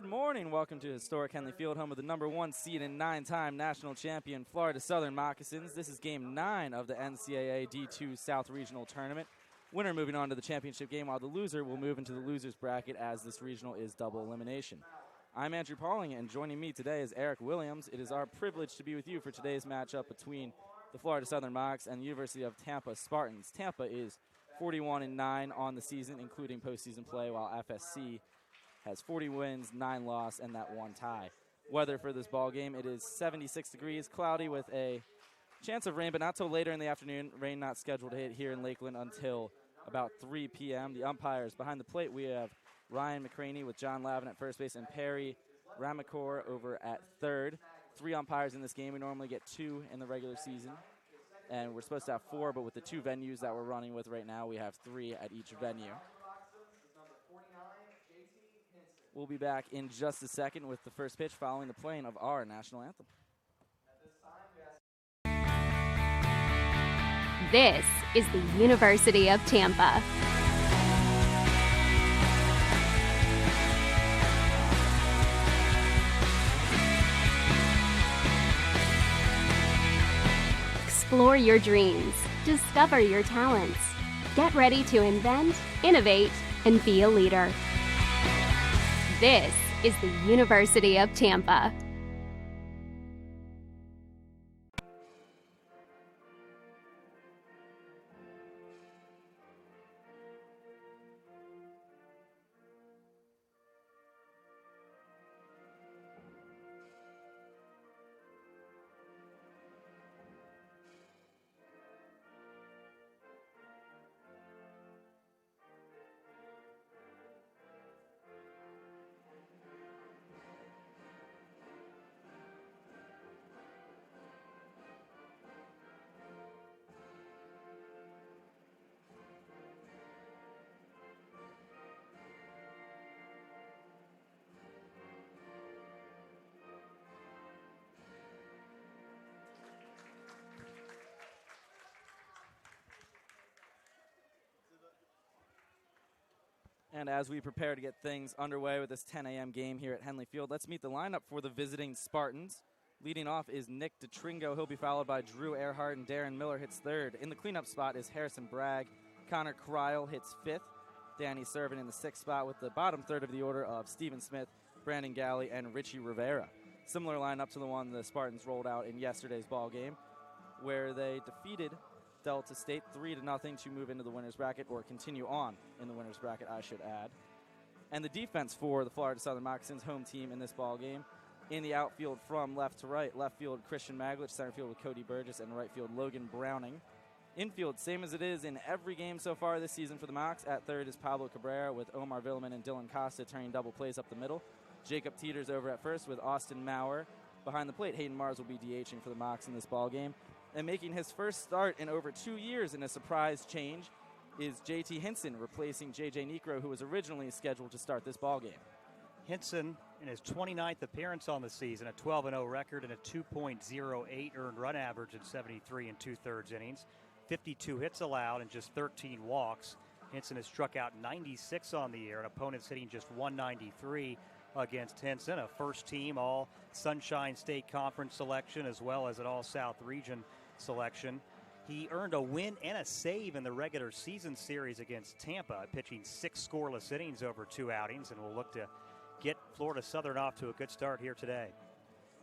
Good morning. Welcome to historic Henley Field, home of the #1 seed and 9-time national champion Florida Southern Moccasins. This is game 9 of the NCAA D2 South Regional Tournament. Winner moving on to the championship game, while the loser will move into the loser's bracket as this regional is double elimination. I'm Andrew Pauling, and joining me today is Eric Williams. It is our privilege to be with you for today's matchup between the Florida Southern Mocs and the University of Tampa Spartans. Tampa is 41-9 on the season, including postseason play, while FSC has 40 wins, 9 losses, and that 1 tie. Weather for this ball game, it is 76 degrees, cloudy with a chance of rain, but not till later in the afternoon. Rain not scheduled to hit here in Lakeland until about 3 p.m. The umpires behind the plate, we have Ryan McCraney with John Lavin at first base and Perry Ramacor over at third. 3 umpires in this game. We normally get 2 in the regular season, and we're supposed to have 4, but with the 2 venues that we're running with right now, we have 3 at each venue. We'll be back in just a second with the first pitch following the playing of our national anthem. This is the University of Tampa. Explore your dreams. Discover your talents. Get ready to invent, innovate, and be a leader. This is the University of Tampa. And as we prepare to get things underway with this 10 a.m. game here at Henley Field, let's meet the lineup for the visiting Spartans. Leading off is Nick DeTringo. He'll be followed by Drew Earhart, and Darren Miller hits third. In the cleanup spot is Harrison Bragg. Connor Kryl hits fifth. Danny Servin in the sixth spot with the bottom third of the order of Stephen Smith, Brandon Galley, and Richie Rivera. Similar lineup to the one the Spartans rolled out in yesterday's ball game, where they defeated Delta State 3-0 to move into the winner's bracket, or continue on in the winner's bracket, I should add. And the defense for the Florida Southern Moccasins, home team in this ball game, in the outfield from left to right, left field Christian Maglich, center field with Cody Burgess, and right field Logan Browning. Infield, same as it is in every game so far this season for the Mocs. At third is Pablo Cabrera with Omar Villeman and Dylan Costa turning double plays up the middle. Jacob Teeters over at first with Austin Maurer. Behind the plate, Hayden Mars will be DHing for the Mocs in this ball game. And making his first start in over 2 years in a surprise change is JT Hinson, replacing JJ Necro, who was originally scheduled to start this ball game. Hinson, in his 29th appearance on the season, a 12-0 record and a 2.08 earned run average in 73 2/3 innings, 52 hits allowed and just 13 walks. Hinson has struck out 96 on the year, and opponents hitting just 193 against Hinson, a first-team All-Sunshine State Conference selection as well as an All-South Region selection. He earned a win and a save in the regular season series against Tampa, pitching 6 scoreless innings over 2 outings, and will look to get Florida Southern off to a good start here today.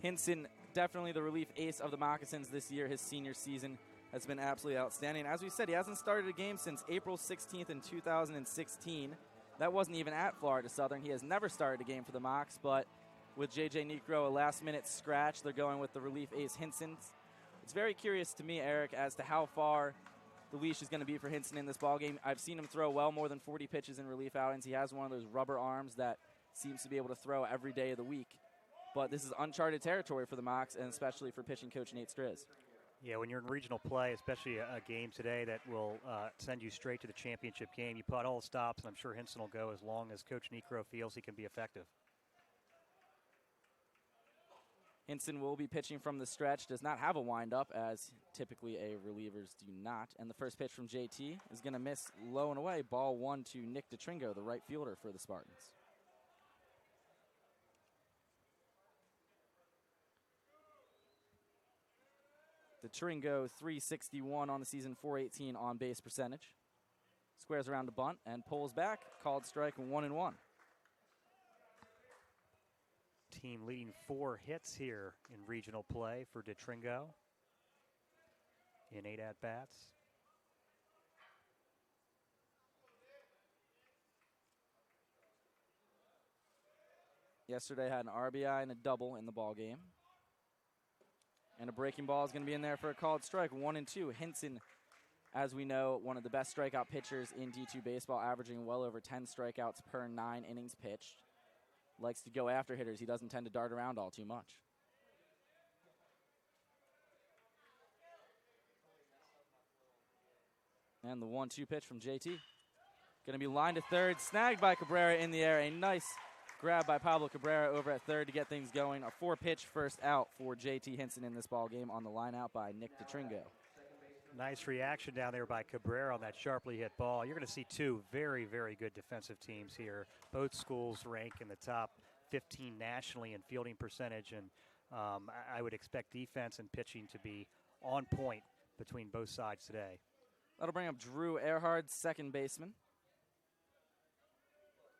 Hinson, definitely the relief ace of the Moccasins this year. His senior season has been absolutely outstanding. As we said, he hasn't started a game since April 16th in 2016. That wasn't even at Florida Southern. He has never started a game for the Mocs, but with J.J. Necro, a last-minute scratch, they're going with the relief ace Hinson. It's very curious to me, Eric, as to how far the leash is going to be for Hinson in this ballgame. I've seen him throw well more than 40 pitches in relief outings. He has one of those rubber arms that seems to be able to throw every day of the week. But this is uncharted territory for the Mocs, and especially for pitching coach Nate Striz. Yeah, when you're in regional play, especially a game today that will send you straight to the championship game, you put all stops, and I'm sure Hinson will go as long as Coach Necro feels he can be effective. Hinson will be pitching from the stretch, does not have a windup, as typically a relievers do not. And the first pitch from JT is going to miss low and away. Ball 1 to Nick DeTringo, the right fielder for the Spartans. DeTringo, 361 on the season, 418 on base percentage. Squares around to bunt and pulls back. Called strike, 1-1. Team leading 4 hits here in regional play for DeTringo in 8 at-bats. Yesterday had an RBI and a double in the ball game. And a breaking ball is going to be in there for a called strike, 1-2. Hinson, as we know, one of the best strikeout pitchers in D2 baseball, averaging well over 10 strikeouts per 9 innings pitched. Likes to go after hitters. He doesn't tend to dart around all too much. And the 1-2 pitch from JT. Going to be lined to third, snagged by Cabrera in the air. A nice grab by Pablo Cabrera over at third to get things going. A 4-pitch first out for JT Hinson in this ball game on the line out by Nick DeTringo. Nice reaction down there by Cabrera on that sharply hit ball. You're going to see 2 very, very good defensive teams here. Both schools rank in the top 15 nationally in fielding percentage, and I would expect defense and pitching to be on point between both sides today. That'll bring up Drew Earhart, second baseman.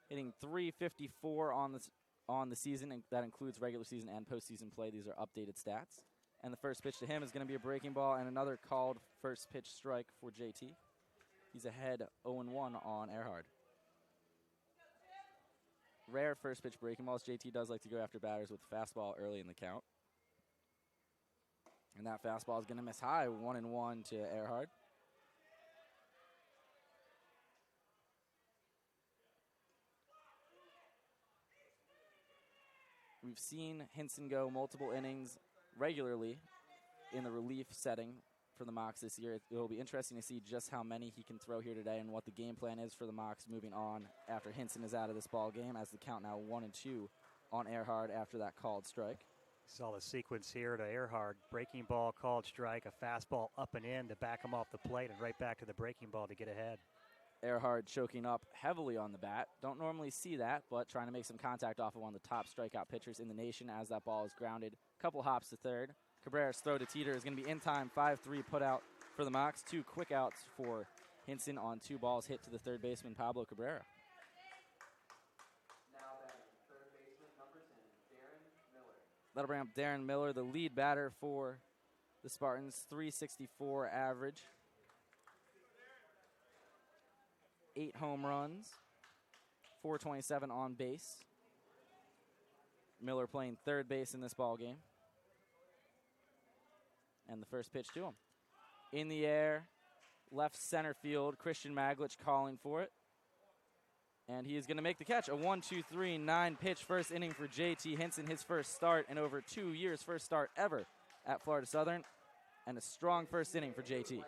Hitting .354 on the season, and that includes regular season and postseason play. These are updated stats. And the first pitch to him is going to be a breaking ball and another called first pitch strike for JT. He's ahead 0-1 on Earhart. Rare first pitch breaking balls. JT does like to go after batters with the fastball early in the count. And that fastball is going to miss high, 1-1 to Earhart. We've seen Hinson go multiple innings regularly in the relief setting for the Mocs this year. It will be interesting to see just how many he can throw here today and what the game plan is for the Mocs moving on after Hinson is out of this ball game, as the count now 1-2 on Earhart after that called strike. Saw the sequence here to Earhart. Breaking ball, called strike, a fastball up and in to back him off the plate, and right back to the breaking ball to get ahead. Earhart choking up heavily on the bat. Don't normally see that, but trying to make some contact off of one of the top strikeout pitchers in the nation as that ball is grounded. Couple hops to third. Cabrera's throw to Teeter is going to be in time. 5-3 put out for the Mocs. 2 quick outs for Hinson on 2 balls hit to the third baseman, Pablo Cabrera. Now batting third baseman number 10, Darren Miller. That'll bring up Darren Miller, the lead batter for the Spartans. 364 average. 8 home runs, 427 on base. Miller playing third base in this ball game. And the first pitch to him. In the air, left center field, Christian Maglich calling for it. And he is going to make the catch. A 1-2-3, 9-pitch first inning for JT Hinson, his first start in over 2 years, first start ever at Florida Southern. And a strong first inning for JT.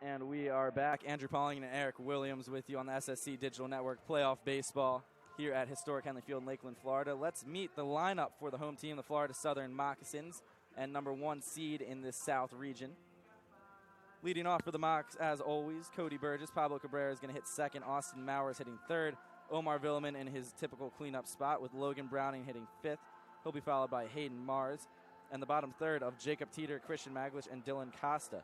And we are back. Andrew Pauling and Eric Williams with you on the SSC Digital Network Playoff Baseball here at historic Henley Field in Lakeland, Florida. Let's meet the lineup for the home team, the Florida Southern Moccasins, and number 1 seed in this South region. Leading off for the Mocs, as always, Cody Burgess. Pablo Cabrera is going to hit second. Austin Mowers hitting third. Omar Villeman in his typical cleanup spot with Logan Browning hitting fifth. He'll be followed by Hayden Mars. And the bottom third of Jacob Teeter, Christian Maglich, and Dylan Costa.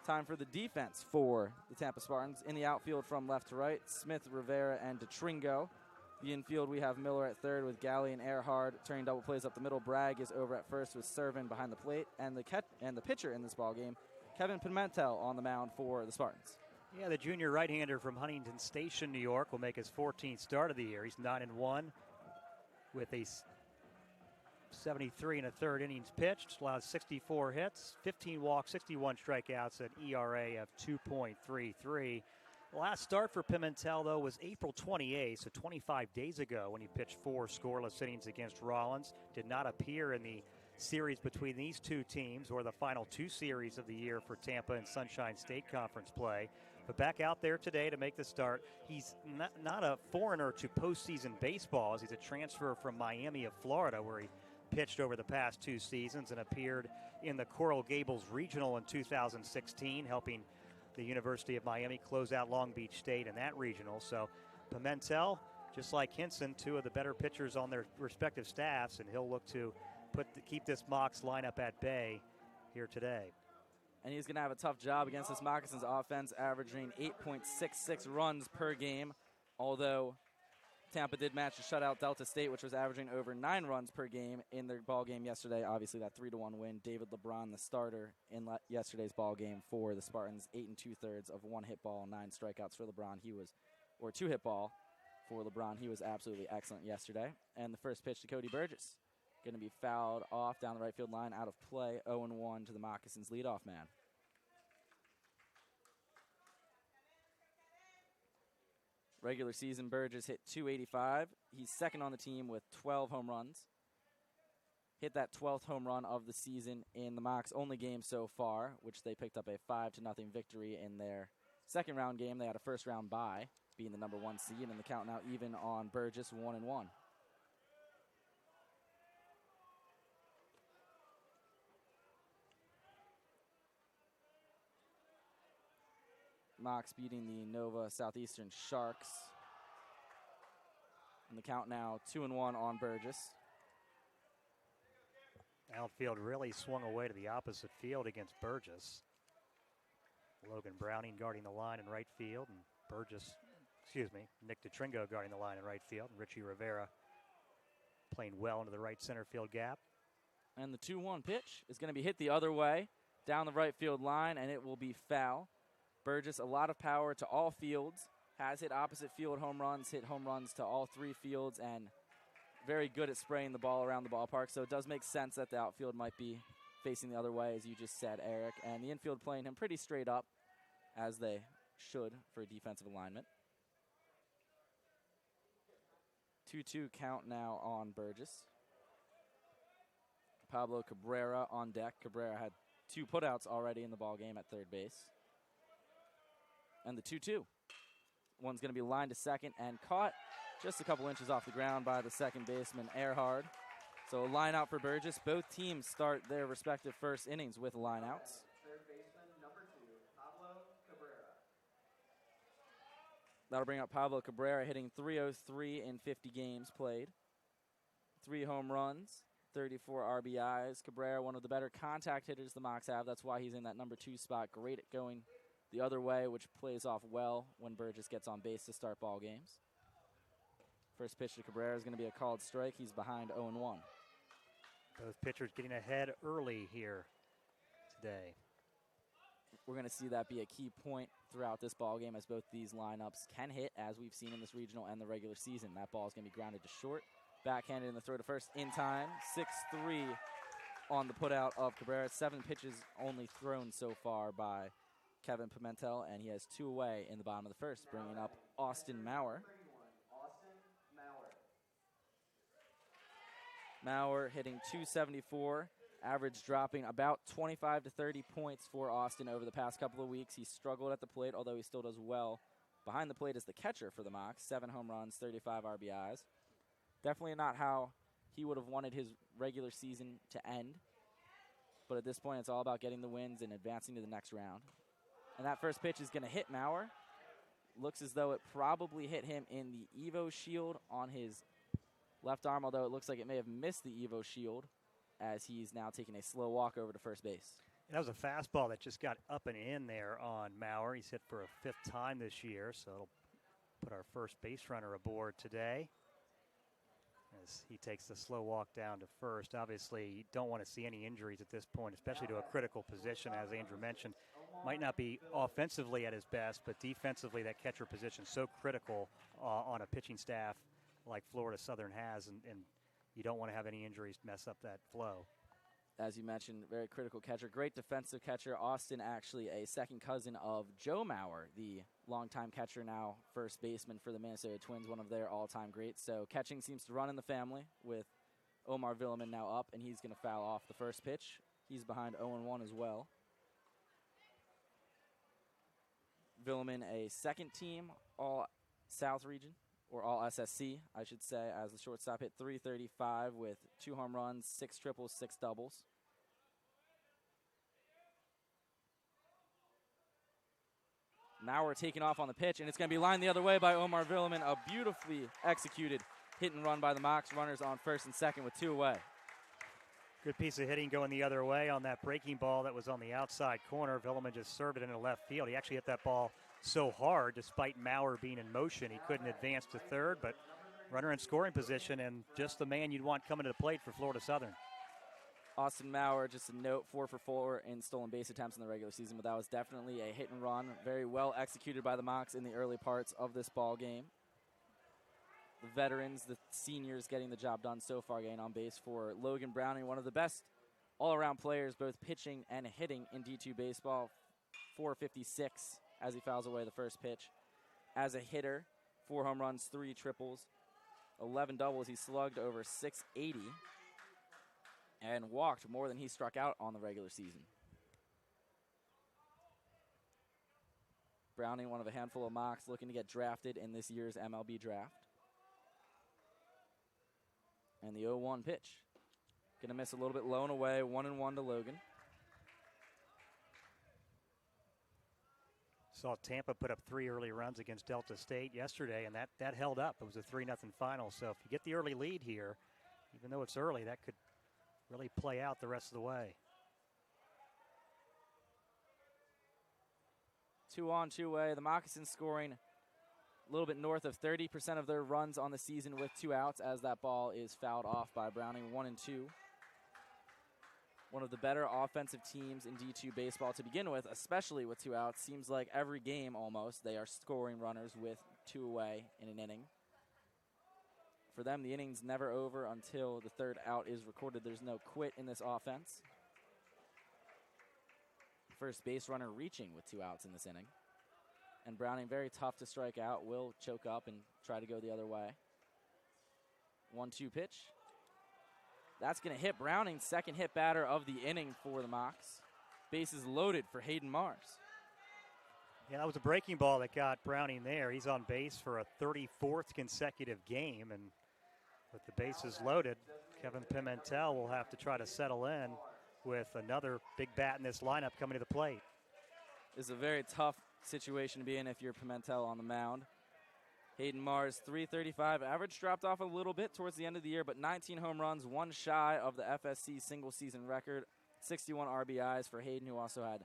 Time for the defense for the Tampa Spartans. In the outfield from left to right, Smith, Rivera, and DeTringo. The infield, we have Miller at third with Galley and Earhart turning double plays up the middle. Bragg is over at first with Servin behind the plate. And the pitcher in this ballgame, Kevin Pimentel on the mound for the Spartans. Yeah, the junior right-hander from Huntington Station, New York, will make his 14th start of the year. He's 9-1 with a 73 and a third innings pitched, allowed 64 hits, 15 walks, 61 strikeouts, an ERA of 2.33. The last start for Pimentel, though, was April 28th, so 25 days ago, when he pitched 4 scoreless innings against Rollins. Did not appear in the series between these two teams or the final 2 series of the year for Tampa and Sunshine State Conference play. But back out there today to make the start. He's not a foreigner to postseason baseball, as he's a transfer from Miami of Florida, where he pitched over the past 2 seasons and appeared in the Coral Gables Regional in 2016, helping the University of Miami close out Long Beach State in that regional. So Pimentel, just like Hinson, 2 of the better pitchers on their respective staffs, and he'll look to keep this Mocs lineup at bay here today. And he's going to have a tough job against this Moccasins offense, averaging 8.66 runs per game, although Tampa did match to shut out Delta State, which was averaging over 9 runs per game in their ball game yesterday. Obviously, that 3-1 win. David LeBron, the starter in yesterday's ball game for the Spartans, 8 2/3 of 1 hit ball, 9 strikeouts for LeBron. Or 2 hit ball for LeBron. He was absolutely excellent yesterday. And the first pitch to Cody Burgess, going to be fouled off down the right field line, out of play. 0-1 to the Moccasins leadoff man. Regular season, Burgess hit .285. He's second on the team with 12 home runs. Hit that 12th home run of the season in the Mocs' only game so far, which they picked up a 5-0 victory in their second round game. They had a first round bye, being the number 1 seed, and the count now even on Burgess, 1-1. Mocs beating the Nova Southeastern Sharks. And the count now 2-1 on Burgess. Outfield really swung away to the opposite field against Burgess. Logan Browning guarding the line in right field, and Nick DeTringo guarding the line in right field, and Richie Rivera playing well into the right center field gap. And the 2-1 pitch is going to be hit the other way, down the right field line, and it will be foul. Burgess, a lot of power to all fields, has hit opposite field home runs, hit home runs to all 3 fields, and very good at spraying the ball around the ballpark. So it does make sense that the outfield might be facing the other way, as you just said, Eric. And the infield playing him pretty straight up, as they should for defensive alignment. 2-2 count now on Burgess. Pablo Cabrera on deck. Cabrera had 2 putouts already in the ball game at third base. And the 2-2. One's going to be lined to second and caught just a couple inches off the ground by the second baseman, Earhart. So a line out for Burgess. Both teams start their respective first innings with line outs. Third baseman, number 2, Pablo Cabrera. That'll bring up Pablo Cabrera, hitting .303 in 50 games played. 3 home runs, 34 RBIs. Cabrera, one of the better contact hitters the Mocs have. That's why he's in that number 2 spot. Great at going the other way, which plays off well when Burgess gets on base to start ball games. First pitch to Cabrera is going to be a called strike. He's behind 0-1. Both pitchers getting ahead early here today. We're going to see that be a key point throughout this ball game, as both these lineups can hit, as we've seen in this regional and the regular season. That ball is going to be grounded to short. Backhanded in the throw to first in time. 6-3 on the putout of Cabrera. 7 pitches only thrown so far by Kevin Pimentel, and he has 2 away in the bottom of the first, bringing up Austin Maurer. Maurer hitting .274, average dropping about 25 to 30 points for Austin over the past couple of weeks. He struggled at the plate, although he still does well behind the plate as the catcher for the Mocs. 7 home runs, 35 RBIs. Definitely not how he would have wanted his regular season to end, but at this point it's all about getting the wins and advancing to the next round. And that first pitch is going to hit Maurer. Looks as though it probably hit him in the Evo shield on his left arm, although it looks like it may have missed the Evo shield, as he's now taking a slow walk over to first base. That was a fastball that just got up and in there on Maurer. He's hit for a 5th time this year, so it'll put our first base runner aboard today as he takes the slow walk down to first. Obviously, you don't want to see any injuries at this point, especially to a critical position, as Andrew mentioned. Might not be offensively at his best, but defensively that catcher position is so critical on a pitching staff like Florida Southern has, and you don't want to have any injuries mess up that flow. As you mentioned, very critical catcher, great defensive catcher. Austin, actually a second cousin of Joe Mauer, the longtime catcher, now first baseman for the Minnesota Twins, one of their all-time greats. So catching seems to run in the family with Omar Villeman now up, and he's going to foul off the first pitch. He's behind 0-1 as well. Villeman, a second team All-South region, or All-SSC, I should say, as the shortstop, hit .335 with 2 home runs, 6 triples, 6 doubles. Mauer taking off on the pitch, and it's going to be lined the other way by Omar Villeman. A beautifully executed hit and run by the Mocs. Runners on first and second with 2 away. Good piece of hitting going the other way on that breaking ball that was on the outside corner. Villeman just served it into left field. He actually hit that ball so hard, despite Mauer being in motion, he couldn't advance to third, but runner in scoring position and just the man you'd want coming to the plate for Florida Southern. Austin Mauer, just a note, 4 for 4 in stolen base attempts in the regular season, but that was definitely a hit and run. Very well executed by the Mocs in the early parts of this ball game. The veterans, the seniors getting the job done so far, getting on base for Logan Browning, one of the best all-around players, both pitching and hitting in D2 baseball. 456 as he fouls away the first pitch. As a hitter, 4 home runs, 3 triples, 11 doubles. He slugged over .680 and walked more than he struck out on the regular season. Browning, one of a handful of Mocs looking to get drafted in this year's MLB draft. And the 0-1 pitch. Going to miss a little bit low and away, 1-1 to Logan. Saw Tampa put up 3 early runs against Delta State yesterday, and that held up. It was a 3-0 final. So if you get the early lead here, even though it's early, that could really play out the rest of the way. 2 on, 2 away. The Moccasins scoring a little bit north of 30% of their runs on the season with 2 outs as that ball is fouled off by Browning, 1-2. One of the better offensive teams in D2 baseball to begin with, especially with 2 outs. Seems like every game almost they are scoring runners with 2 away in an inning. For them, the inning's never over until the 3rd out is recorded. There's no quit in this offense. First base runner reaching with 2 outs in this inning. And Browning, very tough to strike out, will choke up and try to go the other way. 1-2 pitch. That's going to hit Browning, second hit batter of the inning for the Mocs. Bases loaded for Hayden Mars. Yeah, that was a breaking ball that got Browning there. He's on base for a 34th consecutive game, and with the bases loaded, Kevin Pimentel will have to try to settle in with another big bat in this lineup coming to the plate. This is a very tough situation to be in if you're Pimentel on the mound. Hayden Mars, .335. Average dropped off a little bit towards the end of the year, but 19 home runs, 1 shy of the FSC single-season record. 61 RBIs for Hayden, who also had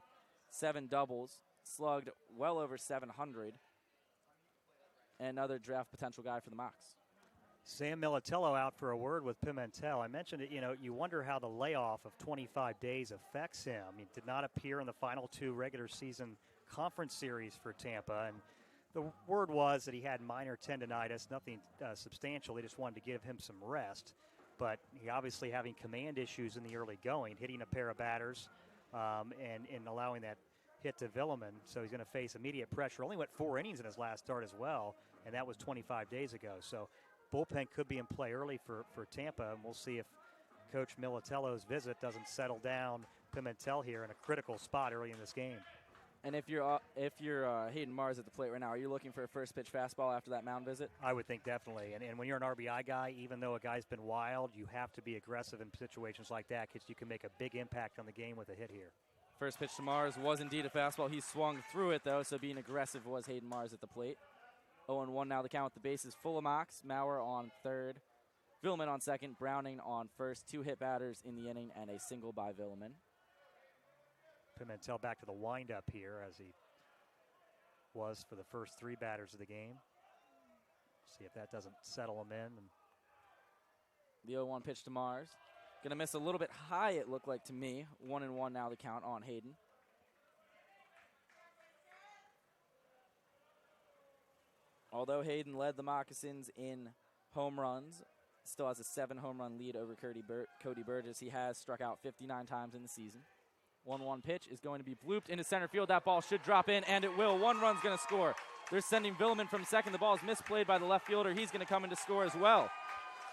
7 doubles, slugged well over 700. And another draft potential guy for the Mocs. Sam Militello out for a word with Pimentel. I mentioned it, you wonder how the layoff of 25 days affects him. He did not appear in the final 2 regular season conference series for Tampa, and the word was that he had minor tendonitis, nothing substantial. They just wanted to give him some rest, but he obviously having command issues in the early going, hitting a pair of batters and allowing that hit to Villeman, so he's going to face immediate pressure. Only went 4 innings in his last start as well, and that was 25 days ago. So bullpen could be in play early for Tampa, and we'll see if Coach Militello's visit doesn't settle down Pimentel here in a critical spot early in this game. And if you're Hayden Mars at the plate right now, are you looking for a first pitch fastball after that mound visit? I would think definitely. And when you're an RBI guy, even though a guy's been wild, you have to be aggressive in situations like that because you can make a big impact on the game with a hit here. First pitch to Mars was indeed a fastball. He swung through it, though, so being aggressive was Hayden Mars at the plate. 0-1 now the count with the bases full of Mocs. Mauer on third, Villeman on second, Browning on first. 2 hit batters in the inning and a single by Villeman. Pimentel back to the windup here as he was for the first 3 batters of the game. See if that doesn't settle him in. The 0-1 pitch to Mars. Going to miss a little bit high, it looked like to me. 1-1 now the count on Hayden. Although Hayden led the Moccasins in home runs, still has a 7-home run lead over Cody Burgess. He has struck out 59 times in the season. 1-1 pitch is going to be blooped into center field. That ball should drop in, and it will. 1 run's going to score. They're sending Villeman from second. The ball is misplayed by the left fielder. He's going to come in to score as well.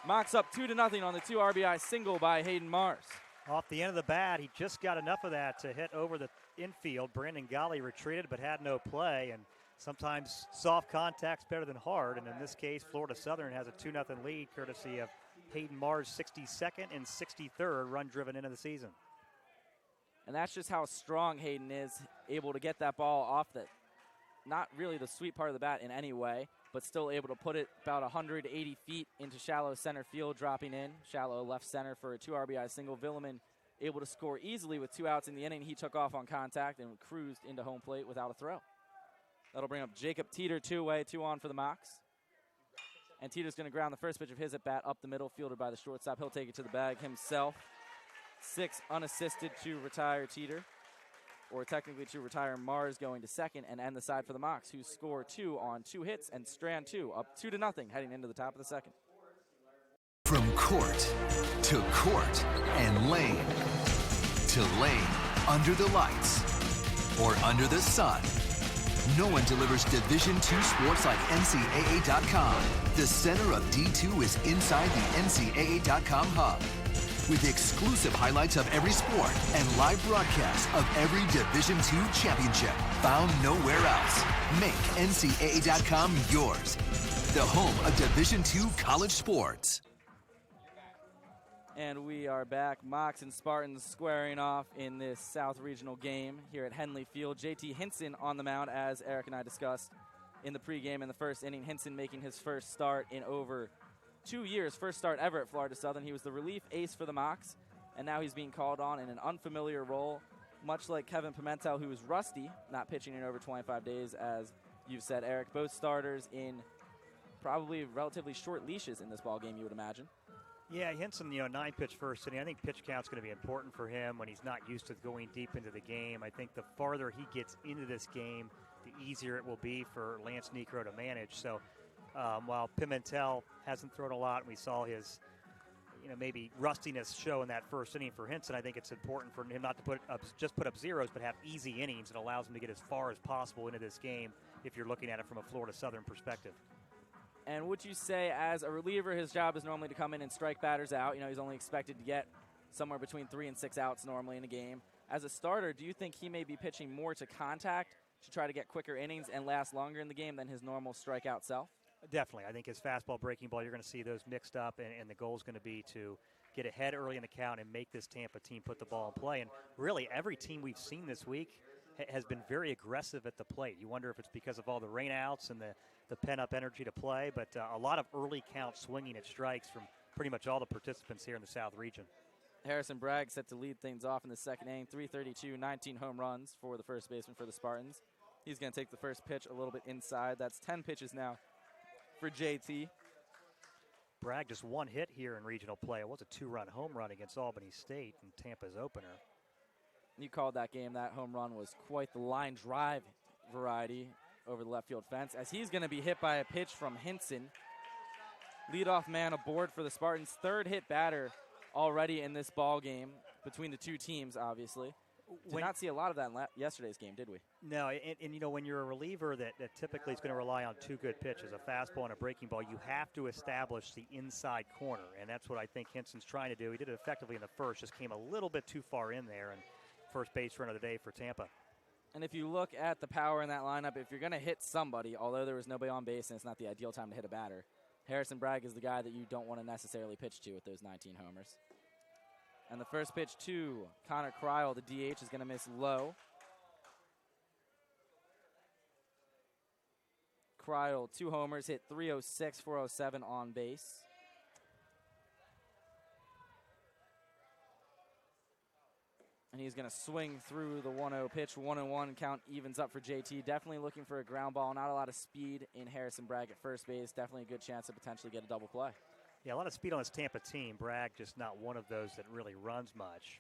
Mocs up 2-0 on the 2 RBI single by Hayden Mars. Off the end of the bat, he just got enough of that to hit over the infield. Brandon Golly retreated but had no play, and sometimes soft contact's better than hard, and in this case, Florida Southern has a 2-0 lead courtesy of Hayden Mars' 62nd and 63rd run driven into the season. And that's just how strong Hayden is, able to get that ball off the, not really the sweet part of the bat in any way, but still able to put it about 180 feet into shallow center field, dropping in, shallow left center for a 2 RBI single. Villeman able to score easily with 2 outs in the inning. He took off on contact and cruised into home plate without a throw. That'll bring up Jacob Teeter 2-away, 2 on for the Mocs. And Teeter's going to ground the first pitch of his at bat up the middle, fielded by the shortstop. He'll take it to the bag himself. 6 unassisted to retire Teeter, or technically to retire Mars, going to second and end the side for the Mocs, who score 2 on 2 hits and strand 2, up 2-0 heading into the top of the second. From court to court and lane to lane, under the lights or under the sun, no one delivers Division II sports like NCAA.com. The center of D2 is inside the NCAA.com hub, with exclusive highlights of every sport and live broadcasts of every Division II championship found nowhere else. Make NCAA.com yours, the home of Division II college sports. And we are back. Mocs and Spartans squaring off in this South Regional game here at Henley Field. JT Hinson on the mound, as Eric and I discussed in the pregame in the first inning. Hinson making his first start in over 2 years, first start ever at Florida Southern. He was the relief ace for the Mocs, and now he's being called on in an unfamiliar role, much like Kevin Pimentel, who is rusty, not pitching in over 25 days, as you've said, Eric. Both starters in probably relatively short leashes in this ball game, you would imagine. Yeah, Hinson, 9-pitch first inning. I think pitch count's going to be important for him when he's not used to going deep into the game. I think the farther he gets into this game, the easier it will be for Lance Necro to manage. So while Pimentel hasn't thrown a lot, and we saw his, maybe rustiness show in that first inning for Hinson, I think it's important for him not to put up zeros, but have easy innings. It allows him to get as far as possible into this game if you're looking at it from a Florida Southern perspective. And would you say, as a reliever, his job is normally to come in and strike batters out? He's only expected to get somewhere between 3 and 6 outs normally in a game. As a starter, do you think he may be pitching more to contact to try to get quicker innings and last longer in the game than his normal strikeout self? Definitely. I think his fastball, breaking ball, you're going to see those mixed up, and the goal is going to be to get ahead early in the count and make this Tampa team put the ball in play. And really, every team we've seen this week has been very aggressive at the plate. You wonder if it's because of all the rainouts and the pent-up energy to play, but a lot of early count swinging at strikes from pretty much all the participants here in the South region. Harrison Bragg set to lead things off in the second inning, 332, 19 home runs for the first baseman for the Spartans. He's going to take the first pitch a little bit inside. That's 10 pitches now for JT. Bragg just 1 hit here in regional play. It was a 2-run home run against Albany State in Tampa's opener. You called that game. That home run was quite the line drive variety over the left field fence, as he's going to be hit by a pitch from Hinson. Leadoff man aboard for the Spartans. 3rd hit batter already in this ball game between the two teams, obviously. Did not see a lot of that in yesterday's game, did we? No, and when you're a reliever that typically is going to rely on 2 good pitches, a fastball and a breaking ball, you have to establish the inside corner, and that's what I think Hinson's trying to do. He did it effectively in the first, just came a little bit too far in there, and first base run of the day for Tampa. And if you look at the power in that lineup, if you're going to hit somebody, although there was nobody on base and it's not the ideal time to hit a batter, Harrison Bragg is the guy that you don't want to necessarily pitch to with those 19 homers. And the first pitch to Connor Kryl, the DH, is going to miss low. Kryl, 2 homers, hit 306, 407 on base. And he's going to swing through the 1-0 pitch. 1-1 count evens up for JT. Definitely looking for a ground ball. Not a lot of speed in Harrison Bragg at first base. Definitely a good chance to potentially get a double play. Yeah, a lot of speed on this Tampa team. Bragg just not one of those that really runs much.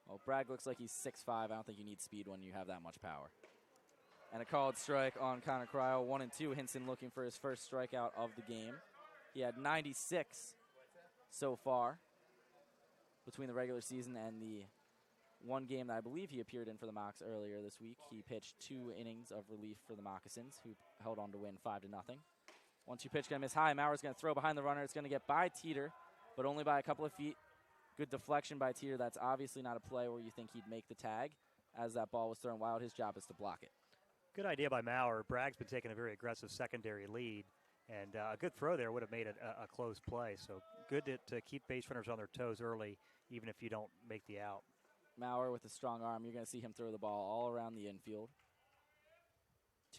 Well, Bragg looks like he's 6'5". I don't think you need speed when you have that much power. And a called strike on Connor Kryl. 1-2. Hinson looking for his first strikeout of the game. He had 96 so far between the regular season and the one game that I believe he appeared in for the Mocs earlier this week. He pitched 2 innings of relief for the Moccasins, who held on to win 5-0. 1-2 pitch, going to miss high. Mauer's going to throw behind the runner. It's going to get by Teeter, but only by a couple of feet. Good deflection by Teeter. That's obviously not a play where you think he'd make the tag. As that ball was thrown wild, his job is to block it. Good idea by Mauer. Bragg's been taking a very aggressive secondary lead, and a good throw there would have made it a close play. So good to keep base runners on their toes early, even if you don't make the out. Mauer with a strong arm. You're going to see him throw the ball all around the infield.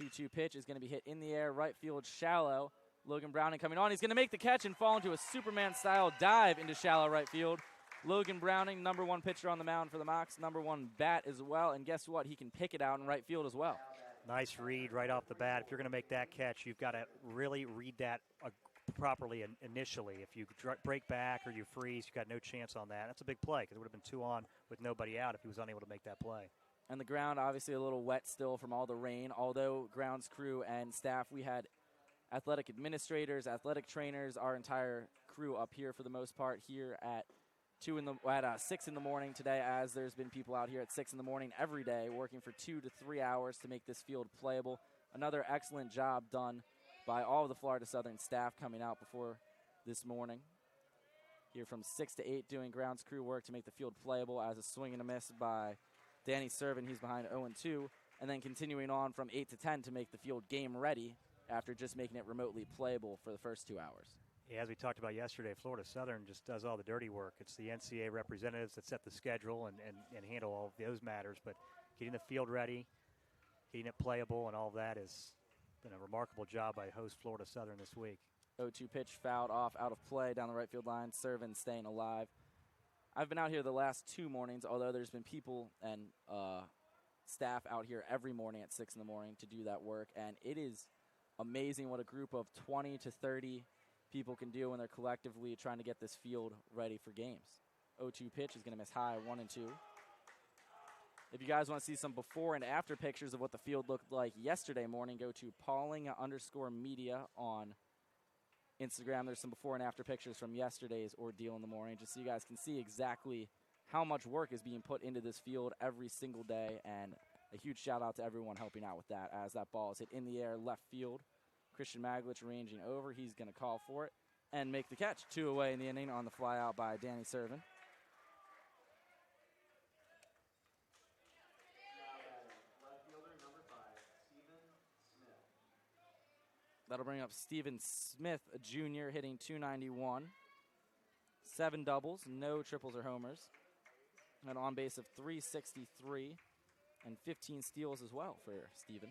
2-2 pitch is going to be hit in the air, right field shallow. Logan Browning coming on. He's going to make the catch and fall into a Superman-style dive into shallow right field. Logan Browning, number 1 pitcher on the mound for the Mocs, number 1 bat as well. And guess what? He can pick it out in right field as well. Nice read right off the bat. If you're going to make that catch, you've got to really read that properly initially. If you break back or you freeze, you've got no chance on that. That's a big play because it would have been 2 on with nobody out if he was unable to make that play. And the ground obviously a little wet still from all the rain. Although grounds crew and staff, we had athletic administrators, athletic trainers, our entire crew up here for the most part here at 6 in the morning today, as there's been people out here at 6 in the morning every day working for 2 to 3 hours to make this field playable. Another excellent job done by all of the Florida Southern staff coming out before this morning. Here from 6 to 8 doing grounds crew work to make the field playable, as a swing and a miss by Danny Servin. He's behind 0-2, and then continuing on from 8 to 10 to make the field game ready after just making it remotely playable for the first 2 hours. Yeah, as we talked about yesterday, Florida Southern just does all the dirty work. It's the NCAA representatives that set the schedule and handle all of those matters. But getting the field ready, getting it playable, and all of that has been a remarkable job by host Florida Southern this week. 0-2 pitch fouled off, out of play down the right field line. Servin staying alive. I've been out here the last 2 mornings, although there's been people and staff out here every morning at 6 in the morning to do that work. And it is amazing what a group of 20 to 30 people can do when they're collectively trying to get this field ready for games. 0-2 pitch is going to miss high, 1-2. If you guys want to see some before and after pictures of what the field looked like yesterday morning, go to Pauling_media on Instagram. There's some before and after pictures from yesterday's ordeal in the morning, just so you guys can see exactly how much work is being put into this field every single day. And a huge shout out to everyone helping out with that, as that ball is hit in the air left field. Christian Maglich ranging over. He's going to call for it and make the catch. 2 away in the inning on the fly out by Danny Servin. Left fielder number 5, Stephen Smith. That'll bring up Stephen Smith, a junior, hitting .291. 7 doubles, no triples or homers. An on base of .363 and 15 steals as well for Stephen.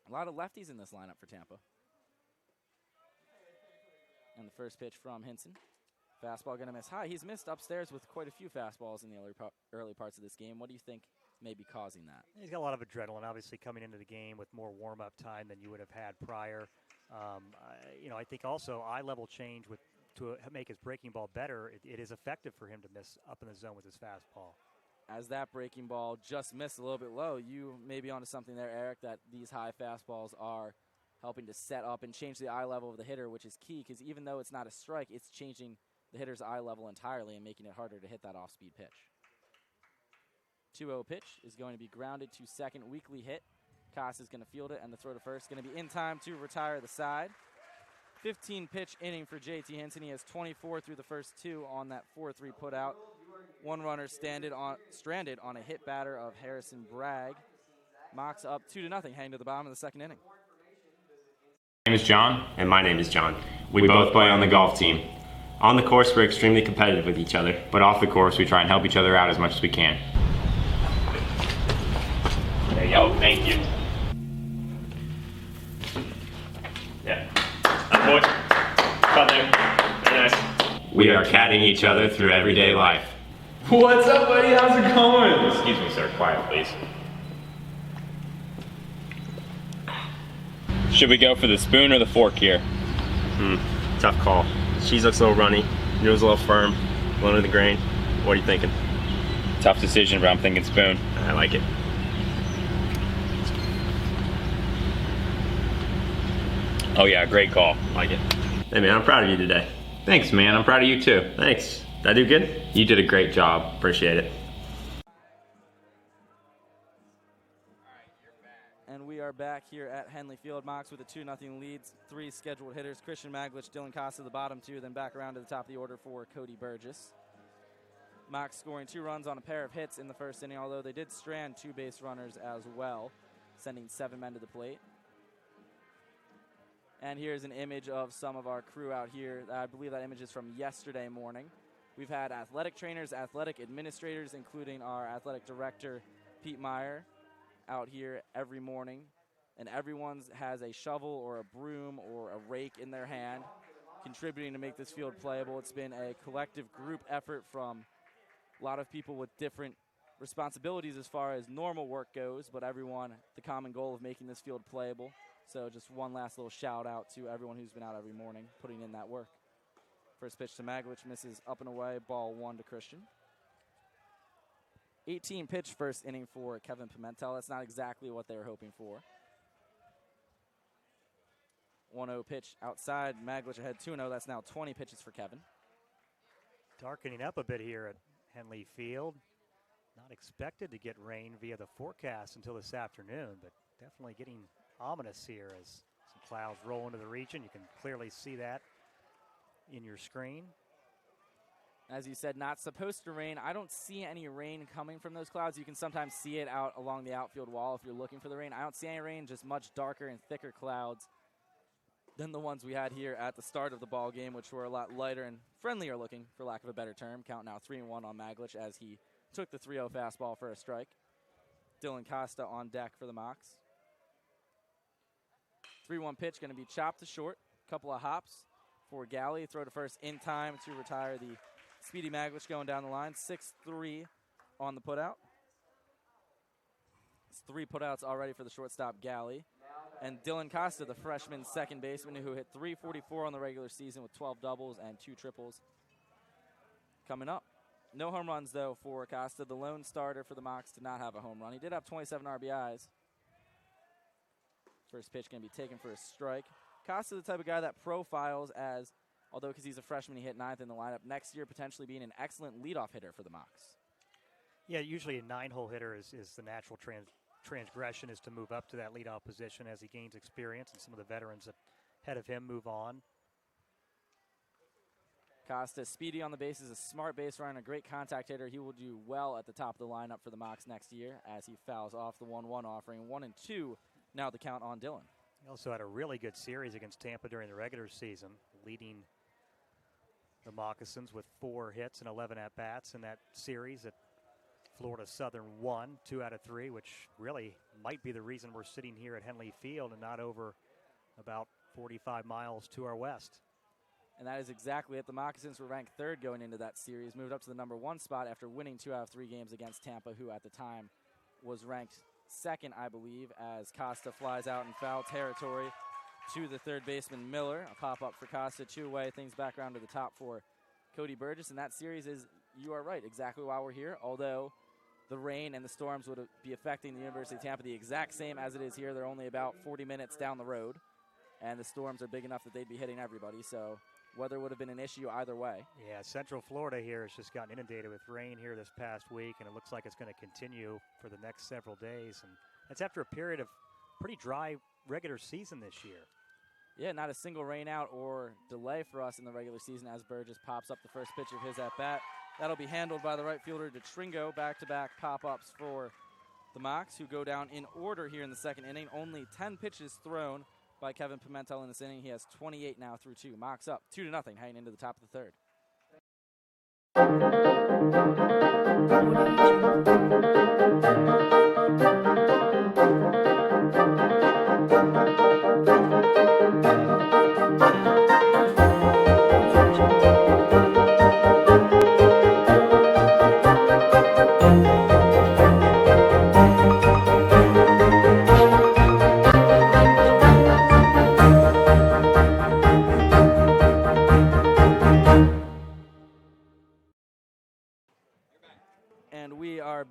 A lot of lefties in this lineup for Tampa. And the first pitch from Hinson. Fastball going to miss high. He's missed upstairs with quite a few fastballs in the early parts of this game. What do you think may be causing that? He's got a lot of adrenaline, obviously, coming into the game with more warm-up time than you would have had prior. I think also eye level change to make his breaking ball better. It is effective for him to miss up in the zone with his fastball. As that breaking ball just missed a little bit low, you may be onto something there, Eric, that these high fastballs are helping to set up and change the eye level of the hitter, which is key, because even though it's not a strike, it's changing the hitter's eye level entirely and making it harder to hit that off-speed pitch. 2-0 pitch is going to be grounded to second, weakly hit. Koss is going to field it, and the throw to first is going to be in time to retire the side. 15-pitch inning for JT Hinson. He has 24 through the first 2 on that 4-3 putout. 1 runner stranded on a hit batter of Harrison Bragg. Mocs up 2-0, heading to the bottom of the second inning. My name is John, and my name is John. We both play on the golf team. On the course, we're extremely competitive with each other, but off the course, we try and help each other out as much as we can. There you go, thank you. Yeah. Up, boy. Up there. Very nice. We are catting each other through everyday life. What's up, buddy? How's it going? Excuse me, sir. Quiet, please. Should we go for the spoon or the fork here? Tough call. Cheese looks a little runny. Noodle's a little firm. A little under the grain. What are you thinking? Tough decision, but I'm thinking spoon. I like it. Oh yeah, great call. Like it. Hey man, I'm proud of you today. Thanks, man. I'm proud of you too. Thanks. Did I do good? You did a great job. Appreciate it. And we are back here at Henley Field. Mocs with a 2-0 lead. 3 scheduled hitters. Christian Maglich, Dylan Costa, the bottom 2, then back around to the top of the order for Cody Burgess. Mocs scoring 2 runs on a pair of hits in the first inning, although they did strand 2 base runners as well, sending 7 men to the plate. And here's an image of some of our crew out here. I believe that image is from yesterday morning. We've had athletic trainers, athletic administrators, including our athletic director, Pete Meyer, out here every morning. And everyone has a shovel or a broom or a rake in their hand, contributing to make this field playable. It's been a collective group effort from a lot of people with different responsibilities as far as normal work goes, but everyone, the common goal of making this field playable. So just one last little shout out to everyone who's been out every morning putting in that work. First pitch to Maglich, misses up and away, ball 1 to Christian. 18 pitch first inning for Kevin Pimentel. That's not exactly what they were hoping for. 1-0 pitch outside. Maglich ahead 2-0. That's now 20 pitches for Kevin. Darkening up a bit here at Henley Field. Not expected to get rain via the forecast until this afternoon, but definitely getting ominous here as some clouds roll into the region. You can clearly see that in your screen. As you said, not supposed to rain. I don't see any rain coming from those clouds. You can sometimes see it out along the outfield wall if you're looking for the rain. I don't see any rain, just much darker and thicker clouds than the ones we had here at the start of the ball game, which were a lot lighter and friendlier looking, for lack of a better term. Count now 3-1 on Maglich as he took the 3-0 fastball for a strike. Dylan Costa on deck for the Mocs. 3-1 pitch going to be chopped to short. Couple of hops for Galley. Throw to first in time to retire the speedy Maglich going down the line. 6-3 on the putout. It's 3 putouts already for the shortstop Galley. And Dylan Costa, the freshman second baseman who hit .344 on the regular season with 12 doubles and 2 triples. Coming up. No home runs, though, for Costa. The lone starter for the Mocs did not have a home run. He did have 27 RBIs. First pitch going to be taken for a strike. Costa, the type of guy that profiles as, although because he's a freshman, he hit 9th in the lineup, next year potentially being an excellent leadoff hitter for the Mocs. Yeah, usually a 9-hole hitter is the natural transgression is to move up to that leadoff position as he gains experience, and some of the veterans ahead of him move on. Costa, speedy on the bases, a smart base runner, a great contact hitter. He will do well at the top of the lineup for the Mocs next year as he fouls off the 1-1 offering. 1-2, now the count on Dylan. He also had a really good series against Tampa during the regular season, leading the Moccasins with 4 hits and 11 at-bats in that series at Florida Southern won 2 out of 3, which really might be the reason we're sitting here at Henley Field and not over about 45 miles to our west. And that is exactly it. The Moccasins were ranked 3rd going into that series, moved up to the number 1 spot after winning 2 out of 3 games against Tampa, who at the time was ranked 2nd, I believe, as Costa flies out in foul territory to the third baseman Miller. A pop-up for Costa, 2 away, things back around to the top for Cody Burgess. And that series is, you are right, exactly why we're here, although the rain and the storms would be affecting the University of Tampa the exact same as it is here. They're only about 40 minutes down the road, and the storms are big enough that they'd be hitting everybody, so weather would have been an issue either way. Yeah, Central Florida here has just gotten inundated with rain here this past week, and it looks like it's going to continue for the next several days. And that's after a period of pretty dry regular season this year. Yeah, not a single rain out or delay for us in the regular season as Burgess pops up the first pitch of his at-bat. That'll be handled by the right fielder, DeTringo. Back-to-back pop-ups for the Mocs, who go down in order here in the second inning. Only 10 pitches thrown by Kevin Pimentel in this inning. He has 28 now through 2. Mocs up 2-0, heading into the top of the 3rd.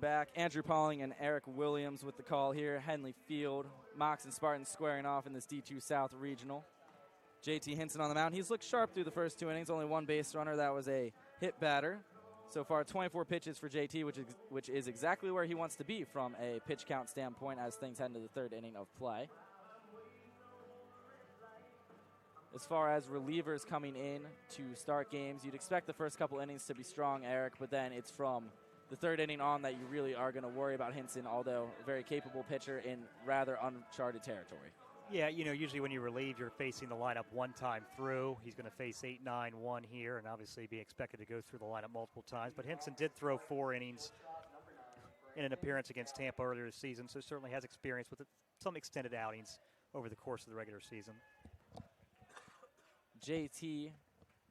Back. Andrew Pauling and Eric Williams with the call here. Henley Field. Mocs and Spartans squaring off in this D2 South Regional. JT Hinson on the mound. He's looked sharp through the first 2 innings, only 1 base runner. That was a hit batter. So far, 24 pitches for JT, which is exactly where he wants to be from a pitch count standpoint as things head into the 3rd inning of play. As far as relievers coming in to start games, you'd expect the first couple innings to be strong, Eric, but then it's from the 3rd inning on that you really are going to worry about Hinson, although a very capable pitcher in rather uncharted territory. Yeah, usually when you relieve, you're facing the lineup one time through. He's going to face 8-9-1 here and obviously be expected to go through the lineup multiple times. But Hinson did throw 4 innings in an appearance against Tampa earlier this season, so certainly has experience with some extended outings over the course of the regular season. JT,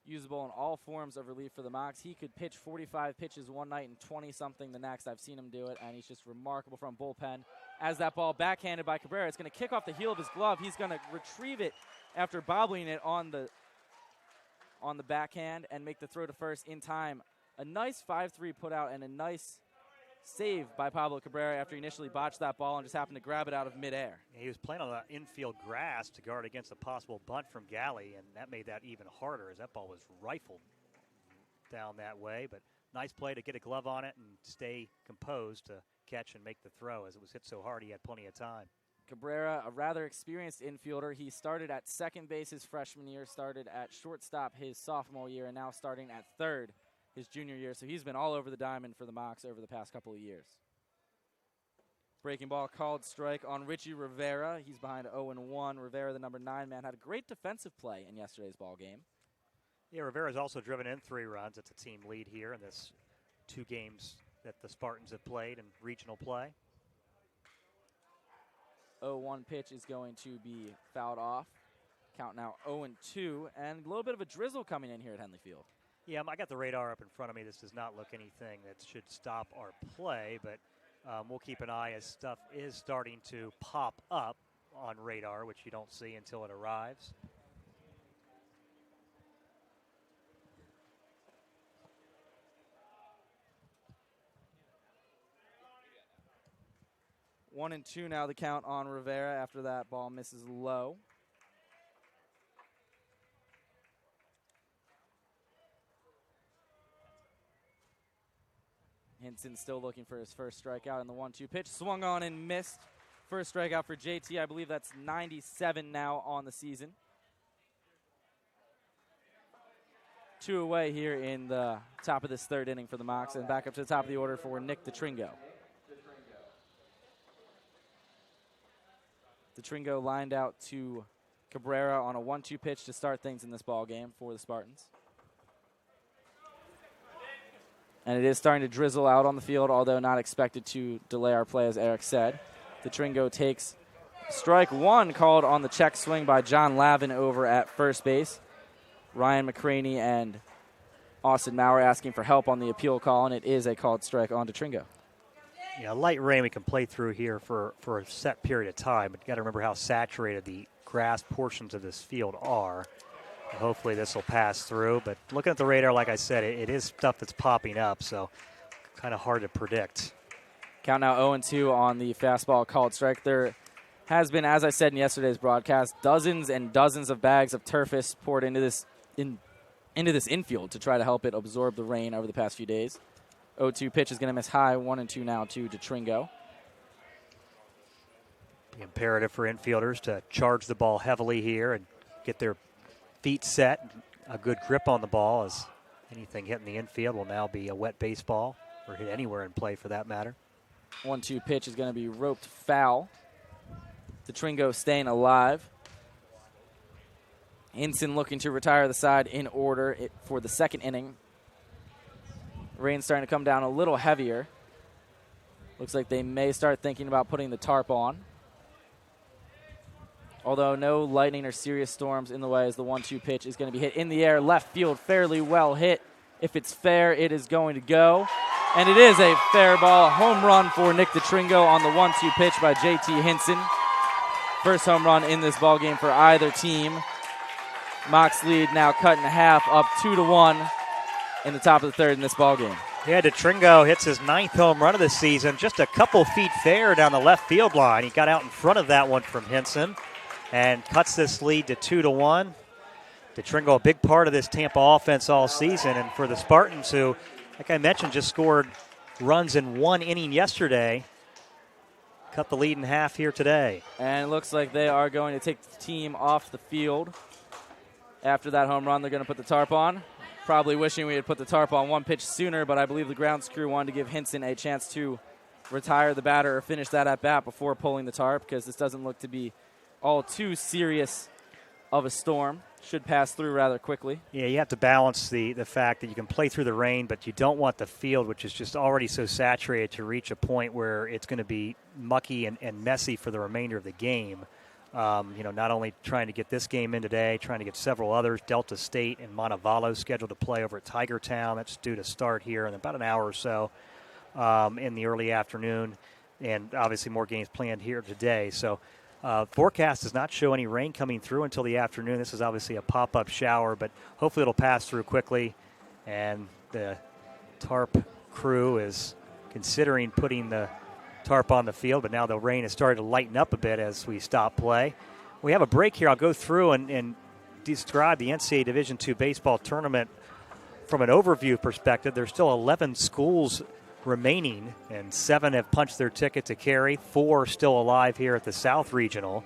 usable in all forms of relief for the Mocs. He could pitch 45 pitches one night and 20-something the next. I've seen him do it, and he's just remarkable from bullpen. As that ball backhanded by Cabrera, it's going to kick off the heel of his glove. He's going to retrieve it after bobbling it on the backhand and make the throw to first in time. A nice 5-3 put out and a nice save by Pablo Cabrera after he initially botched that ball and just happened to grab it out of midair. He was playing on the infield grass to guard against a possible bunt from Galley, and that made that even harder as that ball was rifled down that way. But nice play to get a glove on it and stay composed to catch and make the throw. As it was hit so hard, he had plenty of time. Cabrera, a rather experienced infielder. He started at second base his freshman year, started at shortstop his sophomore year, and now starting at third his junior year. So he's been all over the diamond for the Mocs over the past couple of years. Breaking ball called strike on Richie Rivera. He's behind 0-1. Rivera, the number 9 man, had a great defensive play in yesterday's ball game. Yeah, Rivera's also driven in 3 runs. It's a team lead here in this 2 games that the Spartans have played in regional play. 0-1 pitch is going to be fouled off. Count now 0-2, and a little bit of a drizzle coming in here at Henley Field. Yeah, I got the radar up in front of me. This does not look anything that should stop our play, but we'll keep an eye as stuff is starting to pop up on radar, which you don't see until it arrives. One and 2 now the count on Rivera after that ball misses low. Hinson still looking for his first strikeout in the 1-2 pitch. Swung on and missed. First strikeout for JT. I believe that's 97 now on the season. 2 away here in the top of this 3rd inning for the Mocs, and back up to the top of the order for Nick DeTringo. DeTringo lined out to Cabrera on a 1-2 pitch to start things in this ball game for the Spartans. And it is starting to drizzle out on the field, although not expected to delay our play, as Eric said. DeTringo takes strike 1, called on the check swing by John Lavin over at first base. Ryan McCraney and Austin Maurer asking for help on the appeal call, and it is a called strike on DeTringo. Yeah, light rain we can play through here for a set period of time, but you got to remember how saturated the grass portions of this field are. And hopefully this will pass through, but looking at the radar, like I said, it is stuff that's popping up, so kind of hard to predict. Count now 0-2 on the fastball called strike. There has been, as I said in yesterday's broadcast, dozens and dozens of bags of turfus poured into this infield to try to help it absorb the rain over the past few days. 0-2 pitch is going to miss high. 1-2 now to DeTringo. Be imperative for infielders to charge the ball heavily here and get their feet set, a good grip on the ball, as anything hit in the infield will now be a wet baseball, or hit anywhere in play for that matter. 1-2 pitch is going to be roped foul. DeTringo staying alive. Hinson looking to retire the side in order for the 2nd inning. Rain's starting to come down a little heavier. Looks like they may start thinking about putting the tarp on. Although no lightning or serious storms in the way, as the 1-2 pitch is going to be hit in the air. Left field, fairly well hit. If it's fair, it is going to go. And it is a fair ball. Home run for Nick DeTringo on the 1-2 pitch by JT Hinson. First home run in this ball game for either team. Mocs lead now cut in half, up 2-1 in the top of the 3rd in this ball game. Yeah, DeTringo hits his 9th home run of the season, just a couple feet fair down the left field line. He got out in front of that one from Hinson and cuts this lead to 2-1. DeTringo, a big part of this Tampa offense all season. And for the Spartans, who, like I mentioned, just scored runs in one inning yesterday, cut the lead in half here today. And it looks like they are going to take the team off the field. After that home run, they're going to put the tarp on. Probably wishing we had put the tarp on one pitch sooner, but I believe the grounds crew wanted to give Hinson a chance to retire the batter or finish that at bat before pulling the tarp, because this doesn't look to be all too serious of a storm. Should pass through rather quickly. Yeah, you have to balance the fact that you can play through the rain, but you don't want the field, which is just already so saturated, to reach a point where it's going to be mucky and messy for the remainder of the game. Not only trying to get this game in today, trying to get several others. Delta State and Montevallo scheduled to play over at Tiger Town. That's due to start here in about an hour or so in the early afternoon. And obviously more games planned here today. So forecast does not show any rain coming through until the afternoon. This is obviously a pop-up shower, but hopefully it'll pass through quickly. And the tarp crew is considering putting the tarp on the field, but now the rain has started to lighten up a bit as we stop play. We have a break here. I'll go through and describe the NCAA Division II baseball tournament from an overview perspective. There's still 11 schools remaining, and 7 have punched their ticket to carry. 4 still alive here at the South Regional.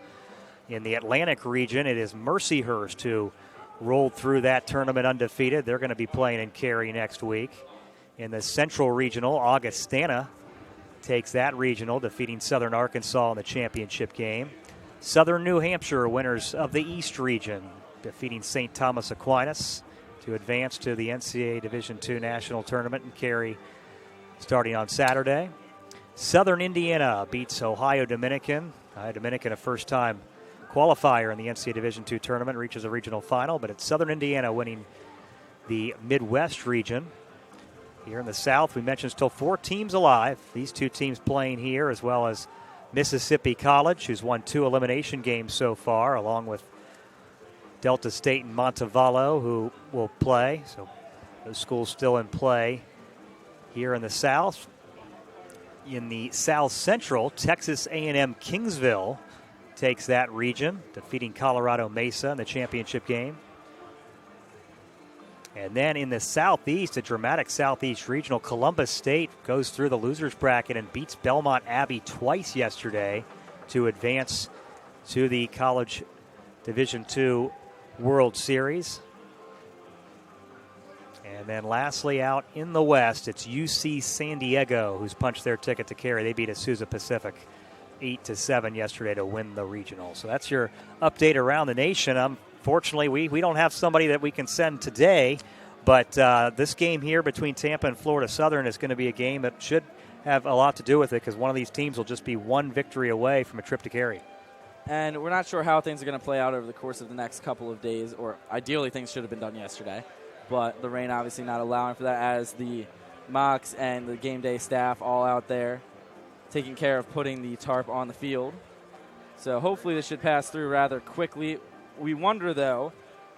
In the Atlantic region, it is Mercyhurst who rolled through that tournament undefeated. They're going to be playing in Cary next week. In the Central Regional, Augustana takes that regional, defeating Southern Arkansas in the championship game. Southern New Hampshire, winners of the East region, defeating St. Thomas Aquinas to advance to the NCAA Division II National Tournament in Cary starting on Saturday. Southern Indiana beats Ohio Dominican. Ohio Dominican, a first-time qualifier in the NCAA Division II tournament, reaches a regional final, but it's Southern Indiana winning the Midwest region. Here in the South, we mentioned still 4 teams alive. These 2 teams playing here, as well as Mississippi College, who's won 2 elimination games so far, along with Delta State and Montevallo, who will play. So those schools still in play here in the South. In the South Central, Texas A&M Kingsville takes that region, defeating Colorado Mesa in the championship game. And then in the Southeast, a dramatic Southeast regional, Columbus State goes through the losers bracket and beats Belmont Abbey twice yesterday to advance to the College Division II World Series. And then lastly out in the West, it's UC San Diego who's punched their ticket to Cary. They beat Azusa Pacific 8-7 yesterday to win the regional. So that's your update around the nation. Fortunately, we don't have somebody that we can send today, but this game here between Tampa and Florida Southern is going to be a game that should have a lot to do with it, because one of these teams will just be one victory away from a trip to Cary. And we're not sure how things are going to play out over the course of the next couple of days, or ideally things should have been done yesterday, but the rain obviously not allowing for that, as the Mocs and the game day staff all out there taking care of putting the tarp on the field. So hopefully this should pass through rather quickly. We wonder, though,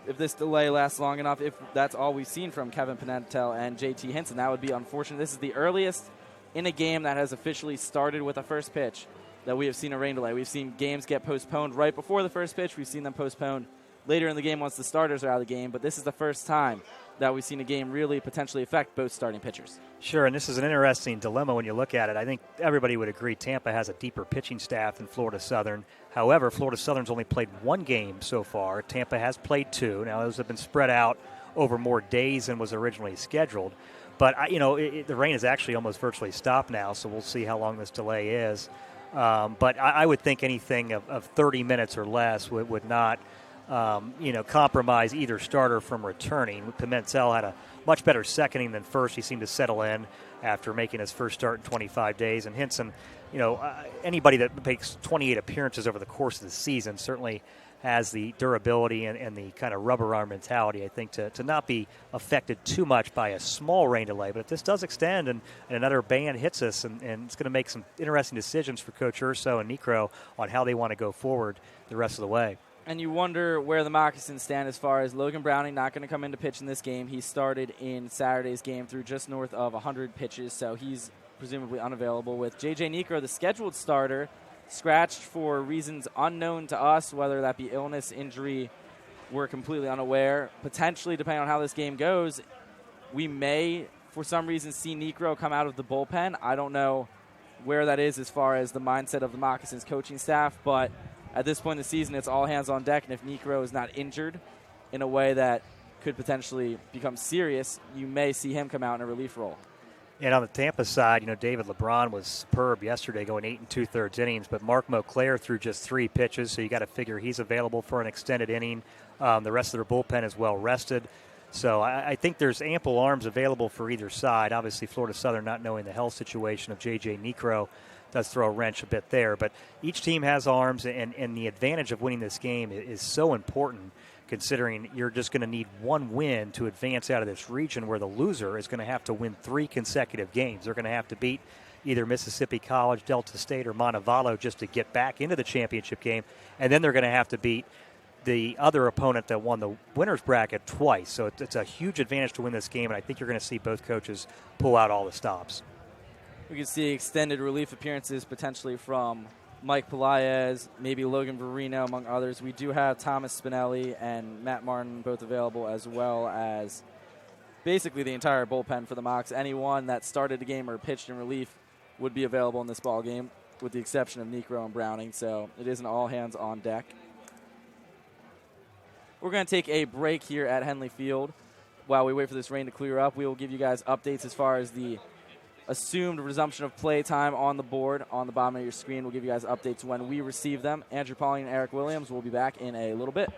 if this delay lasts long enough, if that's all we've seen from Kevin Pimentel and JT Hinson. That would be unfortunate. This is the earliest in a game that has officially started with a first pitch that we have seen a rain delay. We've seen games get postponed right before the first pitch. We've seen them postponed later in the game once the starters are out of the game. But this is the first time that we've seen a game really potentially affect both starting pitchers. Sure, and this is an interesting dilemma when you look at it. I think everybody would agree Tampa has a deeper pitching staff than Florida Southern. However, Florida Southern's only played 1 game so far. Tampa has played 2. Now, those have been spread out over more days than was originally scheduled. But, the rain has actually almost virtually stopped now, so we'll see how long this delay is. But I would think anything of 30 minutes or less would not compromise either starter from returning. Pimentel had a much better second inning than first. He seemed to settle in after making his first start in 25 days. And Hinson, anybody that makes 28 appearances over the course of the season certainly has the durability and the kind of rubber arm mentality, I think, to not be affected too much by a small rain delay. But if this does extend and another band hits us, and it's going to make some interesting decisions for Coach Urso and Necro on how they want to go forward the rest of the way. And you wonder where the Moccasins stand as far as Logan Browning not going to come into pitch in this game. He started in Saturday's game through just north of 100 pitches, so he's presumably unavailable. With J.J. Necro, the scheduled starter, scratched for reasons unknown to us, whether that be illness, injury, we're completely unaware. Potentially, depending on how this game goes, we may, for some reason, see Necro come out of the bullpen. I don't know where that is as far as the mindset of the Moccasins coaching staff, but at this point in the season, it's all hands on deck, and if Necro is not injured in a way that could potentially become serious, you may see him come out in a relief role. And on the Tampa side, David LeBron was superb yesterday, going 8 2/3 innings. But Mark Moclair threw just 3 pitches, so you got to figure he's available for an extended inning. The rest of their bullpen is well rested. So I think there's ample arms available for either side. Obviously, Florida Southern, not knowing the health situation of J.J. Necro, does throw a wrench a bit there. But each team has arms, and the advantage of winning this game is so important, considering you're just going to need one win to advance out of this region, where the loser is going to have to win 3 consecutive games. They're going to have to beat either Mississippi College, Delta State, or Montevallo just to get back into the championship game. And then they're going to have to beat the other opponent that won the winner's bracket twice. So it's a huge advantage to win this game, and I think you're going to see both coaches pull out all the stops. We can see extended relief appearances potentially from Mike Pelaez, maybe Logan Verino, among others. We do have Thomas Spinelli and Matt Martin both available, as well as basically the entire bullpen for the Mocs. Anyone that started a game or pitched in relief would be available in this ball game, with the exception of Necro and Browning. So it is an all hands on deck. We're going to take a break here at Henley Field. While we wait for this rain to clear up, we will give you guys updates as far as the assumed resumption of play time on the board on the bottom of your screen. We'll give you guys updates when we receive them. Andrew Pauling and Eric Williams will be back in a little bit.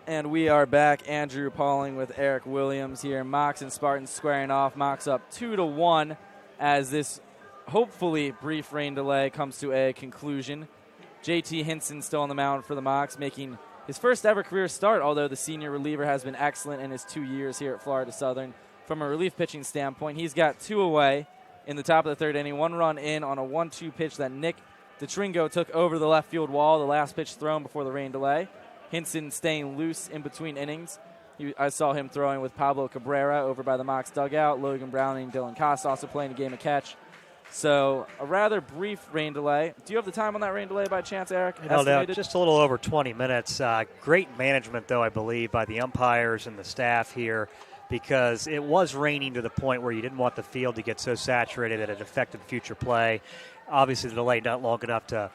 And we are back. Andrew Pauling with Eric Williams here. Mocs and Spartans squaring off. Mocs up 2-1 as this hopefully brief rain delay comes to a conclusion. JT Hinson still on the mound for the Mocs, making his first ever career start, although the senior reliever has been excellent in his 2 years here at Florida Southern. From a relief pitching standpoint, he's got 2 away in the top of the third inning. 1 run in on a 1-2 pitch that Nick DeTringo took over the left field wall, the last pitch thrown before the rain delay. Hinson staying loose in between innings. I saw him throwing with Pablo Cabrera over by the Mocs dugout. Logan Browning, Dylan Costa also playing a game of catch. So a rather brief rain delay. Do you have the time on that rain delay by chance, Eric? Held out just a little over 20 minutes. Great management, though, I believe, by the umpires and the staff here, because it was raining to the point where you didn't want the field to get so saturated that it affected future play. Obviously, the delay not long enough to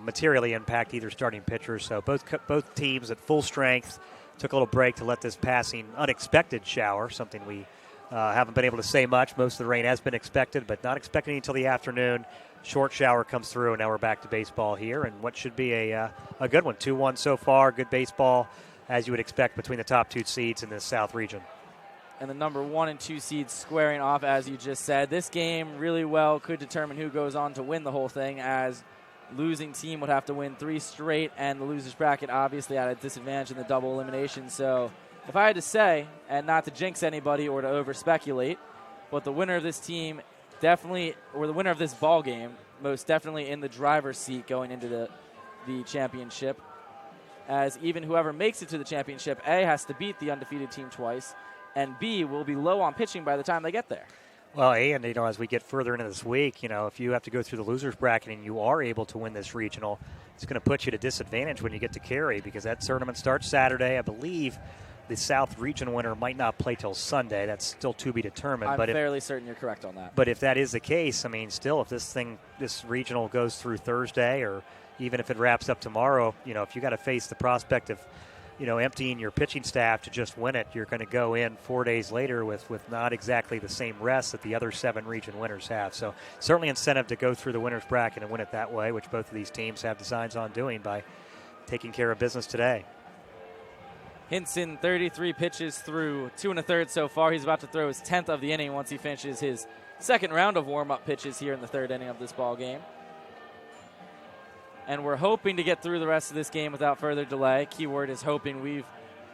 materially impact either starting pitchers. So both teams at full strength took a little break to let this passing unexpected shower, something we haven't been able to say much. Most of the rain has been expected, but not expecting until the afternoon. Short shower comes through, and now we're back to baseball here, and what should be a good one. 2-1 so far. Good baseball, as you would expect, between the top 2 seeds in the South region. And the number 1 and 2 seeds squaring off, as you just said. This game really well could determine who goes on to win the whole thing, as losing team would have to win 3 straight, and the loser's bracket obviously at a disadvantage in the double elimination. So if I had to say, and not to jinx anybody or to over-speculate, but the winner of this team definitely, or the winner of this ball game, most definitely in the driver's seat going into the championship, as even whoever makes it to the championship, A, has to beat the undefeated team twice, and B, will be low on pitching by the time they get there. Well, and, as we get further into this week, if you have to go through the loser's bracket and you are able to win this regional, it's going to put you at a disadvantage when you get to Cary, because that tournament starts Saturday. I believe the South region winner might not play till Sunday. That's still to be determined. I'm fairly certain you're correct on that. But if that is the case, still, if this regional goes through Thursday, or even if it wraps up tomorrow, if you got to face the prospect of emptying your pitching staff to just win it, you're going to go in 4 days later with not exactly the same rest that the other 7 region winners have. So certainly incentive to go through the winner's bracket and win it that way, which both of these teams have designs on doing by taking care of business today. Hinson, 33 pitches through 2 1/3 so far. He's about to throw his 10th of the inning once he finishes his second round of warm-up pitches here in the 3rd inning of this ball game. And we're hoping to get through the rest of this game without further delay. Keyword is hoping. We've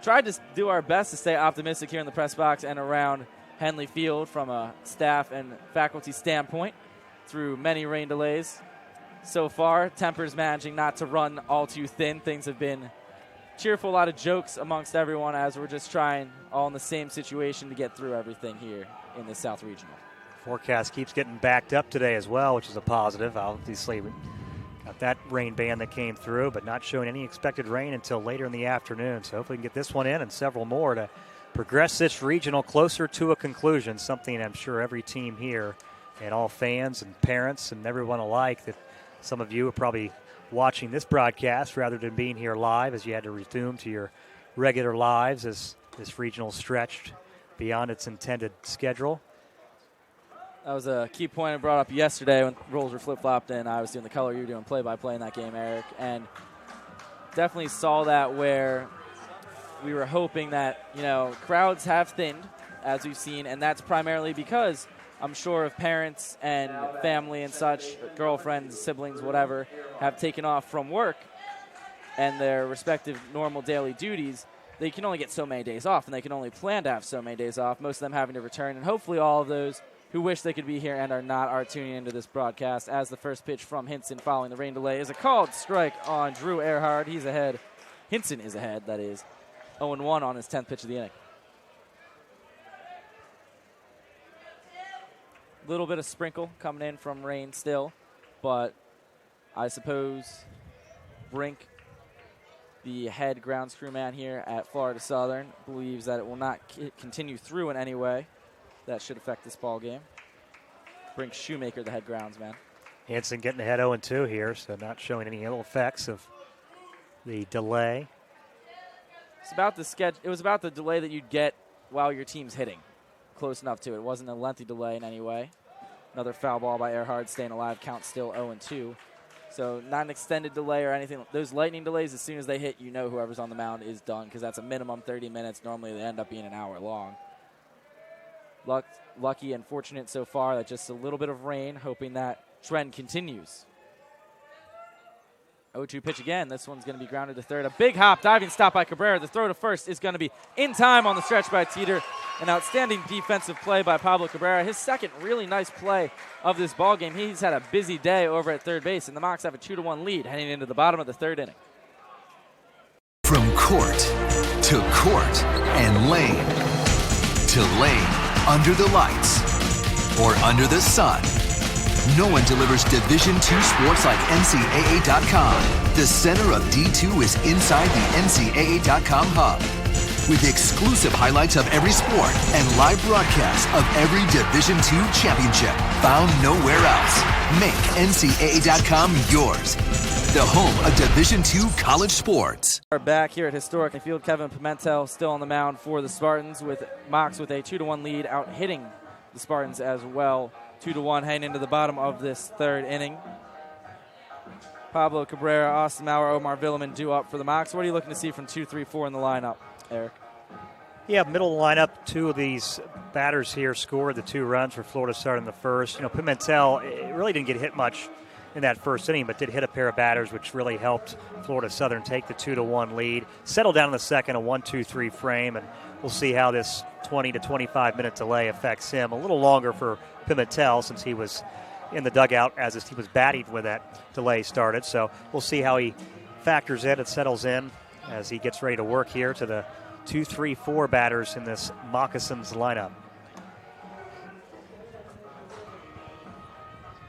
tried to do our best to stay optimistic here in the press box and around Henley Field from a staff and faculty standpoint through many rain delays. So far, Temper's managing not to run all too thin. Things have been cheerful, a lot of jokes amongst everyone as we're just trying, all in the same situation, to get through everything here in the South Regional. Forecast keeps getting backed up today as well, which is a positive. Obviously, we got that rain band that came through, but not showing any expected rain until later in the afternoon. So hopefully we can get this one in and several more to progress this regional closer to a conclusion, something I'm sure every team here and all fans and parents and everyone alike, that some of you are probably watching this broadcast rather than being here live, as you had to resume to your regular lives as this regional stretched beyond its intended schedule. That was a key point I brought up yesterday when roles were flip-flopped and I was doing the color. You were doing play-by-play in that game, Eric. And definitely saw that where we were hoping that, crowds have thinned, as we've seen, and that's primarily because I'm sure if parents and family and such, girlfriends, siblings, whatever, have taken off from work and their respective normal daily duties, they can only get so many days off, and they can only plan to have so many days off, most of them having to return. And hopefully all of those who wish they could be here and are not are tuning into this broadcast, as the first pitch from Hinson following the rain delay is a called strike on Drew Earhart. He's ahead. Hinson is ahead, that is. 0-1 on his 10th pitch of the inning. Little bit of sprinkle coming in from rain still, but I suppose Brink, the head grounds crew man here at Florida Southern, believes that it will not continue through in any way that should affect this ball game. Brink Shoemaker, the head groundsman. Hanson getting ahead 0-2 here, so not showing any ill effects of the delay. It was about the delay that you'd get while your team's hitting. Close enough to it. It wasn't a lengthy delay in any way. Another foul ball by Earhart, staying alive. Count still 0-2. So not an extended delay or anything. Those lightning delays, as soon as they hit, you know whoever's on the mound is done because that's a minimum 30 minutes. Normally they end up being an hour long. Lucky and fortunate so far that just a little bit of rain, hoping that trend continues. 0-2 pitch again. This one's going to be grounded to third. A big hop, diving stop by Cabrera. The throw to first is going to be in time on the stretch by Teeter. An outstanding defensive play by Pablo Cabrera. His second really nice play of this ball game. He's had a busy day over at third base, and the Mocs have a 2-1 lead heading into the bottom of the third inning. From court to court and lane to lane, under the lights or under the sun. No one delivers Division II sports like NCAA.com. The center of D2 is inside the NCAA.com hub. With exclusive highlights of every sport and live broadcasts of every Division II championship found nowhere else. Make NCAA.com yours. The home of Division II college sports. We're back here at Historic Field. Kevin Pimentel still on the mound for the Spartans with Mocs with a 2-1 lead, out hitting the Spartans as well. 2-1 heading into the bottom of this third inning. Pablo Cabrera, Austin Maurer, Omar Villeman due up for the Mocs. What are you looking to see from 2, 3, 4 in the lineup, Eric? Yeah, middle lineup, two of these batters here scored the 2 runs for Florida starting the first. Pimentel really didn't get hit much in that first inning, but did hit a pair of batters, which really helped Florida Southern take the 2-1 lead. Settled down in the second, a 1-2-3 frame, and we'll see how this 20 to 25 minute delay affects him. A little longer for Pimentel since he was in the dugout as he was batting when that delay started. So we'll see how he factors in and settles in as he gets ready to work here to the 2, 3, 4 batters in this Moccasins lineup.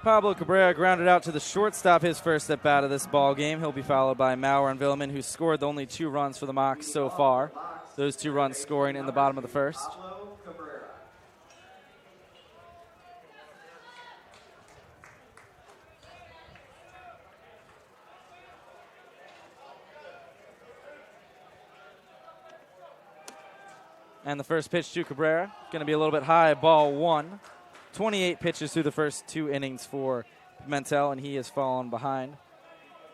Pablo Cabrera grounded out to the shortstop his first at bat of this ball game. He'll be followed by Maurer and Villeman, who scored the only 2 runs for the Mocs so far. Those 2 runs scoring in the bottom of the first. And the first pitch to Cabrera, going to be a little bit high, ball 1. 28 pitches through the first 2 innings for Pimentel, and he has fallen behind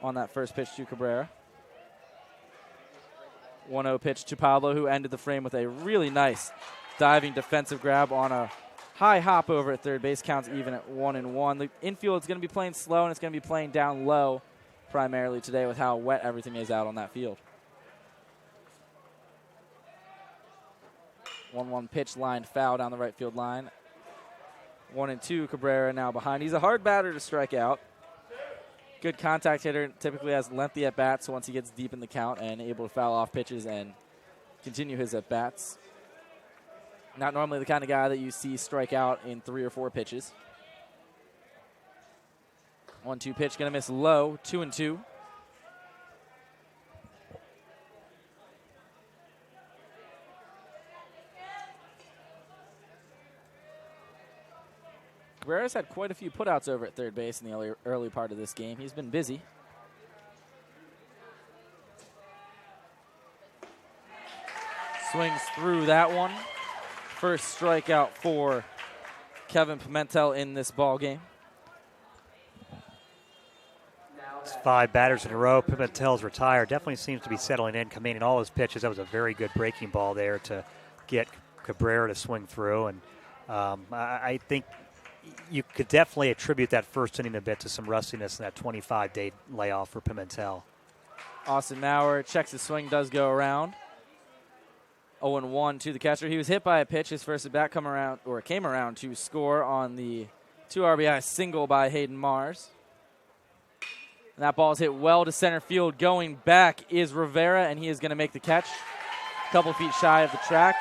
on that first pitch to Cabrera. 1-0 pitch to Pablo, who ended the frame with a really nice diving defensive grab on a high hop over at third base. Counts even at 1-1. The infield is going to be playing slow, and it's going to be playing down low primarily today with how wet everything is out on that field. 1-1 pitch lined foul down the right field line. 1-2, Cabrera now behind. He's a hard batter to strike out. Good contact hitter, typically has lengthy at-bats once he gets deep in the count and able to foul off pitches and continue his at-bats. Not normally the kind of guy that you see strike out in 3 or 4 pitches. 1-2 pitch, going to miss low, 2-2. Cabrera's had quite a few putouts over at third base in the early part of this game. He's been busy. Swings through that one. First strikeout for Kevin Pimentel in this ball game. It's 5 batters in a row. Pimentel's retired. Definitely seems to be settling in, commanding all his pitches. That was a very good breaking ball there to get Cabrera to swing through. And I think you could definitely attribute that first inning a bit to some rustiness in that 25-day layoff for Pimentel. Austin Maurer checks his swing, does go around. 0-1 to the catcher. He was hit by a pitch. His first at bat came around to score on the 2 RBI single by Hayden Mars. And that ball is hit well to center field. Going back is Rivera, and he is going to make the catch. A couple feet shy of the track.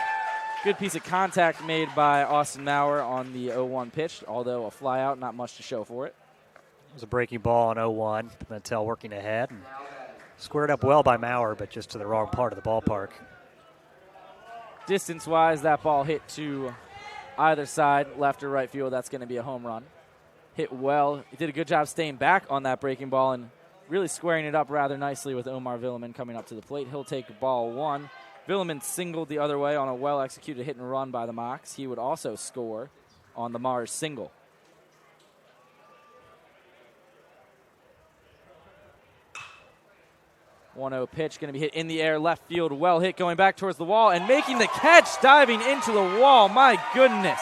Good piece of contact made by Austin Maurer on the 0-1 pitch, although a fly out, not much to show for it. It was a breaking ball on 0-1. Pimentel working ahead and squared up well by Maurer, but just to the wrong part of the ballpark. Distance-wise, that ball hit to either side, left or right field. That's going to be a home run. Hit well. He did a good job staying back on that breaking ball and really squaring it up rather nicely with Omar Villeman coming up to the plate. He'll take ball 1. Villeman singled the other way on a well-executed hit and run by the Mocs. He would also score on the Mars single. 1-0 pitch, going to be hit in the air, left field, well hit, going back towards the wall, and making the catch, diving into the wall. My goodness.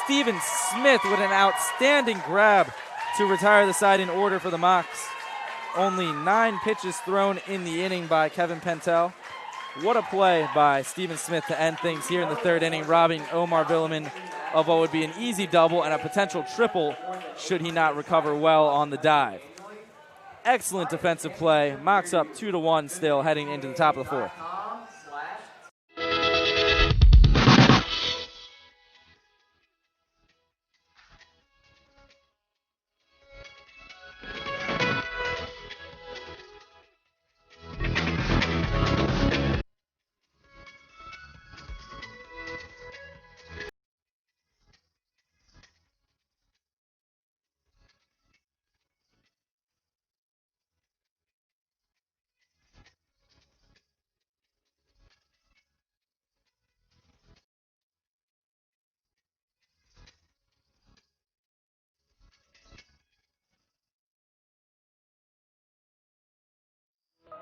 Stephen Smith with an outstanding grab to retire the side in order for the Mocs. Only 9 pitches thrown in the inning by Kevin Pentel. What a play by Stephen Smith to end things here in the 3rd inning, robbing Omar Villeman of what would be an easy double and a potential triple should he not recover well on the dive. Excellent defensive play. Mocs up 2-1 still heading into the top of the 4th.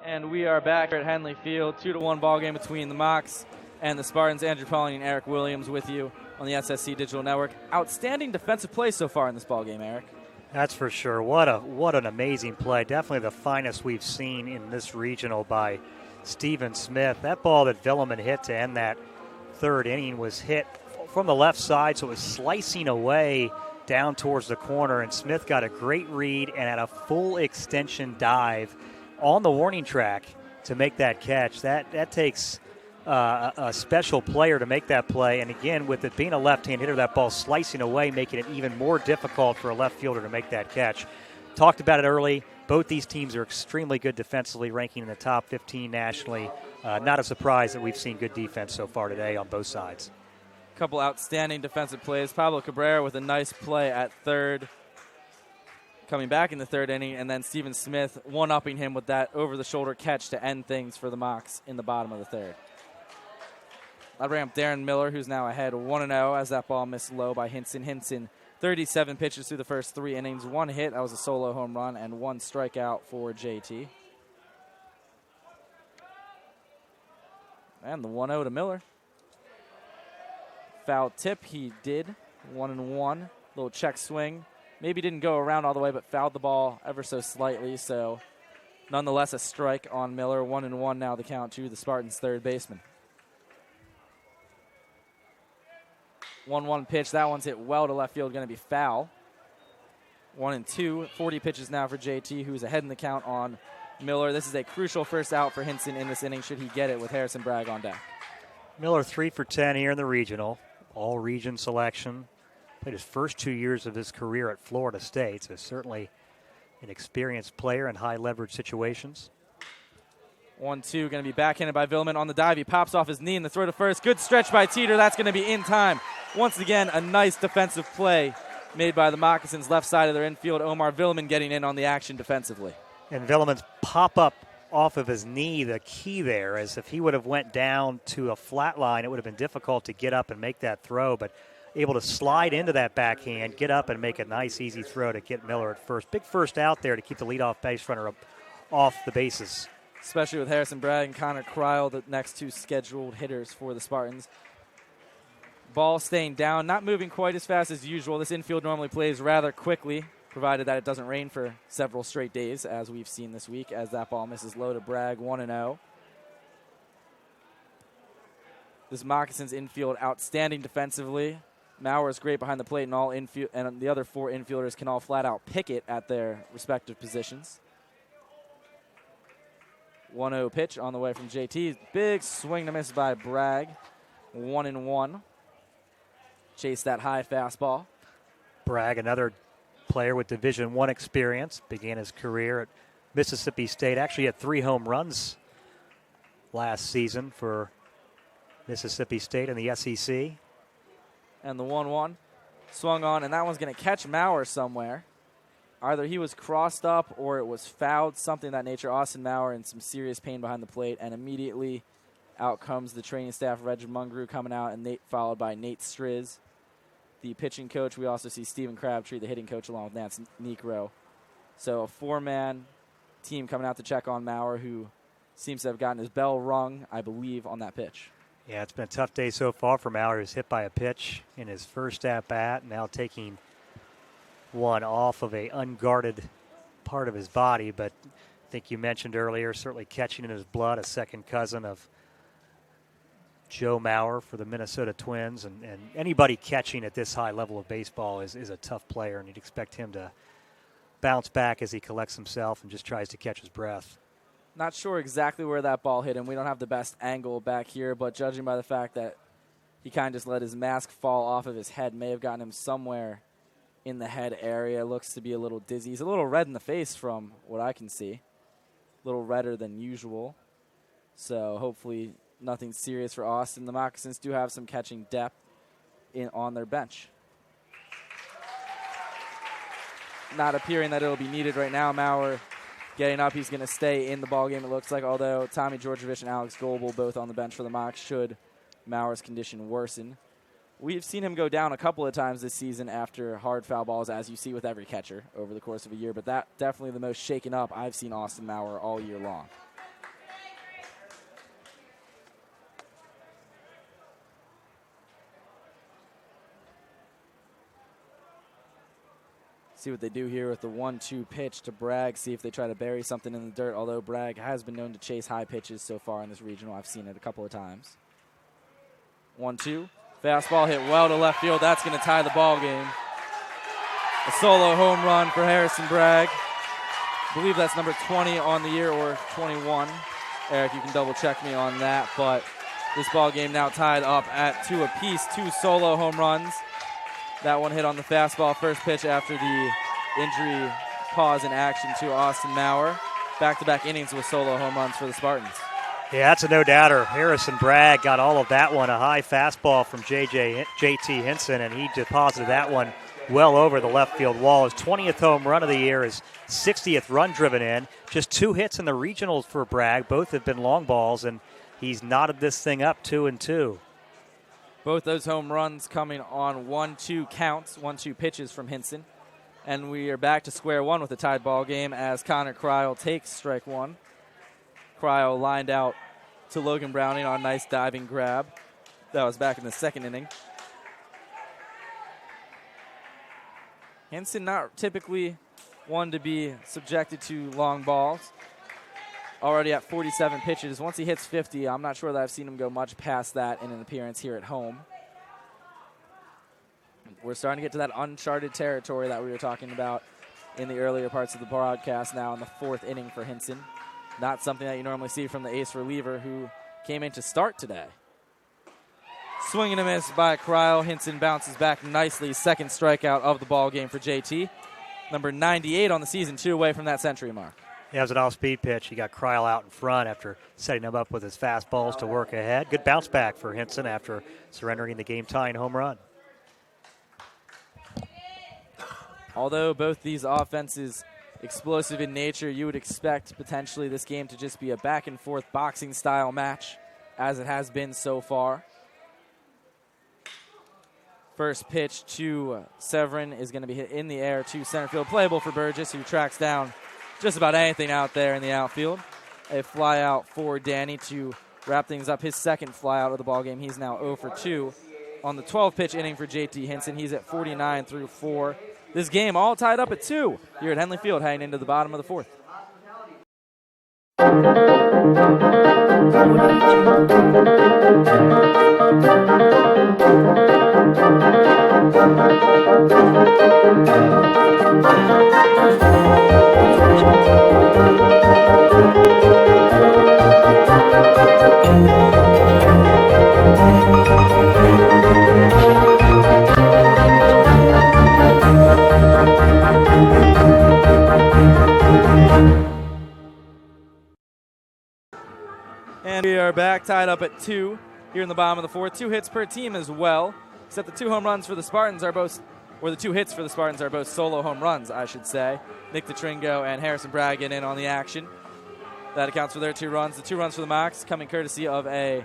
And we are back here at Henley Field, 2-1 ball game between the Mocs and the Spartans. Andrew Pauling and Eric Williams with you on the SSC Digital Network. Outstanding defensive play so far in this ball game, Eric. That's for sure. What an amazing play. Definitely the finest we've seen in this regional by Stephen Smith. That ball that Villeman hit to end that 3rd inning was hit from the left side, so it was slicing away down towards the corner, and Smith got a great read and had a full extension dive on the warning track to make that catch. That takes a special player to make that play. And again, with it being a left-hand hitter, that ball slicing away, making it even more difficult for a left fielder to make that catch. Talked about it early. Both these teams are extremely good defensively, ranking in the top 15 nationally. Not a surprise that we've seen good defense so far today on both sides. A couple outstanding defensive plays. Pablo Cabrera with a nice play at 3rd, coming back in the 3rd inning, and then Stephen Smith one-upping him with that over-the-shoulder catch to end things for the Mocs in the bottom of the 3rd. That bring up Darren Miller, who's now ahead 1-0 as that ball missed low by Hinson. Hinson, 37 pitches through the first 3 innings, 1 hit, that was a solo home run, and 1 strikeout for JT. And the 1-0 to Miller. Foul tip, he did. 1-1, little check swing. Maybe didn't go around all the way, but fouled the ball ever so slightly. So, nonetheless, a strike on Miller. 1-1 now the count to the Spartans' 3rd baseman. 1-1 pitch. That one's hit well to left field, going to be foul. 1-2. 40 pitches now for JT, who's ahead in the count on Miller. This is a crucial first out for Hinson in this inning, should he get it, with Harrison Bragg on deck. Miller 3 for 10 here in the regional. All-region selection. Played his first 2 years of his career at Florida State, so certainly an experienced player in high-leverage situations. 1-2, going to be backhanded by Villeman on the dive. He pops off his knee in the throw to first. Good stretch by Teeter. That's going to be in time. Once again, a nice defensive play made by the Moccasins' left side of their infield. Omar Villeman getting in on the action defensively. And Villeman's pop-up off of his knee, the key there, as if he would have went down to a flat line, it would have been difficult to get up and make that throw, but able to slide into that backhand, get up and make a nice, easy throw to get Miller at first. Big first out there to keep the leadoff base runner up off the bases. Especially with Harrison Bragg and Connor Kryl, the next 2 scheduled hitters for the Spartans. Ball staying down, not moving quite as fast as usual. This infield normally plays rather quickly, provided that it doesn't rain for several straight days, as we've seen this week, as that ball misses low to Bragg, 1-0. This Moccasins infield outstanding defensively. Maurer is great behind the plate, and all infield, and the other 4 infielders can all flat out pick it at their respective positions. 1-0 pitch on the way from JT. Big swing to miss by Bragg. 1-1. Chase that high fastball. Bragg, another player with Division I experience, began his career at Mississippi State. Actually had 3 home runs last season for Mississippi State in the SEC. And the 1-1 swung on, and that one's going to catch Maurer somewhere. Either he was crossed up or it was fouled, something of that nature. Austin Maurer in some serious pain behind the plate, and immediately out comes the training staff, Reg Mungrew coming out, and followed by Nate Striz, the pitching coach. We also see Stephen Crabtree, the hitting coach, along with Nance Necro. So a 4-man team coming out to check on Maurer, who seems to have gotten his bell rung, I believe, on that pitch. Yeah, it's been a tough day so far for Maurer. He was hit by a pitch in his first at-bat, now taking one off of a unguarded part of his body. But I think you mentioned earlier, certainly catching in his blood, a second cousin of Joe Maurer for the Minnesota Twins. And anybody catching at this high level of baseball is a tough player, and you'd expect him to bounce back as he collects himself and just tries to catch his breath. Not sure exactly where that ball hit him. We don't have the best angle back here, but judging by the fact that he kind of just let his mask fall off of his head, may have gotten him somewhere in the head area. Looks to be a little dizzy. He's a little red in the face from what I can see. A little redder than usual. So hopefully nothing serious for Austin. The Moccasins do have some catching depth on their bench. Not appearing that it'll be needed right now. Maurer getting up, he's going to stay in the ballgame, it looks like, although Tommy Georgievich and Alex Goebel both on the bench for the Mocs should Maurer's condition worsen. We've seen him go down a couple of times this season after hard foul balls, as you see with every catcher over the course of a year, but that definitely the most shaken up I've seen Austin Maurer all year long. See what they do here with the 1-2 pitch to Bragg, see if they try to bury something in the dirt, although Bragg has been known to chase high pitches so far in this regional. I've seen it a couple of times. 1-2. Fastball hit well to left field. That's going to tie the ball game. A solo home run for Harrison Bragg. I believe that's number 20 on the year, or 21. Eric, you can double check me on that, but this ball game now tied up at 2 apiece. 2 solo home runs. That one hit on the fastball, first pitch after the injury pause in action to Austin Maurer. Back-to-back innings with solo home runs for the Spartans. Yeah, that's a no-doubter. Harrison Bragg got all of that one, a high fastball from JT Hinson, and he deposited that one well over the left field wall. His 20th home run of the year, his 60th run driven in. Just 2 hits in the regionals for Bragg. Both have been long balls, and he's knotted this thing up 2-2. Both those home runs coming on 1-2 counts, 1-2 pitches from Hinson. And we are back to square one with a tied ball game as Connor Cryle takes strike one. Cryle lined out to Logan Browning on a nice diving grab. That was back in the second inning. Hinson not typically one to be subjected to long balls. Already at 47 pitches. Once he hits 50, I'm not sure that I've seen him go much past that in an appearance here at home. We're starting to get to that uncharted territory that we were talking about in the earlier parts of the broadcast now in the 4th inning for Hinson. Not something that you normally see from the ace reliever who came in to start today. Swing and a miss by Cryle. Hinson bounces back nicely. Second strikeout of the ball game for JT. Number 98 on the season, 2 away from that century mark. Yeah, it was an off-speed pitch. He got Cryle out in front after setting him up with his fastballs to work ahead. Good bounce back for Hinson after surrendering the game-tying home run. Although both these offenses explosive in nature, you would expect potentially this game to just be a back-and-forth boxing-style match, as it has been so far. First pitch to Severin is going to be hit in the air to center field. Playable for Burgess, who tracks down just about anything out there in the outfield. A fly out for Danny to wrap things up. His second fly out of the ballgame. He's now 0 for 2 on the 12-pitch inning for JT Hinson. He's at 49 through 4. This game all tied up at 2 here at Henley Field, heading into the bottom of the 4th. And we are back tied up at 2 here in the bottom of the 4th. 2 hits per team as well, except the 2 home runs for the Spartans are both, or the 2 hits for the Spartans are both solo home runs, I should say. Nick DeTringo and Harrison Bragg get in on the action. That accounts for their 2 runs. The 2 runs for the Mocs coming courtesy of a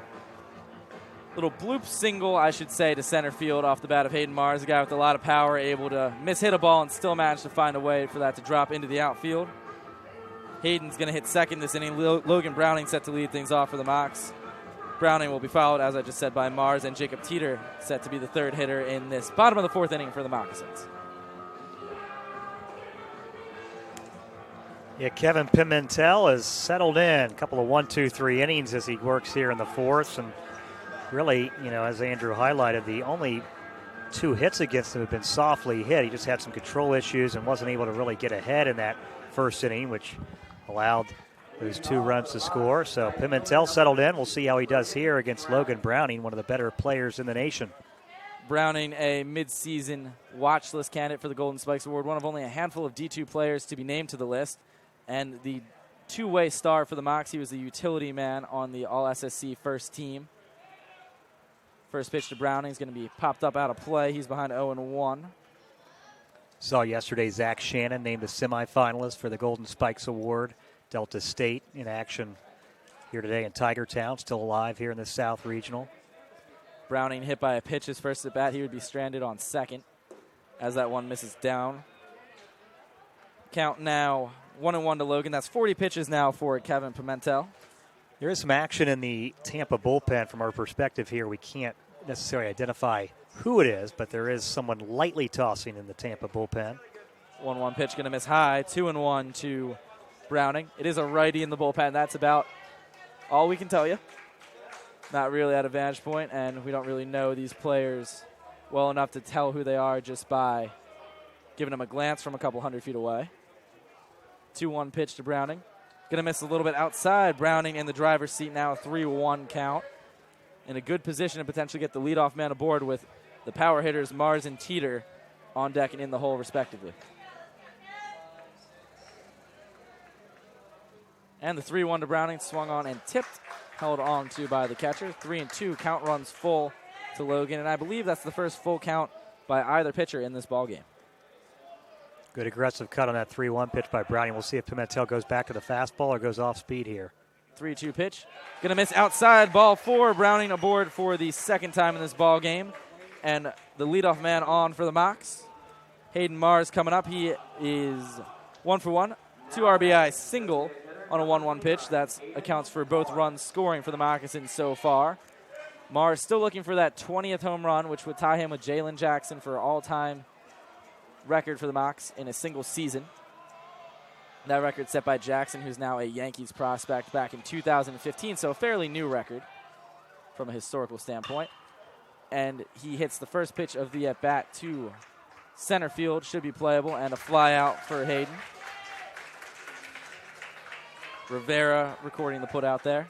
little bloop single, I should say, to center field off the bat of Hayden Mars, a guy with a lot of power, able to miss-hit a ball and still manage to find a way for that to drop into the outfield. Hayden's going to hit second this inning. Logan Browning set to lead things off for the Mocs. Browning will be followed, as I just said, by Mars, and Jacob Teeter set to be the third hitter in this bottom of the fourth inning for the Moccasins. Yeah, Kevin Pimentel has settled in. A couple of 1, 2, 3 innings as he works here in the fourth. And really, as Andrew highlighted, the only 2 hits against him have been softly hit. He just had some control issues and wasn't able to really get ahead in that first inning, which allowed those 2 runs to score. So Pimentel settled in. We'll see how he does here against Logan Browning, one of the better players in the nation. Browning, a midseason watch list candidate for the Golden Spikes Award, one of only a handful of D2 players to be named to the list. And the two-way star for the Mocs. He was the utility man on the All-SSC first team. First pitch to Browning is going to be popped up out of play. He's behind 0-1. Saw yesterday Zach Shannon named a semifinalist for the Golden Spikes Award. Delta State in action here today in Tigertown, still alive here in the South Regional. Browning hit by a pitch his first at bat. He would be stranded on second as that one misses down. Count now 1-1 to Logan. That's 40 pitches now for Kevin Pimentel. There is some action in the Tampa bullpen from our perspective here. We can't necessarily identify who it is, but there is someone lightly tossing in the Tampa bullpen. 1-1 pitch going to miss high. 2-1 to Browning. It is a righty in the bullpen. That's about all we can tell you. Not really at a vantage point, and we don't really know these players well enough to tell who they are just by giving them a glance from a couple hundred feet away. 2-1 pitch to Browning. Going to miss a little bit outside. Browning in the driver's seat now, 3-1 count. In a good position to potentially get the leadoff man aboard with the power hitters Mars and Teeter on deck and in the hole respectively. And the 3-1 to Browning, swung on and tipped, held on to by the catcher. 3-2, count runs full to Logan, and I believe that's the first full count by either pitcher in this ballgame. Good aggressive cut on that 3-1 pitch by Browning. We'll see if Pimentel goes back to the fastball or goes off speed here. 3-2 pitch. Going to miss outside, ball 4. Browning aboard for the second time in this ball game. And the leadoff man on for the Mocs. Hayden Mars coming up. He is 1 for 1. 2 RBI single on a 1-1 pitch. That accounts for both runs scoring for the Moccasins so far. Mars still looking for that 20th home run, which would tie him with Jalen Jackson for all-time record for the Mocs in a single season. That record set by Jackson, who's now a Yankees prospect back in 2015, so a fairly new record from a historical standpoint. And he hits the first pitch of the at-bat to center field, should be playable, and a fly out for Hayden. Rivera recording the put out there.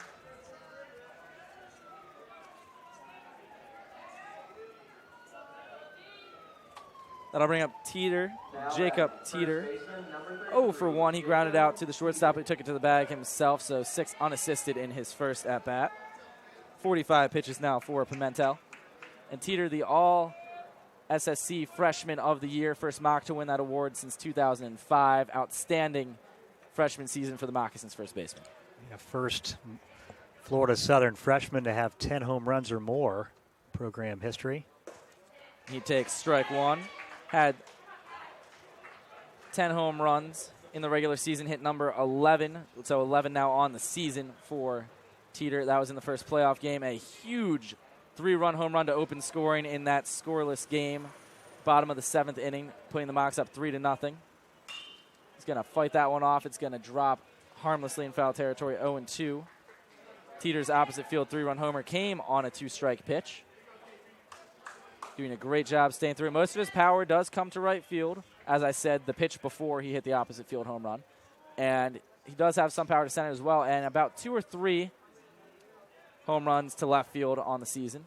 That'll bring up Teeter, Jacob Teeter. 0 for 1. He grounded out to the shortstop. He took it to the bag himself, so 6 unassisted in his first at-bat. 45 pitches now for Pimentel. And Teeter, the All-SSC Freshman of the Year, first Mock to win that award since 2005. Outstanding freshman season for the Moccasins first baseman. Yeah, first Florida Southern freshman to have 10 home runs or more program history. He takes strike 1. Had 10 home runs in the regular season, hit number 11. So 11 now on the season for Teeter. That was in the first playoff game. A huge 3-run home run to open scoring in that scoreless game. Bottom of the 7th inning, putting the Mocs up 3-0. He's going to fight that one off. It's going to drop harmlessly in foul territory, 0-2. Teeter's opposite field 3-run homer came on a 2-strike pitch. Doing a great job staying through. Most of his power does come to right field. As I said, the pitch before he hit the opposite field home run. And he does have some power to center as well. And about 2 or 3 home runs to left field on the season.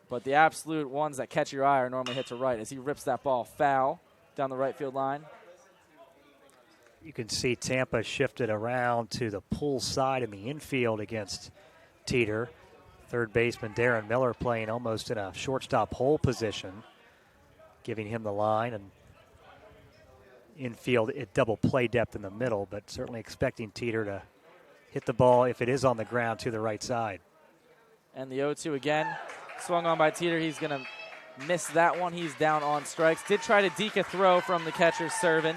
But the absolute ones that catch your eye are normally hit to right as he rips that ball foul down the right field line. You can see Tampa shifted around to the pull side in the infield against Teeter. Third baseman Darren Miller playing almost in a shortstop hole position, giving him the line, and infield at double play depth in the middle, but certainly expecting Teeter to hit the ball, if it is on the ground, to the right side. And the 0-2 again, swung on by Teeter. He's going to miss that one. He's down on strikes. Did try to deke a throw from the catcher, Servin,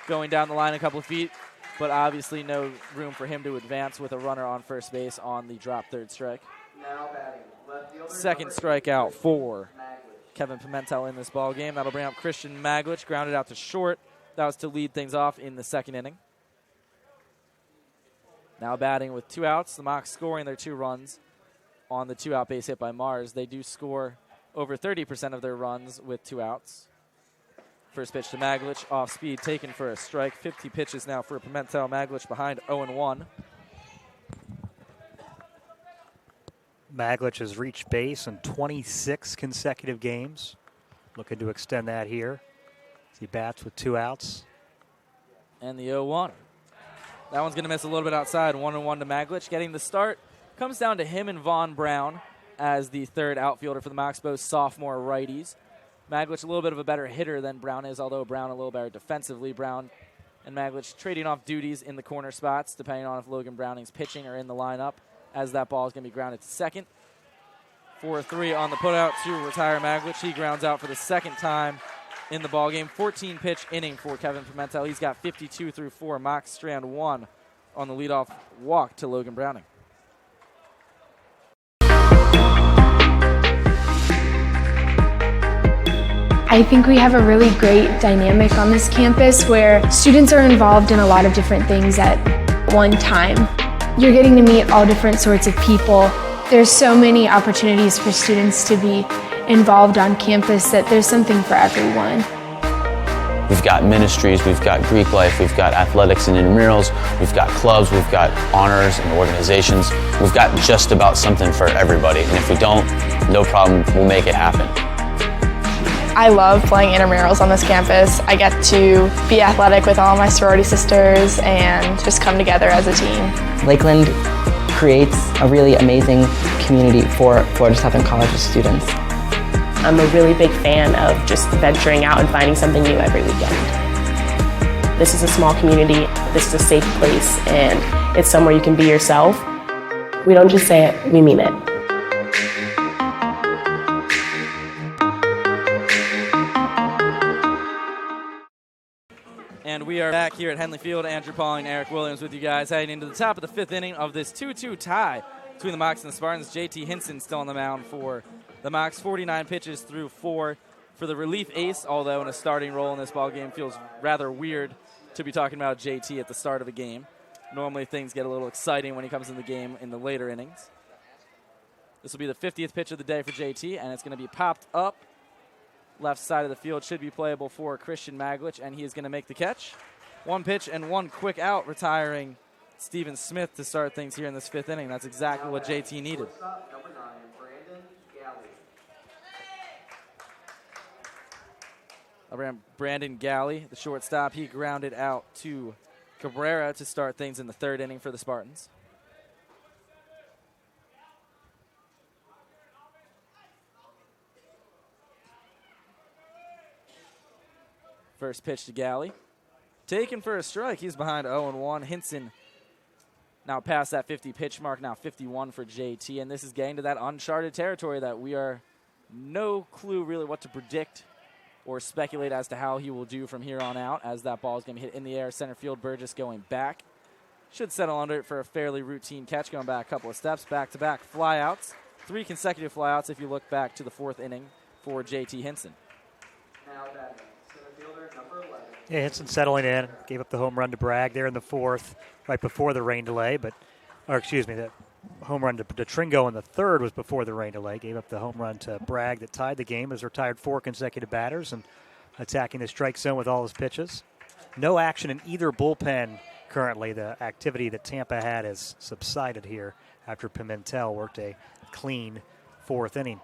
going down the line a couple of feet. but obviously no room for him to advance with a runner on first base on the drop third strike. Now batting, left fielder Second number strikeout 8, for Maglich. Kevin Pimentel in this ball game. That'll bring up Christian Maglich, grounded out to short. That was to lead things off in the second inning. Now batting with 2 outs, the Mocs scoring their 2 runs on the 2-out base hit by Mars. They do score over 30% of their runs with 2 outs. First pitch to Maglich, off speed, taken for a strike. 50 pitches now for Pimentel. Maglich behind 0-1. Maglich has reached base in 26 consecutive games. Looking to extend that here. He bats with 2 outs. And the 0-1. That one's going to miss a little bit outside. 1-1 to Maglich. Getting the start comes down to him and Vaughn Brown as the third outfielder for the Mocs, both sophomore righties. Maglich a little bit of a better hitter than Brown is, although Brown a little better defensively. Brown and Maglich trading off duties in the corner spots, depending on if Logan Browning's pitching or in the lineup, as that ball is going to be grounded to second. 4-3 on the putout to retire Maglich. He grounds out for the second time in the ballgame. 14-pitch inning for Kevin Pimentel. He's got 52 through 4. Mocs strand 1 on the leadoff walk to Logan Browning. I think we have a really great dynamic on this campus where students are involved in a lot of different things at one time. You're getting to meet all different sorts of people. There's so many opportunities for students to be involved on campus that there's something for everyone. We've got ministries, we've got Greek life, we've got athletics and intramurals, we've got clubs, we've got honors and organizations. We've got just about something for everybody, and if we don't, no problem, we'll make it happen. I love playing intramurals on this campus. I get to be athletic with all my sorority sisters and just come together as a team. Lakeland creates a really amazing community for Florida Southern College's students. I'm a really big fan of just venturing out and finding something new every weekend. This is a small community, this is a safe place, and it's somewhere you can be yourself. We don't just say it, we mean it. And we are back here at Henley Field. Andrew Pauling, Eric Williams with you guys, heading into the top of the 5th inning of this 2-2 tie between the Mocs and the Spartans. JT Hinson still on the mound for the Mocs. 49 pitches through 4 for the relief ace, although in a starting role in this ballgame feels rather weird to be talking about JT at the start of a game. Normally things get a little exciting when he comes in the game in the later innings. This will be the 50th pitch of the day for JT, and it's going to be popped up. Left side of the field should be playable for Christian Maglich, and he is going to make the catch. 1 pitch and 1 quick out, retiring Steven Smith to start things here in this 5th inning. That's exactly what JT needed. Number 9, Brandon Galley, the shortstop, he grounded out to Cabrera to start things in the 3rd inning for the Spartans. First pitch to Galley. Taken for a strike. He's behind 0-1. Hinson now past that 50 pitch mark, now 51 for JT. And this is getting to that uncharted territory that we are no clue really what to predict or speculate as to how he will do from here on out, as that ball is going to hit in the air. Center field, Burgess going back. Should settle under it for a fairly routine catch, going back a couple of steps. Back-to-back flyouts. 3 consecutive flyouts if you look back to the 4th inning for JT Hinson. Now batting, center fielder number 11. Yeah, Hinson settling in. Gave up the home run to Bragg there in the 4th, right before the rain delay. The home run to Tringo in the 3rd was before the rain delay. Gave up the home run to Bragg that tied the game. Has retired 4 consecutive batters and attacking the strike zone with all his pitches. No action in either bullpen currently. The activity that Tampa had has subsided here after Pimentel worked a clean 4th inning.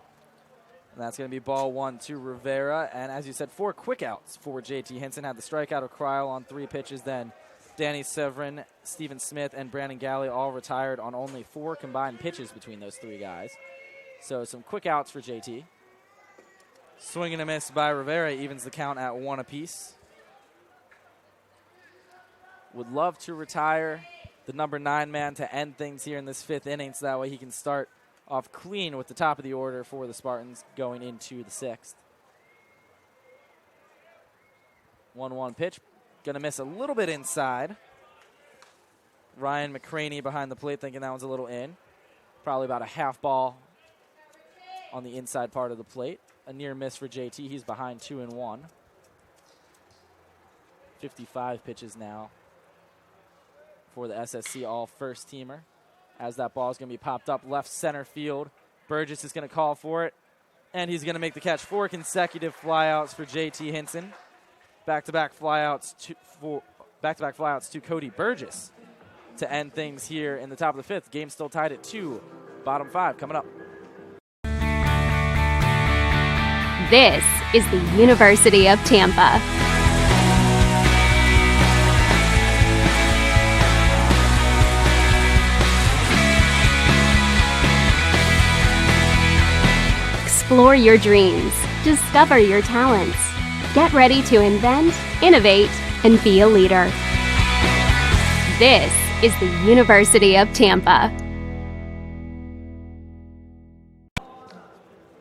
And that's going to be ball 1 to Rivera. And as you said, 4 quick outs for JT Hinson. Had the strikeout of Cryle on 3 pitches. Then Danny Severin, Steven Smith, and Brandon Galley all retired on only 4 combined pitches between those 3 guys. So some quick outs for JT. Swing and a miss by Rivera evens the count at 1 apiece. Would love to retire the number 9 man to end things here in this 5th inning, so that way he can start off clean with the top of the order for the Spartans going into the 6th. 1-1 pitch. Going to miss a little bit inside. Ryan McCraney behind the plate thinking that one's a little in. Probably about a half ball on the inside part of the plate. A near miss for JT. He's behind 2-1. 55 pitches now for the SSC all first teamer. As that ball is going to be popped up left center field. Burgess is going to call for it, and he's going to make the catch. 4 consecutive flyouts for JT Hinson. Back-to-back flyouts to Cody Burgess to end things here in the top of the 5th. Game still tied at 2. Bottom 5 coming up. This is the University of Tampa. Explore your dreams. Discover your talents. Get ready to invent, innovate, and be a leader. This is the University of Tampa.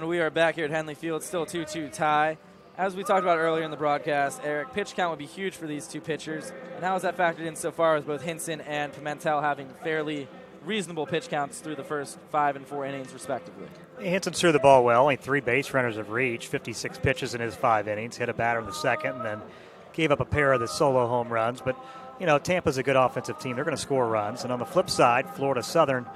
We are back here at Henley Field, still 2-2 tie. As we talked about earlier in the broadcast, Eric, pitch count would be huge for these two pitchers. And how has that factored in so far with both Hinson and Pimentel having fairly reasonable pitch counts through the first 5 and 4 innings, respectively? Hinson threw the ball well. Only 3 base runners have reached, 56 pitches in his 5 innings. Hit a batter in the second and then gave up a pair of the solo home runs. But, you know, Tampa's a good offensive team. They're going to score runs. And on the flip side, Florida Southern,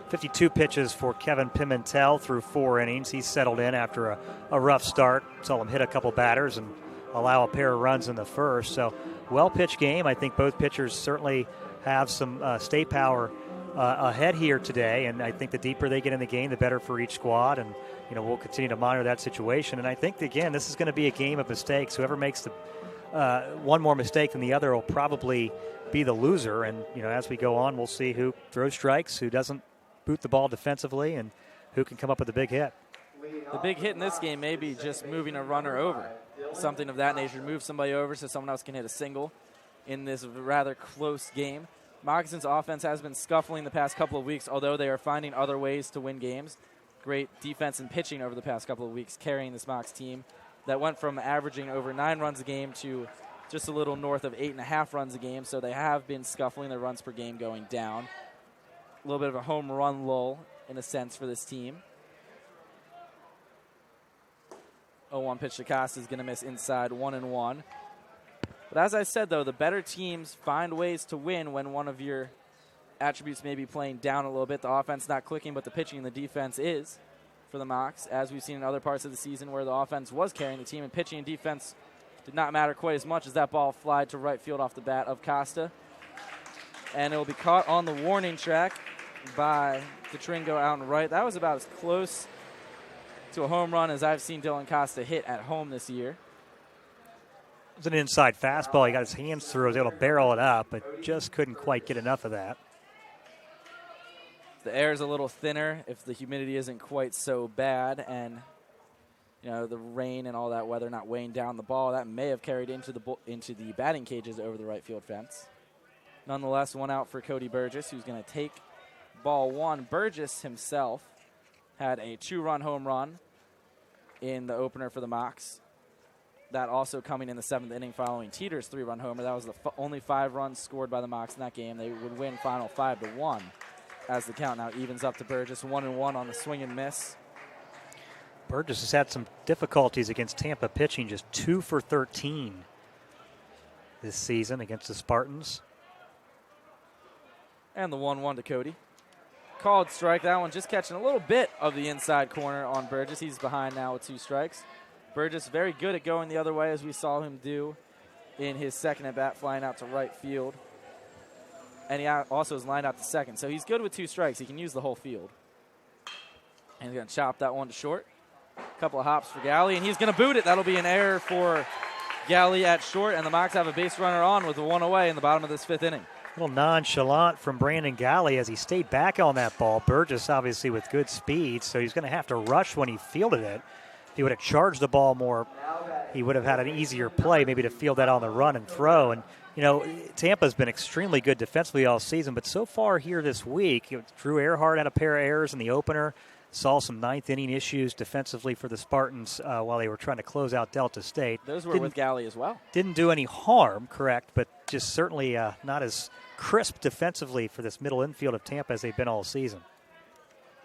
52 pitches for Kevin Pimentel through 4 innings. He's settled in after a rough start. Saw him hit a couple batters and allow a pair of runs in the first. So, well-pitched game. I think both pitchers certainly have some stay power ahead here today, and I think the deeper they get in the game, the better for each squad, and you know we'll continue to monitor that situation. And I think again, this is going to be a game of mistakes. Whoever makes the one more mistake than the other will probably be the loser. And you know, as we go on, we'll see who throws strikes, who doesn't boot the ball defensively, and who can come up with a big hit. The big hit in this game may be just moving a runner over, something of that nature. Move somebody over so someone else can hit a single in this rather close game. Moccasins' offense has been scuffling the past couple of weeks, although they are finding other ways to win games. Great defense and pitching over the past couple of weeks, carrying this Mocs team that went from averaging over 9 runs a game to just a little north of 8.5 runs a game. So they have been scuffling, their runs per game going down. A little bit of a home run lull, in a sense, for this team. 0-1 pitch to Costa is going to miss inside, 1-1. But as I said, though, the better teams find ways to win when one of your attributes may be playing down a little bit. The offense not clicking, but the pitching and the defense is for the Mocs, as we've seen in other parts of the season where the offense was carrying the team, and pitching and defense did not matter quite as much as that ball flied to right field off the bat of Costa. And it will be caught on the warning track by Detringo out and right. That was about as close to a home run as I've seen Dylan Costa hit at home this year. It was an inside fastball. He got his hands through, was able to barrel it up, but just couldn't quite get enough of that. The air is a little thinner if the humidity isn't quite so bad, and you know the rain and all that weather not weighing down the ball, that may have carried into the batting cages over the right field fence. Nonetheless, 1 out for Cody Burgess, who's going to take ball 1. Burgess himself had a 2-run home run in the opener for the Mocs. That also coming in the 7th inning following Teeter's 3-run homer. That was the only 5 runs scored by the Mocs in that game. They would win final 5-1 as the count now evens up to Burgess. 1-1 on the swing and miss. Burgess has had some difficulties against Tampa pitching, just 2 for 13 this season against the Spartans. And the 1-1 to Cody. Called strike. That one just catching a little bit of the inside corner on Burgess. He's behind now with 2 strikes. Burgess very good at going the other way, as we saw him do in his second at-bat, flying out to right field. And he also is lined out to second. So he's good with 2 strikes. He can use the whole field. And he's going to chop that one to short. A couple of hops for Galley, and he's going to boot it. That'll be an error for Galley at short, and the Mocs have a base runner on with 1 away in the bottom of this 5th inning. A little nonchalant from Brandon Galley as he stayed back on that ball. Burgess obviously with good speed, so he's going to have to rush when he fielded it. If he would have charged the ball more, he would have had an easier play, maybe to field that on the run and throw. And, you know, Tampa's been extremely good defensively all season, but so far here this week, Drew Earhart had a pair of errors in the opener, saw some 9th inning issues defensively for the Spartans while they were trying to close out Delta State. Those were with Galley as well. Didn't do any harm, correct, but just certainly not as crisp defensively for this middle infield of Tampa as they've been all season.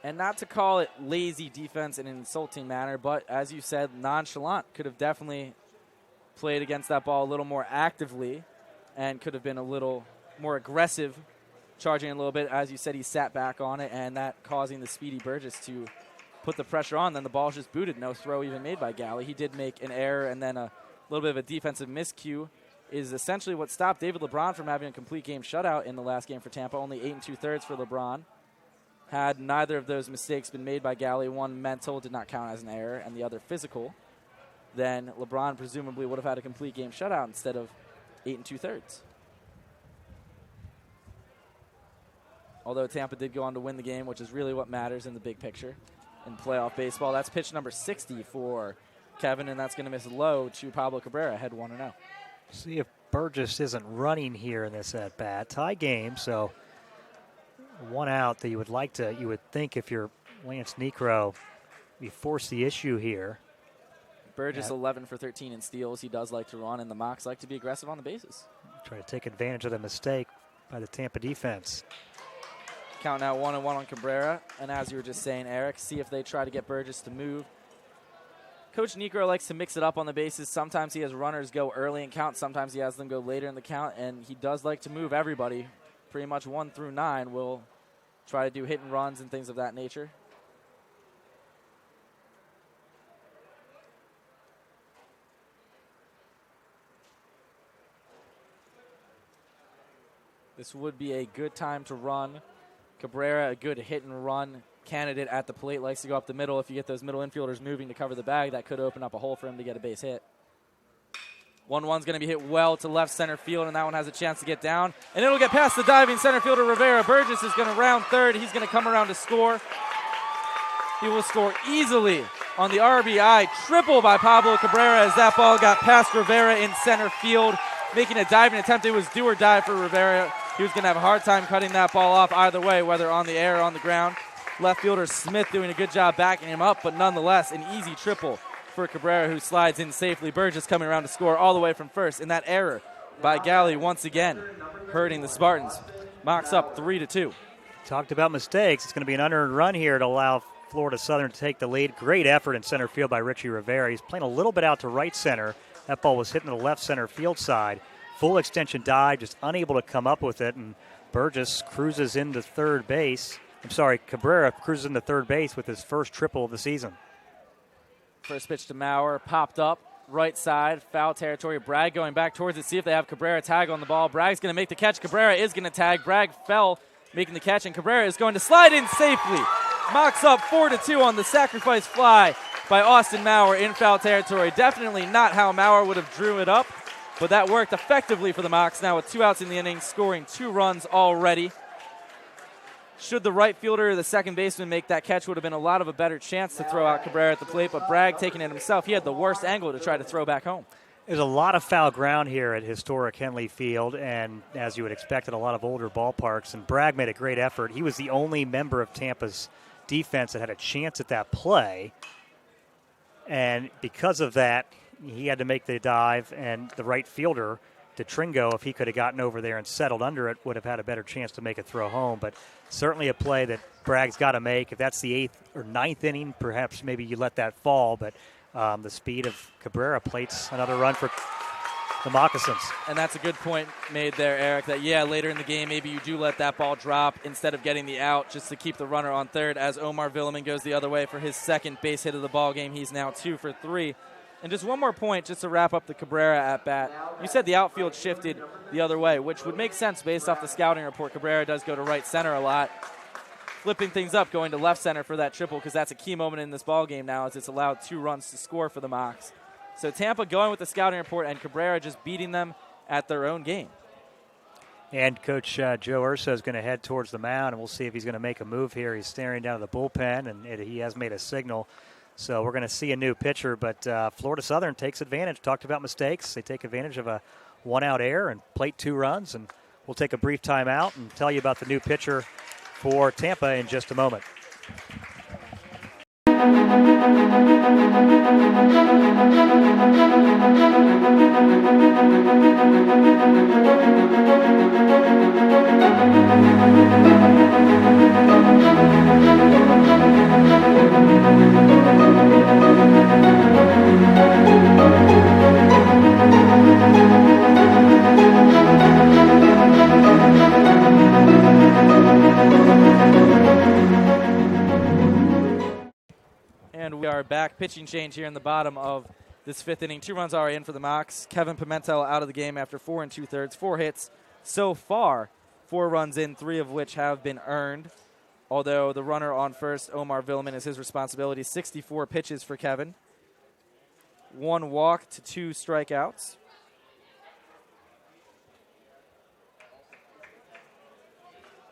And not to call it lazy defense in an insulting manner, but as you said, nonchalant. Could have definitely played against that ball a little more actively and could have been a little more aggressive, charging a little bit. As you said, he sat back on it, and that causing the speedy Burgess to put the pressure on. Then the ball's just booted. No throw even made by Galley. He did make an error, and then a little bit of a defensive miscue is essentially what stopped David LeBron from having a complete game shutout in the last game for Tampa. Only 8 2/3 for LeBron. Had neither of those mistakes been made by Galley, one mental, did not count as an error, and the other physical, then LeBron presumably would have had a complete game shutout instead of 8 2/3. Although Tampa did go on to win the game, which is really what matters in the big picture in playoff baseball. That's pitch number 60 for Kevin, and that's going to miss low to Pablo Cabrera, head 1-0. See if Burgess isn't running here in this at-bat. Tie game, so one out that you would think if you're Lance Niekro, you force the issue here. Burgess 11 for 13 in steals. He does like to run, and the Mocs like to be aggressive on the bases. Try to take advantage of the mistake by the Tampa defense. Count now 1-1 on Cabrera, and as you were just saying, Eric, see if they try to get Burgess to move. Coach Niekro likes to mix it up on the bases. Sometimes he has runners go early in count. Sometimes he has them go later in the count, and he does like to move everybody. Pretty much 1 through 9 will try to do hit and runs and things of that nature. This would be a good time to run. Cabrera, a good hit and run candidate at the plate, likes to go up the middle. If you get those middle infielders moving to cover the bag, that could open up a hole for him to get a base hit. 1-1's going to be hit well to left center field, and that one has a chance to get down. And it'll get past the diving center fielder, Rivera. Burgess is going to round third. He's going to come around to score. He will score easily on the RBI triple by Pablo Cabrera as that ball got past Rivera in center field, making a diving attempt. It was do or die for Rivera. He was going to have a hard time cutting that ball off either way, whether on the air or on the ground. Left fielder Smith doing a good job backing him up, but nonetheless, an easy triple for Cabrera, who slides in safely. Burgess coming around to score all the way from first. And that error by Galley once again hurting the Spartans. Mocs up 3-2. Talked about mistakes. It's going to be an unearned run here to allow Florida Southern to take the lead. Great effort in center field by Richie Rivera. He's playing a little bit out to right center. That ball was hitting the left center field side. Full extension dive, just unable to come up with it. And Burgess cruises into third base. Cabrera cruises into third base with his first triple of the season. First pitch to Maurer, popped up, right side, foul territory. Bragg going back towards it, see if they have Cabrera tag on the ball. Bragg's going to make the catch. Cabrera is going to tag. Bragg fell, making the catch, and Cabrera is going to slide in safely. Mocs up 4-2 on the sacrifice fly by Austin Maurer in foul territory. Definitely not how Maurer would have drew it up, but that worked effectively for the Mocs now with 2 outs in the inning, scoring 2 runs already. Should the right fielder or the second baseman make that catch, would have been a lot of a better chance to throw out Cabrera at the plate, but Bragg taking it himself. He had the worst angle to try to throw back home. There's a lot of foul ground here at historic Henley Field, and as you would expect at a lot of older ballparks, and Bragg made a great effort. He was the only member of Tampa's defense that had a chance at that play, and because of that, he had to make the dive, and the right fielder, DeTringo, if he could have gotten over there and settled under it, would have had a better chance to make a throw home. But certainly a play that Bragg's got to make. If that's the 8th or 9th inning, perhaps maybe you let that fall. But the speed of Cabrera plates another run for the Moccasins. And that's a good point made there, Eric, that, later in the game, maybe you do let that ball drop instead of getting the out just to keep the runner on third as Omar Villeman goes the other way for his second base hit of the ball game. He's now 2 for 3. And just one more point, just to wrap up the Cabrera at-bat. You said the outfield shifted the other way, which would make sense based off the scouting report. Cabrera does go to right center a lot. Flipping things up, going to left center for that triple, because that's a key moment in this ballgame now as it's allowed 2 runs to score for the Mocs. So Tampa going with the scouting report and Cabrera just beating them at their own game. And Coach Joe Ursa is going to head towards the mound, and we'll see if he's going to make a move here. He's staring down at the bullpen, and he has made a signal. So we're going to see a new pitcher, but Florida Southern takes advantage. Talked about mistakes. They take advantage of a 1-out error and plate 2 runs. And we'll take a brief timeout and tell you about the new pitcher for Tampa in just a moment. And we are back. Pitching change here in the bottom of this fifth inning. 2 runs already in for the Mocs. Kevin Pimentel out of the game after 4 2/3, 4 hits so far. 4 runs in, 3 of which have been earned. Although the runner on first, Omar Villeman, is his responsibility. 64 pitches for Kevin. 1 walk to 2 strikeouts.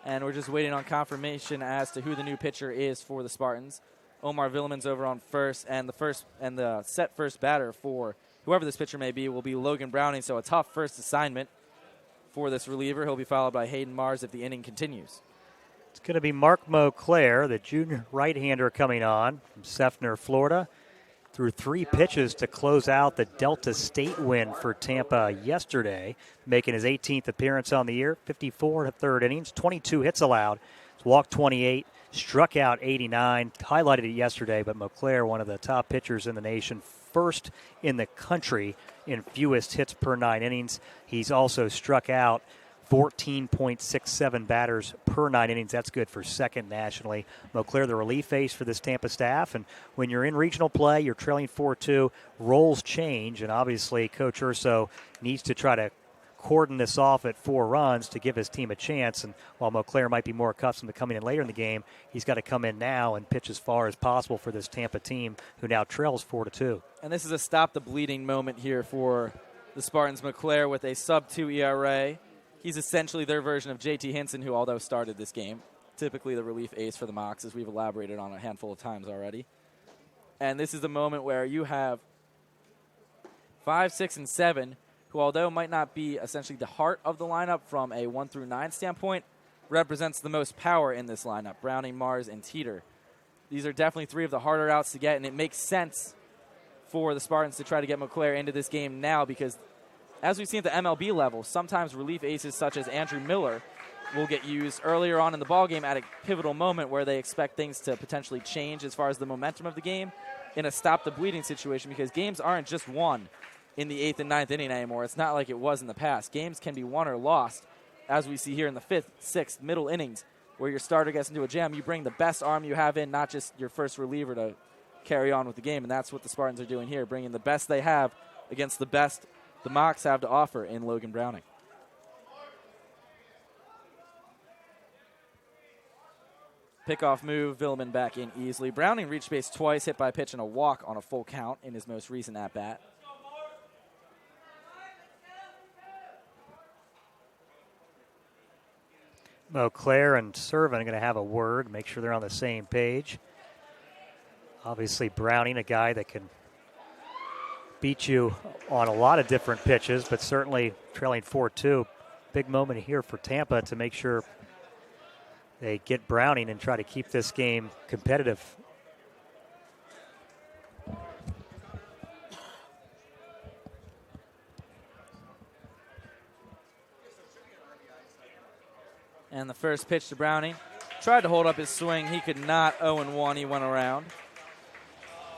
And we're just waiting on confirmation as to who the new pitcher is for the Spartans. Omar Villeman's over on first, and the set first batter for whoever this pitcher may be will be Logan Browning. So a tough first assignment for this reliever. He'll be followed by Hayden Mars if the inning continues. It's going to be Mark Moclair, the junior right-hander coming on from Seffner, Florida. Threw 3 pitches to close out the Delta State win for Tampa yesterday, making his 18th appearance on the year. 54 1/3 innings, 22 hits allowed, walked 28. Struck out 89, highlighted it yesterday, but Moclair, one of the top pitchers in the nation, first in the country in fewest hits per 9 innings. He's also struck out 14.67 batters per 9 innings. That's good for second nationally. Moclair, the relief ace for this Tampa staff. And when you're in regional play, you're trailing 4-2, roles change, and obviously Coach Urso needs to try to cordon this off at 4 runs to give his team a chance. And while Moclair might be more accustomed to coming in later in the game, he's got to come in now and pitch as far as possible for this Tampa team who now trails 4-2. And this is a stop the bleeding moment here for the Spartans. Moclair with a sub-2 ERA. He's essentially their version of JT Hinson, who although started this game, typically the relief ace for the Mocs, as we've elaborated on a handful of times already. And this is the moment where you have 5, 6, and 7, who although might not be essentially the heart of the lineup from a 1 through 9 standpoint, represents the most power in this lineup, Browning, Mars, and Teeter. These are definitely 3 of the harder outs to get, and it makes sense for the Spartans to try to get Moclair into this game now because, as we've seen at the MLB level, sometimes relief aces such as Andrew Miller will get used earlier on in the ballgame at a pivotal moment where they expect things to potentially change as far as the momentum of the game in a stop-the-bleeding situation because games aren't just won in the 8th and 9th inning anymore. It's not like it was in the past. Games can be won or lost, as we see here in the 5th, 6th, middle innings, where your starter gets into a jam. You bring the best arm you have in, not just your first reliever to carry on with the game, and that's what the Spartans are doing here, bringing the best they have against the best the Mocs have to offer in Logan Browning. Pickoff move, Villeman back in easily. Browning reached base twice, hit by a pitch and a walk on a full count in his most recent at-bat. Moclair and Servin are going to have a word, make sure they're on the same page. Obviously, Browning, a guy that can beat you on a lot of different pitches, but certainly trailing 4-2. Big moment here for Tampa to make sure they get Browning and try to keep this game competitive. And the first pitch to Browning. Tried to hold up his swing. He could not. 0-1. He went around.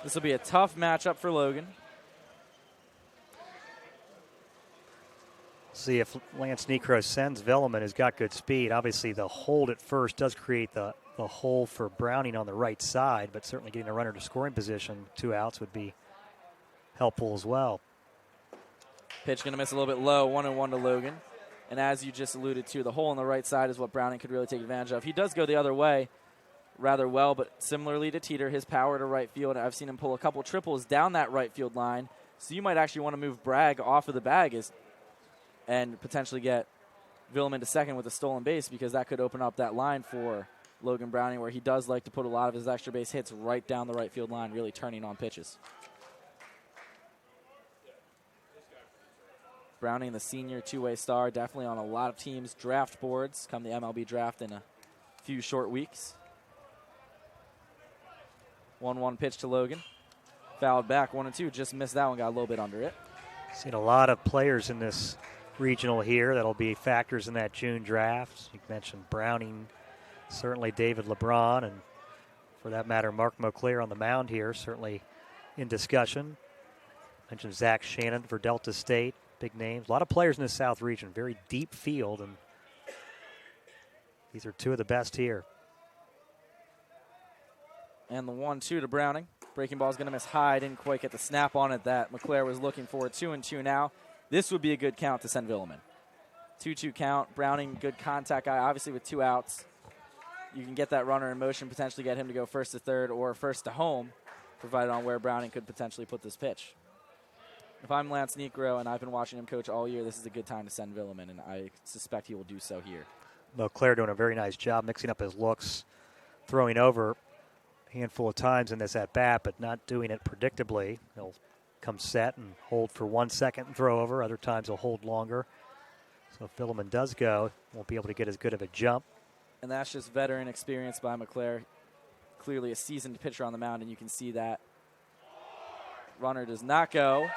This will be a tough matchup for Logan. See if Lance Necro sends Villeman, who's got good speed. Obviously, the hold at first does create the hole for Browning on the right side, but certainly getting a runner to scoring position, 2 outs would be helpful as well. Pitch going to miss a little bit low. 1-1 to Logan. And as you just alluded to, the hole on the right side is what Browning could really take advantage of. He does go the other way rather well, but similarly to Teeter, his power to right field, I've seen him pull a couple triples down that right field line. So you might actually want to move Bragg off of the bag and potentially get Villeman to second with a stolen base because that could open up that line for Logan Browning where he does like to put a lot of his extra base hits right down the right field line, really turning on pitches. Browning, the senior two-way star, definitely on a lot of teams' draft boards come the MLB draft in a few short weeks. 1-1 pitch to Logan. Fouled back, 1-2. Just missed that one, got a little bit under it. Seen a lot of players in this regional here that'll be factors in that June draft. You mentioned Browning, certainly David LeBron, and for that matter, Mark Moclair on the mound here, certainly in discussion. Mentioned Zach Shannon for Delta State, big names. A lot of players in the South region, very deep field, and these are two of the best here. And the 1-2 to Browning. Breaking ball is going to miss high. Didn't quite get the snap on it that McClare was looking for. 2-2 now. This would be a good count to send Villeman. 2-2 count. Browning, good contact guy, obviously with 2 outs. You can get that runner in motion, potentially get him to go first to third or first to home, provided on where Browning could potentially put this pitch. If I'm Lance Negro and I've been watching him coach all year, this is a good time to send Villeman, and I suspect he will do so here. Moclair doing a very nice job mixing up his looks, throwing over a handful of times in this at-bat, but not doing it predictably. He'll come set and hold for 1 second and throw over. Other times he'll hold longer. So if Villeman does go, won't be able to get as good of a jump. And that's just veteran experience by McClare. Clearly a seasoned pitcher on the mound, and you can see that. Runner does not go.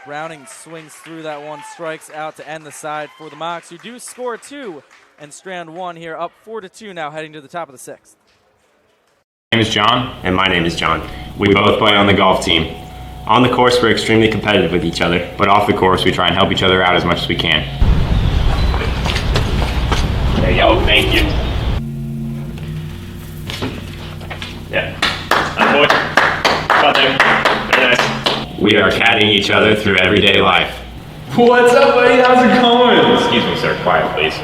Browning swings through that one, strikes out to end the side for the Mocs, who do score 2 and strand 1 here, up 4-2 now, heading to the top of the 6th. My name is John, and my name is John. We both play on the golf team. On the course, we're extremely competitive with each other, but off the course, we try and help each other out as much as we can. There you go, thank you. Yeah. Nice boy. Out there. Very nice. We are caddying each other through everyday life. What's up, buddy? How's it going? Excuse me, sir. Quiet, please.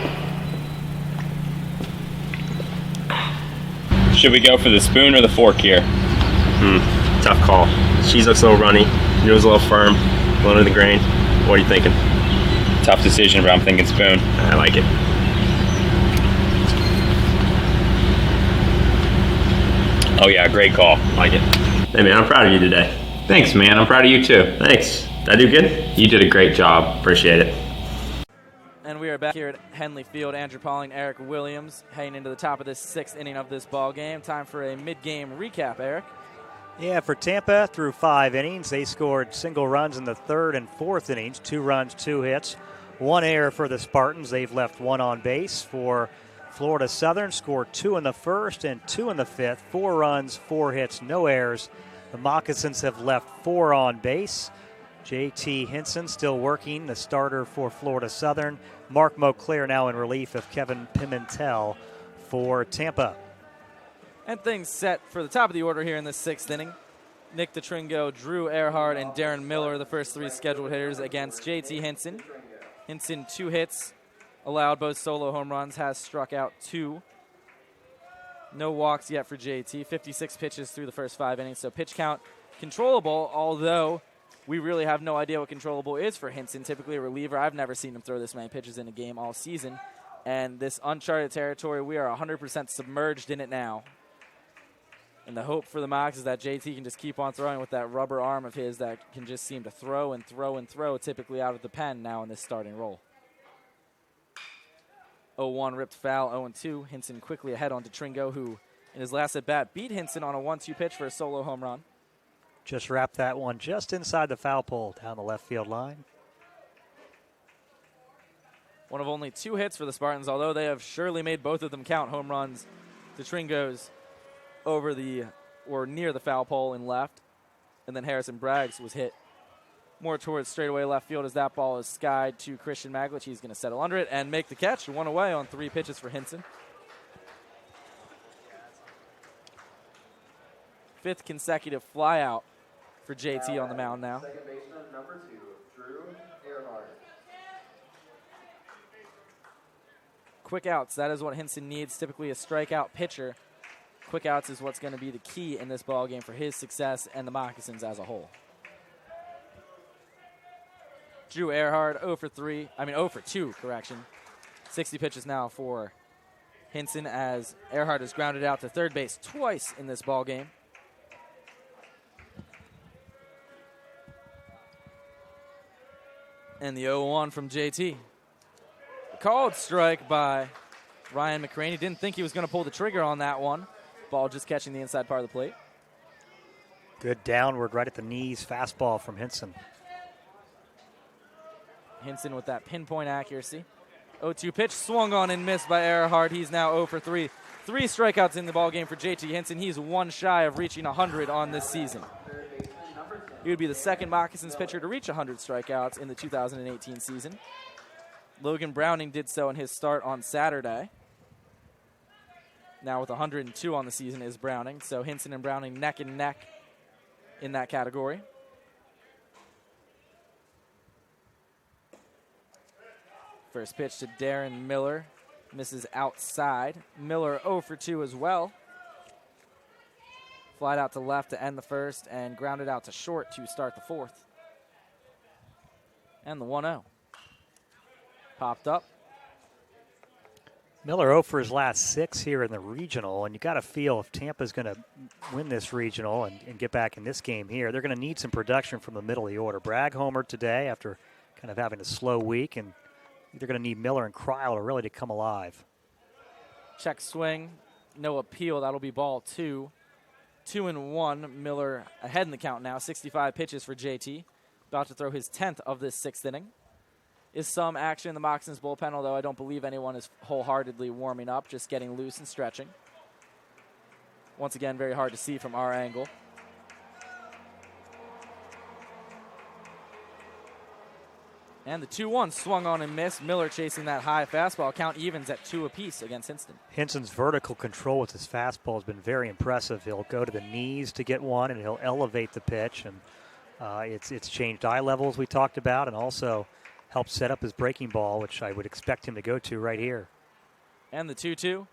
Should we go for the spoon or the fork here? Tough call. Cheese looks a little runny. Noodle's a little firm. A little in the grain. What are you thinking? Tough decision, but I'm thinking spoon. I like it. Oh yeah, great call. Like it. Hey man, I'm proud of you today. Thanks, man. I'm proud of you too. Thanks. Did I do good? You did a great job. Appreciate it. And we are back here at Henley Field. Andrew Pauling, Eric Williams, heading into the top of this 6th inning of this ball game. Time for a mid-game recap, Eric. Yeah, for Tampa, through 5 innings, they scored single runs in the 3rd and 4th innings. 2 runs, 2 hits. 1 error for the Spartans. They've left 1 on base. For Florida Southern, scored 2 in the 1st and 2 in the 5th. 4 runs, 4 hits, no errors. The Moccasins have left 4 on base. J.T. Hinson still working, the starter for Florida Southern. Mark Moclair now in relief of Kevin Pimentel for Tampa. And things set for the top of the order here in the 6th inning. Nick DeTringo, Drew Earhart, and Darren Miller, the first 3 scheduled hitters against J.T. Hinson. Hinson, 2 hits, allowed both solo home runs, has struck out 2. No walks yet for JT. 56 pitches through the first 5 innings, so pitch count controllable, although we really have no idea what controllable is for Hinson. Typically a reliever. I've never seen him throw this many pitches in a game all season. And this uncharted territory, we are 100% submerged in it now. And the hope for the Mocs is that JT can just keep on throwing with that rubber arm of his that can just seem to throw and throw and throw, typically out of the pen now in this starting role. 0-1 ripped foul, 0-2. Hinson quickly ahead on DeTringo, who in his last at-bat beat Hinson on a 1-2 pitch for a solo home run. Just wrapped that one just inside the foul pole down the left field line. One of only 2 hits for the Spartans, although they have surely made both of them count. Home runs. DeTringo's over the, or near the foul pole in left. And then Harrison Braggs was hit more towards straightaway left field as that ball is skied to Christian Maglich. He's going to settle under it and make the catch. 1 away on 3 pitches for Hinson. 5th consecutive flyout for JT on the mound now. Second baseman, number 2, Drew Earhart. Quick outs, that is what Hinson needs. Typically a strikeout pitcher. Quick outs is what's going to be the key in this ball game for his success and the Moccasins as a whole. Drew Earhart, 0 for 2, correction. 60 pitches now for Hinson as Earhart is grounded out to third base twice in this ball game. And the 0-1 from JT. Called strike by Ryan McCraney. Didn't think he was going to pull the trigger on that one. Ball just catching the inside part of the plate. Good downward right at the knees fastball from Hinson. Hinson with that pinpoint accuracy. 0-2 pitch swung on and missed by Earhart. He's now 0 for 3. 3 strikeouts in the ballgame for JT Hinson. He's one shy of reaching 100 on this season. He would be the second Moccasins pitcher to reach 100 strikeouts in the 2018 season. Logan Browning did so in his start on Saturday. Now with 102 on the season is Browning. So Hinson and Browning neck and neck in that category. First pitch to Darren Miller. Misses outside. Miller 0 for 2 as well. Flied out to left to end the first and grounded out to short to start the fourth. And the 1-0. Popped up. Miller 0 for his last 6 here in the regional, and you got to feel if Tampa's going to win this regional and get back in this game here, they're going to need some production from the middle of the order. Bragg homered today after kind of having a slow week, and they're going to need Miller and Kryl really to come alive. Check swing, no appeal. That'll be ball 2. 2-1. Miller ahead in the count now. 65 pitches for JT. About to throw his 10th of this 6th inning. Is some action in the Moccasins bullpen, although I don't believe anyone is wholeheartedly warming up, just getting loose and stretching. Once again, very hard to see from our angle. And the 2-1 swung on and missed. Miller chasing that high fastball. Count evens at 2 apiece against Hinston. Hinson's vertical control with his fastball has been very impressive. He'll go to the knees to get one, and he'll elevate the pitch. And it's changed eye levels we talked about, and also helped set up his breaking ball, which I would expect him to go to right here. And the 2-2.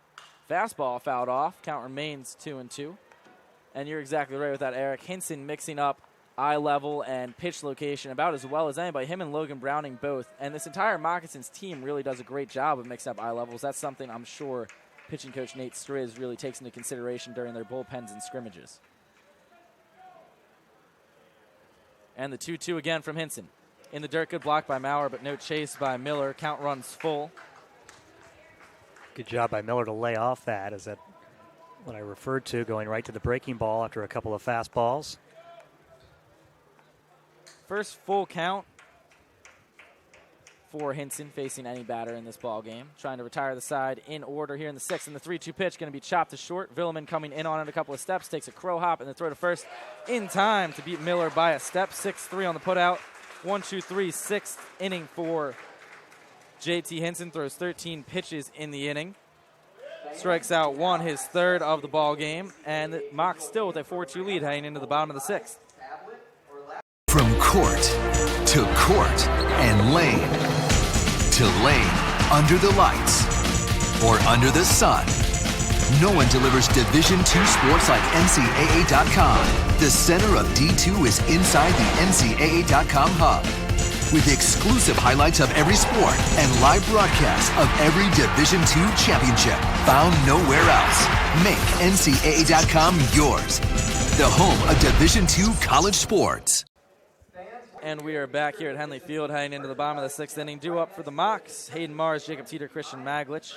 Fastball fouled off. Count remains 2-2. And you're exactly right with that, Eric. Hinson mixing up eye level and pitch location about as well as anybody. Him and Logan Browning both. And this entire Moccasins team really does a great job of mixing up eye levels. That's something I'm sure pitching coach Nate Striz really takes into consideration during their bullpens and scrimmages. And the 2-2 again from Hinson. In the dirt, good block by Maurer, but no chase by Miller. Count runs full. Good job by Miller to lay off that. Is that what I referred to, going right to the breaking ball after a couple of fastballs? First full count for Hinson facing any batter in this ball game. Trying to retire the side in order here in the 6th. And the 3-2 pitch going to be chopped to short. Villeman coming in on it a couple of steps. Takes a crow hop and the throw to first in time to beat Miller by a step. 6-3 on the putout. 1-2-3, 6th inning for JT Hinson. Throws 13 pitches in the inning. Strikes out 1, his 3rd of the ball game. And the Mocs still with a 4-2 lead heading into the bottom of the 6th. From court to court and lane to lane, under the lights or under the sun, no one delivers Division II sports like NCAA.com. The center of D2 is inside the NCAA.com hub with exclusive highlights of every sport and live broadcasts of every Division II championship found nowhere else. Make NCAA.com yours, the home of Division II college sports. And we are back here at Henley Field heading into the bottom of the 6th inning. Due up for the Mocs, Hayden Mars, Jacob Teeter, Christian Maglich.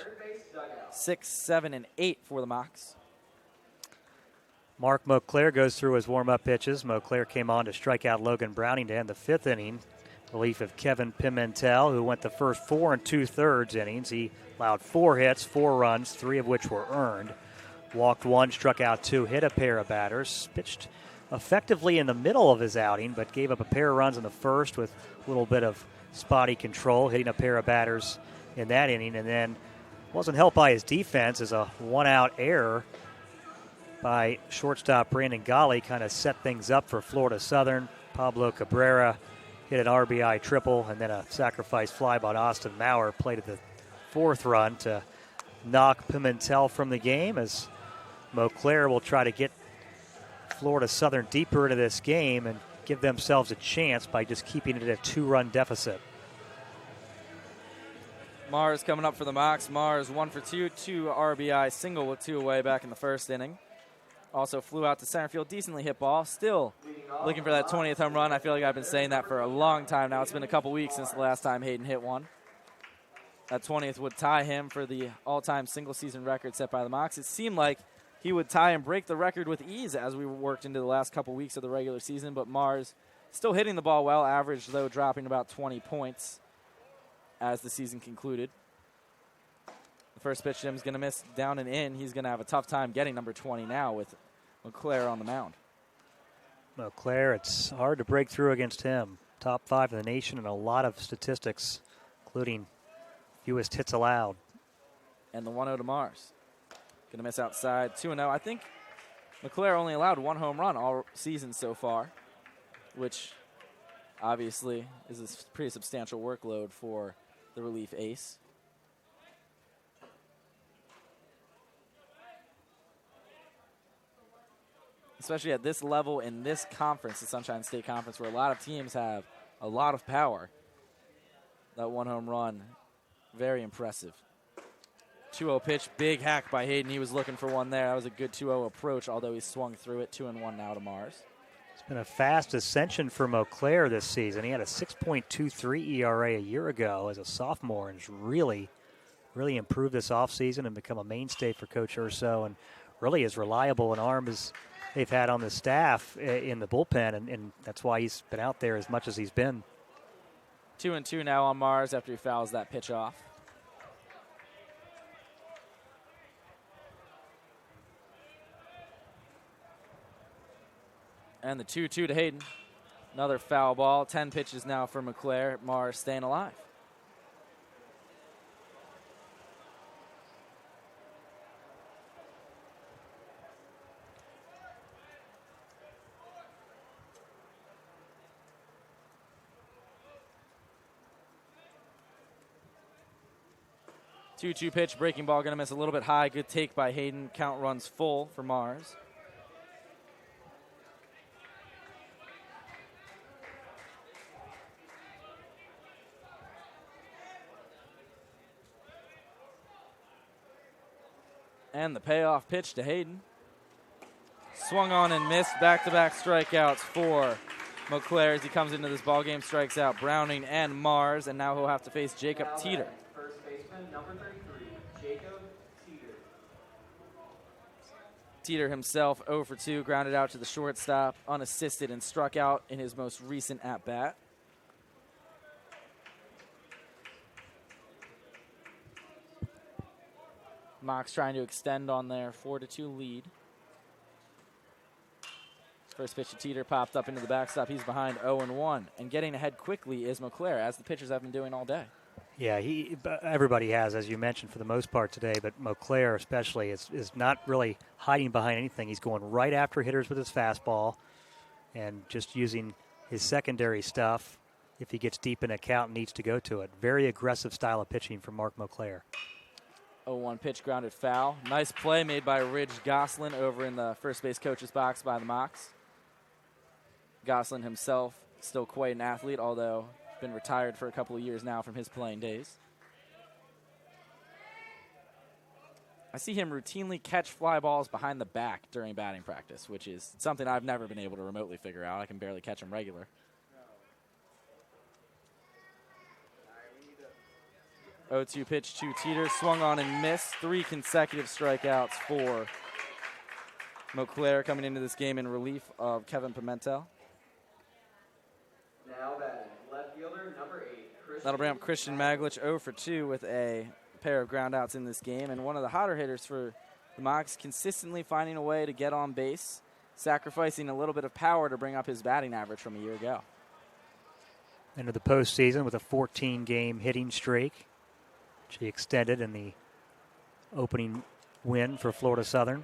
6, 7, and 8 for the Mocs. Mark Mauclair goes through his warm-up pitches. Mauclair came on to strike out Logan Browning to end the 5th inning. Relief of Kevin Pimentel, who went the first 4 2/3 innings. He allowed 4 hits, 4 runs, 3 of which were earned. Walked 1, struck out 2, hit a pair of batters. Pitched effectively in the middle of his outing, but gave up a pair of runs in the first with a little bit of spotty control, hitting a pair of batters in that inning, and then wasn't helped by his defense as a 1-out error by shortstop Brandon Golly kind of set things up for Florida Southern. Pablo Cabrera hit an RBI triple, and then a sacrifice fly by Austin Maurer plated the 4th run to knock Pimentel from the game, as Mauclair will try to get Florida Southern deeper into this game and give themselves a chance by just keeping it at a 2-run deficit. Mars coming up for the Mocs. Mars 1 for 2, 2 RBI single with 2 away back in the 1st inning. Also flew out to center field, decently hit ball. Still looking for that 20th home run. I feel like I've been saying that for a long time now. It's been a couple weeks since the last time Hayden hit one. That 20th would tie him for the all-time single-season record set by the Mocs. It seemed like he would tie and break the record with ease as we worked into the last couple weeks of the regular season, but Mars still hitting the ball well, average, though, dropping about 20 points. as the season concluded. The first pitch Jim's going to miss down and in. He's going to have a tough time getting number 20 now with McClare on the mound. McClare, it's hard to break through against him. Top 5 in the nation and a lot of statistics, including fewest hits allowed. And the 1-0 to Mars. Going to miss outside, 2-0. I think McClare only allowed 1 home run all season so far, which obviously is a pretty substantial workload for the relief ace. Especially at this level in this conference, the Sunshine State Conference, where a lot of teams have a lot of power. That 1 home run, very impressive. 2-0 pitch, big hack by Hayden. He was looking for one there. That was a good 2-0 approach, although he swung through it. 2-1 now to Mars. It's been a fast ascension for Montclair this season. He had a 6.23 ERA a year ago as a sophomore and has really improved this offseason and become a mainstay for Coach Urso, and really as reliable an arm as they've had on the staff in the bullpen, and that's why he's been out there as much as he's been. 2-2 now on Mars after he fouls that pitch off. And the 2-2 to Hayden. Another foul ball. 10 pitches now for McClare. Mars staying alive. Two pitch, breaking ball, going to miss a little bit high. Good take by Hayden. Count runs full for Mars. And the payoff pitch to Hayden. Swung on and missed. Back-to-back strikeouts for McClare as he comes into this ballgame, strikes out Browning and Mars, and now he'll have to face Jacob Teeter. First baseman, number 33, Jacob Teeter. Teeter himself 0 for 2, grounded out to the shortstop, unassisted, and struck out in his most recent at-bat. Mox trying to extend on their 4-2 lead. First pitch to Teeter popped up into the backstop. He's behind 0-1. And getting ahead quickly is McClare, as the pitchers have been doing all day. Yeah, everybody has, as you mentioned, for the most part today, but McClare especially is not really hiding behind anything. He's going right after hitters with his fastball and just using his secondary stuff if he gets deep in a count and needs to go to it. Very aggressive style of pitching from Mark McClare. 0-1 pitch, grounded foul. Nice play made by Ridge Goslin over in the first base coach's box by the Mox. Goslin himself still quite an athlete, although been retired for a couple of years now from his playing days. I see him routinely catch fly balls behind the back during batting practice, which is something I've never been able to remotely figure out. I can barely catch him regular. 0-2 pitch to Teeter, swung on and missed. 3 consecutive strikeouts for McClare coming into this game in relief of Kevin Pimentel. Now batting, left fielder, number 8. That'll bring up Christian Maglich 0 for 2 with a pair of groundouts in this game. And one of the hotter hitters for the Mocs, consistently finding a way to get on base, sacrificing a little bit of power to bring up his batting average from a year ago. Into the postseason with a 14-game hitting streak, which he extended in the opening win for Florida Southern.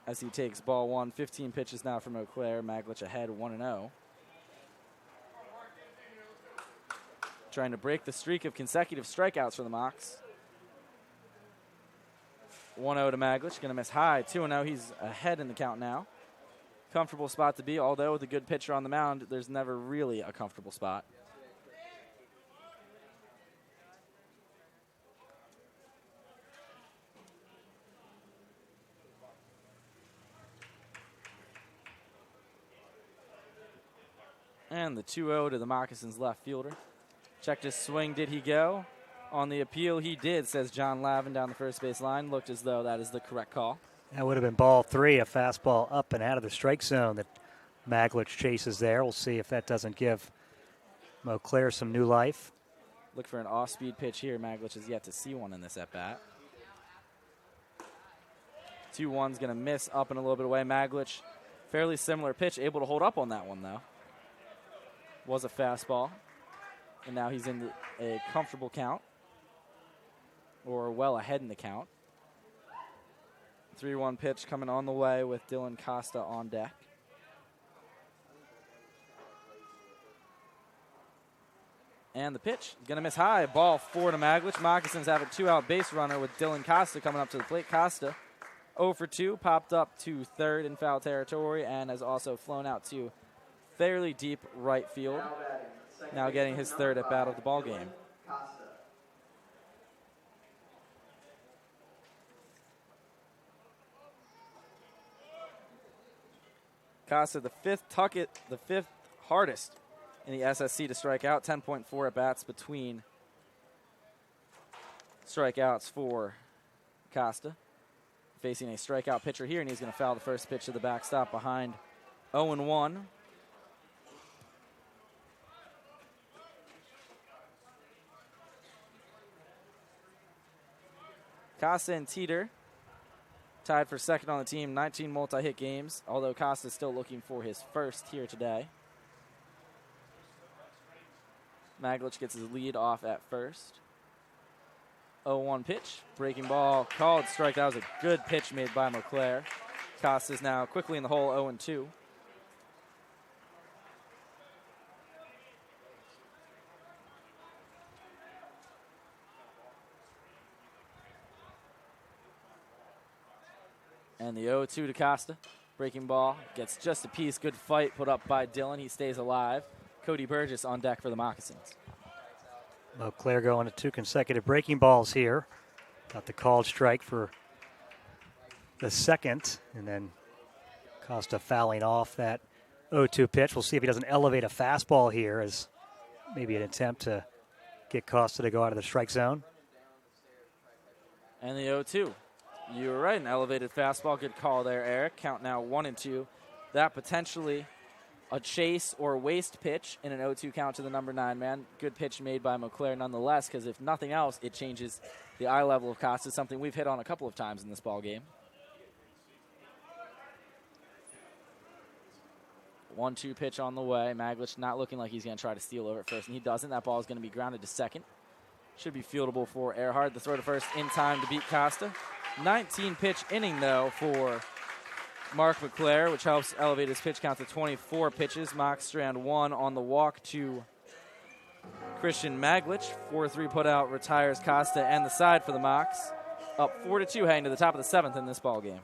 As he takes ball 1, 15 pitches now from McClare. Maglich ahead 1-0. Trying to break the streak of consecutive strikeouts for the Mocs. 1-0 to Maglich, going to miss high. 2-0, he's ahead in the count now. Comfortable spot to be, although with a good pitcher on the mound, there's never really a comfortable spot. And the 2-0 to the Moccasins left fielder. Checked his swing. Did he go? On the appeal, he did, says John Lavin down the first base line. Looked as though that is the correct call. That would have been ball 3, a fastball up and out of the strike zone that Maglich chases there. We'll see if that doesn't give McClare some new life. Look for an off-speed pitch here. Maglich has yet to see one in this at-bat. 2-1's going to miss up and a little bit away. Maglich, fairly similar pitch, able to hold up on that one, though. Was a fastball, and now he's in a comfortable count, or well ahead in the count. 3-1 pitch coming on the way with Dylan Costa on deck. And the pitch is going to miss high. Ball 4 to Maglich. Moccasins have a 2-out base runner with Dylan Costa coming up to the plate. Costa 0 for 2, popped up to third in foul territory and has also flown out to fairly deep right field. Now getting his third at bat of the ball game. Costa, the fifth hardest in the SSC to strike out. 10.4 at bats between strikeouts for Costa. Facing a strikeout pitcher here, and he's going to foul the first pitch of the backstop behind 0-1. Costa and Teeter tied for second on the team, 19 multi-hit games, although Costa is still looking for his first here today. Maglich gets his lead off at first. 0-1 pitch, breaking ball, called strike. That was a good pitch made by McClare. Costa's now quickly in the hole, 0-2. And the 0-2 to Costa. Breaking ball, gets just a piece. Good fight put up by Dylan. He stays alive. Cody Burgess on deck for the Moccasins. Claire going to 2 consecutive breaking balls here. Got the called strike for the second, and then Costa fouling off that 0-2 pitch. We'll see if he doesn't elevate a fastball here as maybe an attempt to get Costa to go out of the strike zone. And the 0-2. You were right, an elevated fastball. Good call there, Eric. Count now 1-2. That potentially a chase or waste pitch in an 0-2 count to the number 9 man. Good pitch made by McClare nonetheless, because if nothing else, it changes the eye level of Costa, something we've hit on a couple of times in this ball game. 1-2 pitch on the way. Maglich not looking like he's going to try to steal over at first, and he doesn't. That ball is going to be grounded to second. Should be fieldable for Earhart. The throw to first in time to beat Costa. 19-pitch inning, though, for Mark McClare, which helps elevate his pitch count to 24 pitches. Mock strand 1 on the walk to Christian Maglich. 4-3 put out retires Costa and the side for the Mocks. Up 4-2 heading to the top of the 7th in this ball game.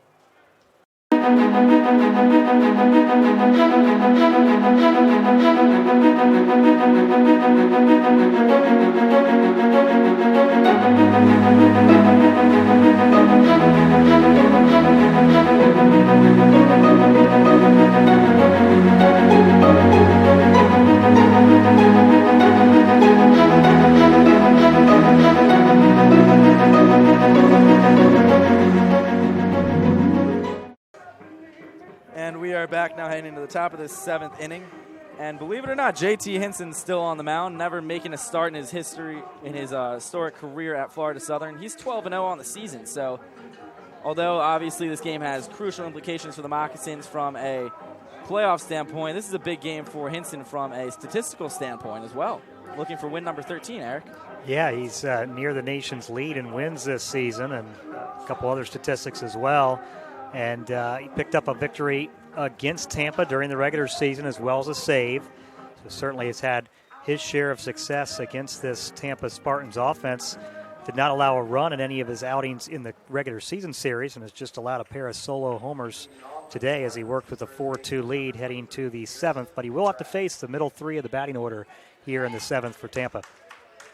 And we are back now heading into the top of this 7th inning. And believe it or not, JT Hinson's still on the mound, never making a start in his historic career at Florida Southern. He's 12-0 on the season. So although obviously this game has crucial implications for the Moccasins from a playoff standpoint, this is a big game for Hinson from a statistical standpoint as well. Looking for win number 13, Eric. Yeah, he's near the nation's lead in wins this season, and a couple other statistics as well. And he picked up a victory against Tampa during the regular season as well as a save. So certainly has had his share of success against this Tampa Spartans offense. Did not allow a run in any of his outings in the regular season series and has just allowed a pair of solo homers today as he worked with a 4-2 lead heading to the 7th. But he will have to face the middle 3 of the batting order here in the 7th for Tampa.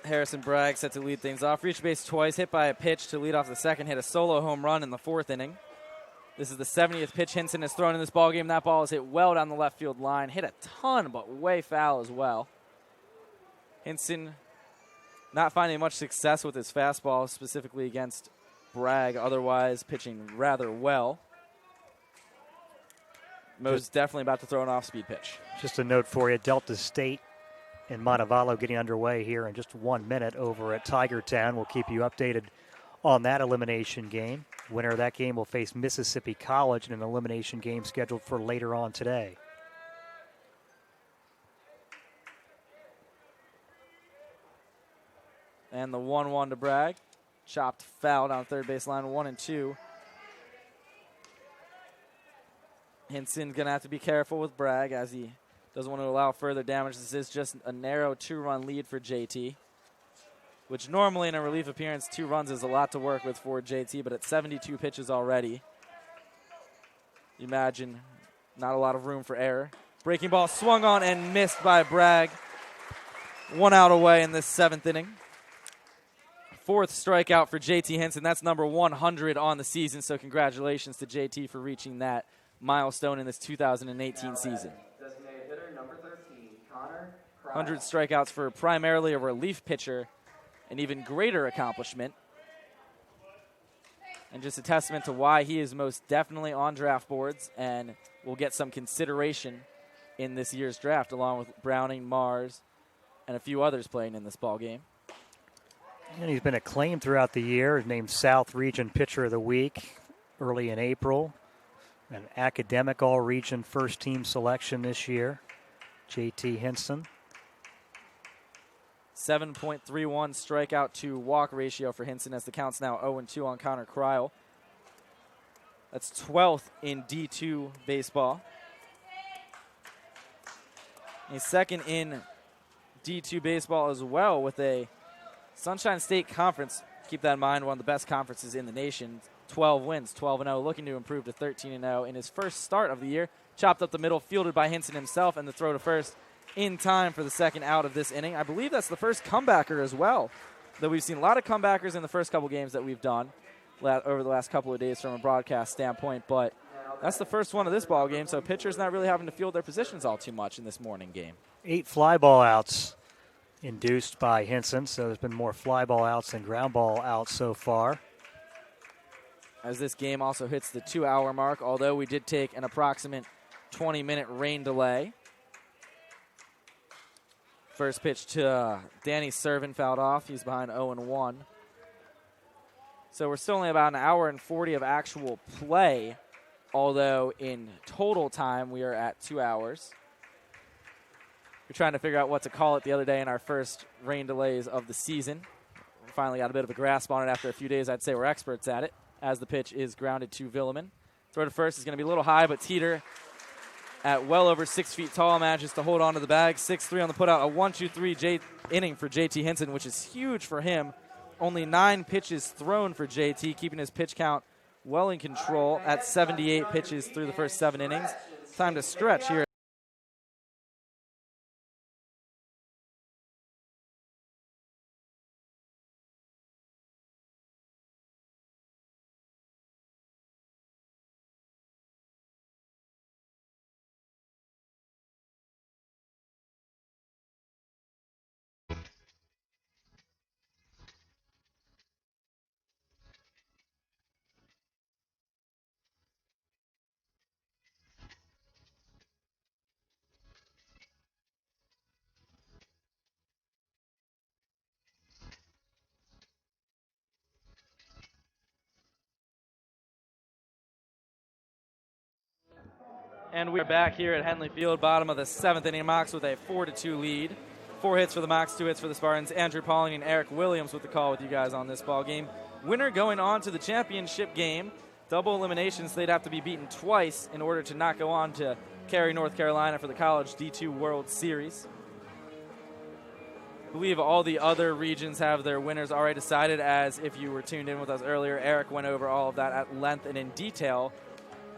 Harrison Bragg set to lead things off. Reached base twice, hit by a pitch to lead off the second, hit a solo home run in the 4th inning. This is the 70th pitch Hinson has thrown in this ballgame. That ball is hit well down the left field line. Hit a ton, but way foul as well. Hinson not finding much success with his fastball, specifically against Bragg. Otherwise, pitching rather well. Mo's definitely about to throw an off-speed pitch. Just a note for you, Delta State in Montevallo getting underway here in just 1 minute over at Tigertown. We'll keep you updated on that elimination game. Winner of that game will face Mississippi College in an elimination game scheduled for later on today. And the 1-1 to Bragg. Chopped foul down third baseline, 1-2. Hinson's going to have to be careful with Bragg as he doesn't want to allow further damage. This is just a narrow 2-run lead for JT, which normally in a relief appearance, 2 runs is a lot to work with for JT, but at 72 pitches already, you imagine not a lot of room for error. Breaking ball swung on and missed by Bragg. 1 out away in this 7th inning. 4th strikeout for JT Hinson. That's number 100 on the season, so congratulations to JT for reaching that milestone in this 2018 season. 100 strikeouts for primarily a relief pitcher, an even greater accomplishment. And just a testament to why he is most definitely on draft boards and will get some consideration in this year's draft, along with Browning, Mars, and a few others playing in this ball game. And he's been acclaimed throughout the year. He's named South Region Pitcher of the Week early in April. An academic all-region first-team selection this year, JT Hinson. 7.31 strikeout to walk ratio for Hinson as the count's now 0-2 on Connor Kryl. That's 12th in D2 baseball. He's second in D2 baseball as well with a Sunshine State Conference. Keep that in mind, one of the best conferences in the nation. 12 wins, 12-0, looking to improve to 13-0 in his first start of the year. Chopped up the middle, fielded by Hinson himself, and the throw to first in time for the second out of this inning. I believe that's the first comebacker as well, though we've seen a lot of comebackers in the first couple games that we've done over the last couple of days from a broadcast standpoint, but that's the first one of this ball game, so pitchers not really having to field their positions all too much in this morning game. 8 fly ball outs induced by Hinson, so there's been more fly ball outs than ground ball outs so far. As this game also hits the 2-hour mark, although we did take an approximate 20-minute rain delay. First pitch to Danny Servin fouled off. He's behind 0-1. So we're still only about an hour and 40 of actual play, although in total time we are at 2 hours. We're trying to figure out what to call it the other day in our first rain delays of the season. We finally got a bit of a grasp on it after a few days. I'd say we're experts at it, as the pitch is grounded to Villeman. Throw to first is going to be a little high, but Teeter at well over 6 feet tall manages to hold on to the bag. 6-3 on the putout, a 1-2-3 inning for JT Hinson, which is huge for him. Only 9 pitches thrown for JT, keeping his pitch count well in control at 78 pitches through the first 7 innings. Time to stretch here. And we're back here at Henley Field, bottom of the 7th inning. Mocs with a 4-2 lead. 4 hits for the Mocs, 2 hits for the Spartans. Andrew Pauling and Eric Williams with the call with you guys on this ball game. Winner going on to the championship game. Double eliminations, they'd have to be beaten twice in order to not go on to carry North Carolina for the College D2 World Series. I believe all the other regions have their winners already decided, as if you were tuned in with us earlier, Eric went over all of that at length and in detail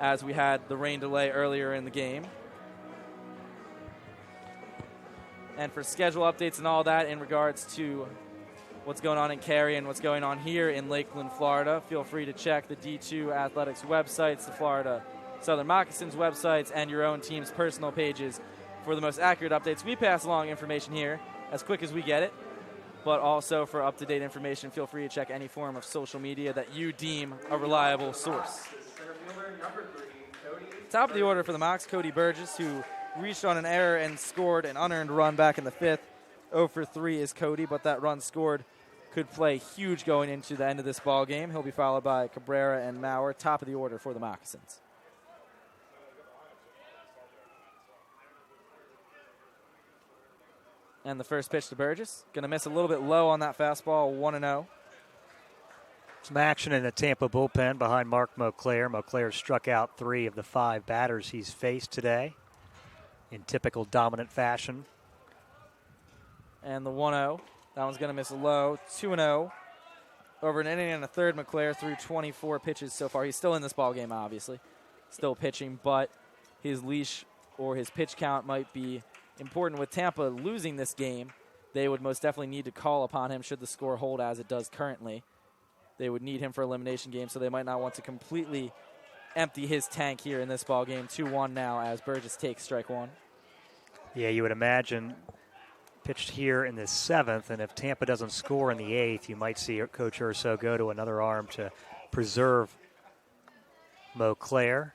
as we had the rain delay earlier in the game. And for schedule updates and all that in regards to what's going on in Cary and what's going on here in Lakeland, Florida, feel free to check the D2 Athletics websites, the Florida Southern Moccasins websites, and your own team's personal pages for the most accurate updates. We pass along information here as quick as we get it, but also for up-to-date information, feel free to check any form of social media that you deem a reliable source. Top of the order for the Mocs, Cody Burgess, who reached on an error and scored an unearned run back in the 5th. 0 for 3 is Cody, but that run scored could play huge going into the end of this ball game. He'll be followed by Cabrera and Maurer, top of the order for the Moccasins. And the first pitch to Burgess. Going to miss a little bit low on that fastball, 1-0. Some action in the Tampa bullpen behind Mark Mauclair. Mauclair struck out 3 of the 5 batters he's faced today in typical dominant fashion. And the 1-0. That one's going to miss low, 2-0. Over an inning and a third, Mauclair threw 24 pitches so far. He's still in this ball game, obviously. Still pitching, but his leash or his pitch count might be important. With Tampa losing this game, they would most definitely need to call upon him should the score hold as it does currently. They would need him for elimination games, so they might not want to completely empty his tank here in this ball game. 2-1 now as Burgess takes strike 1. Yeah, you would imagine pitched here in the 7th, and if Tampa doesn't score in the 8th, you might see Coach Urso go to another arm to preserve Mauclair.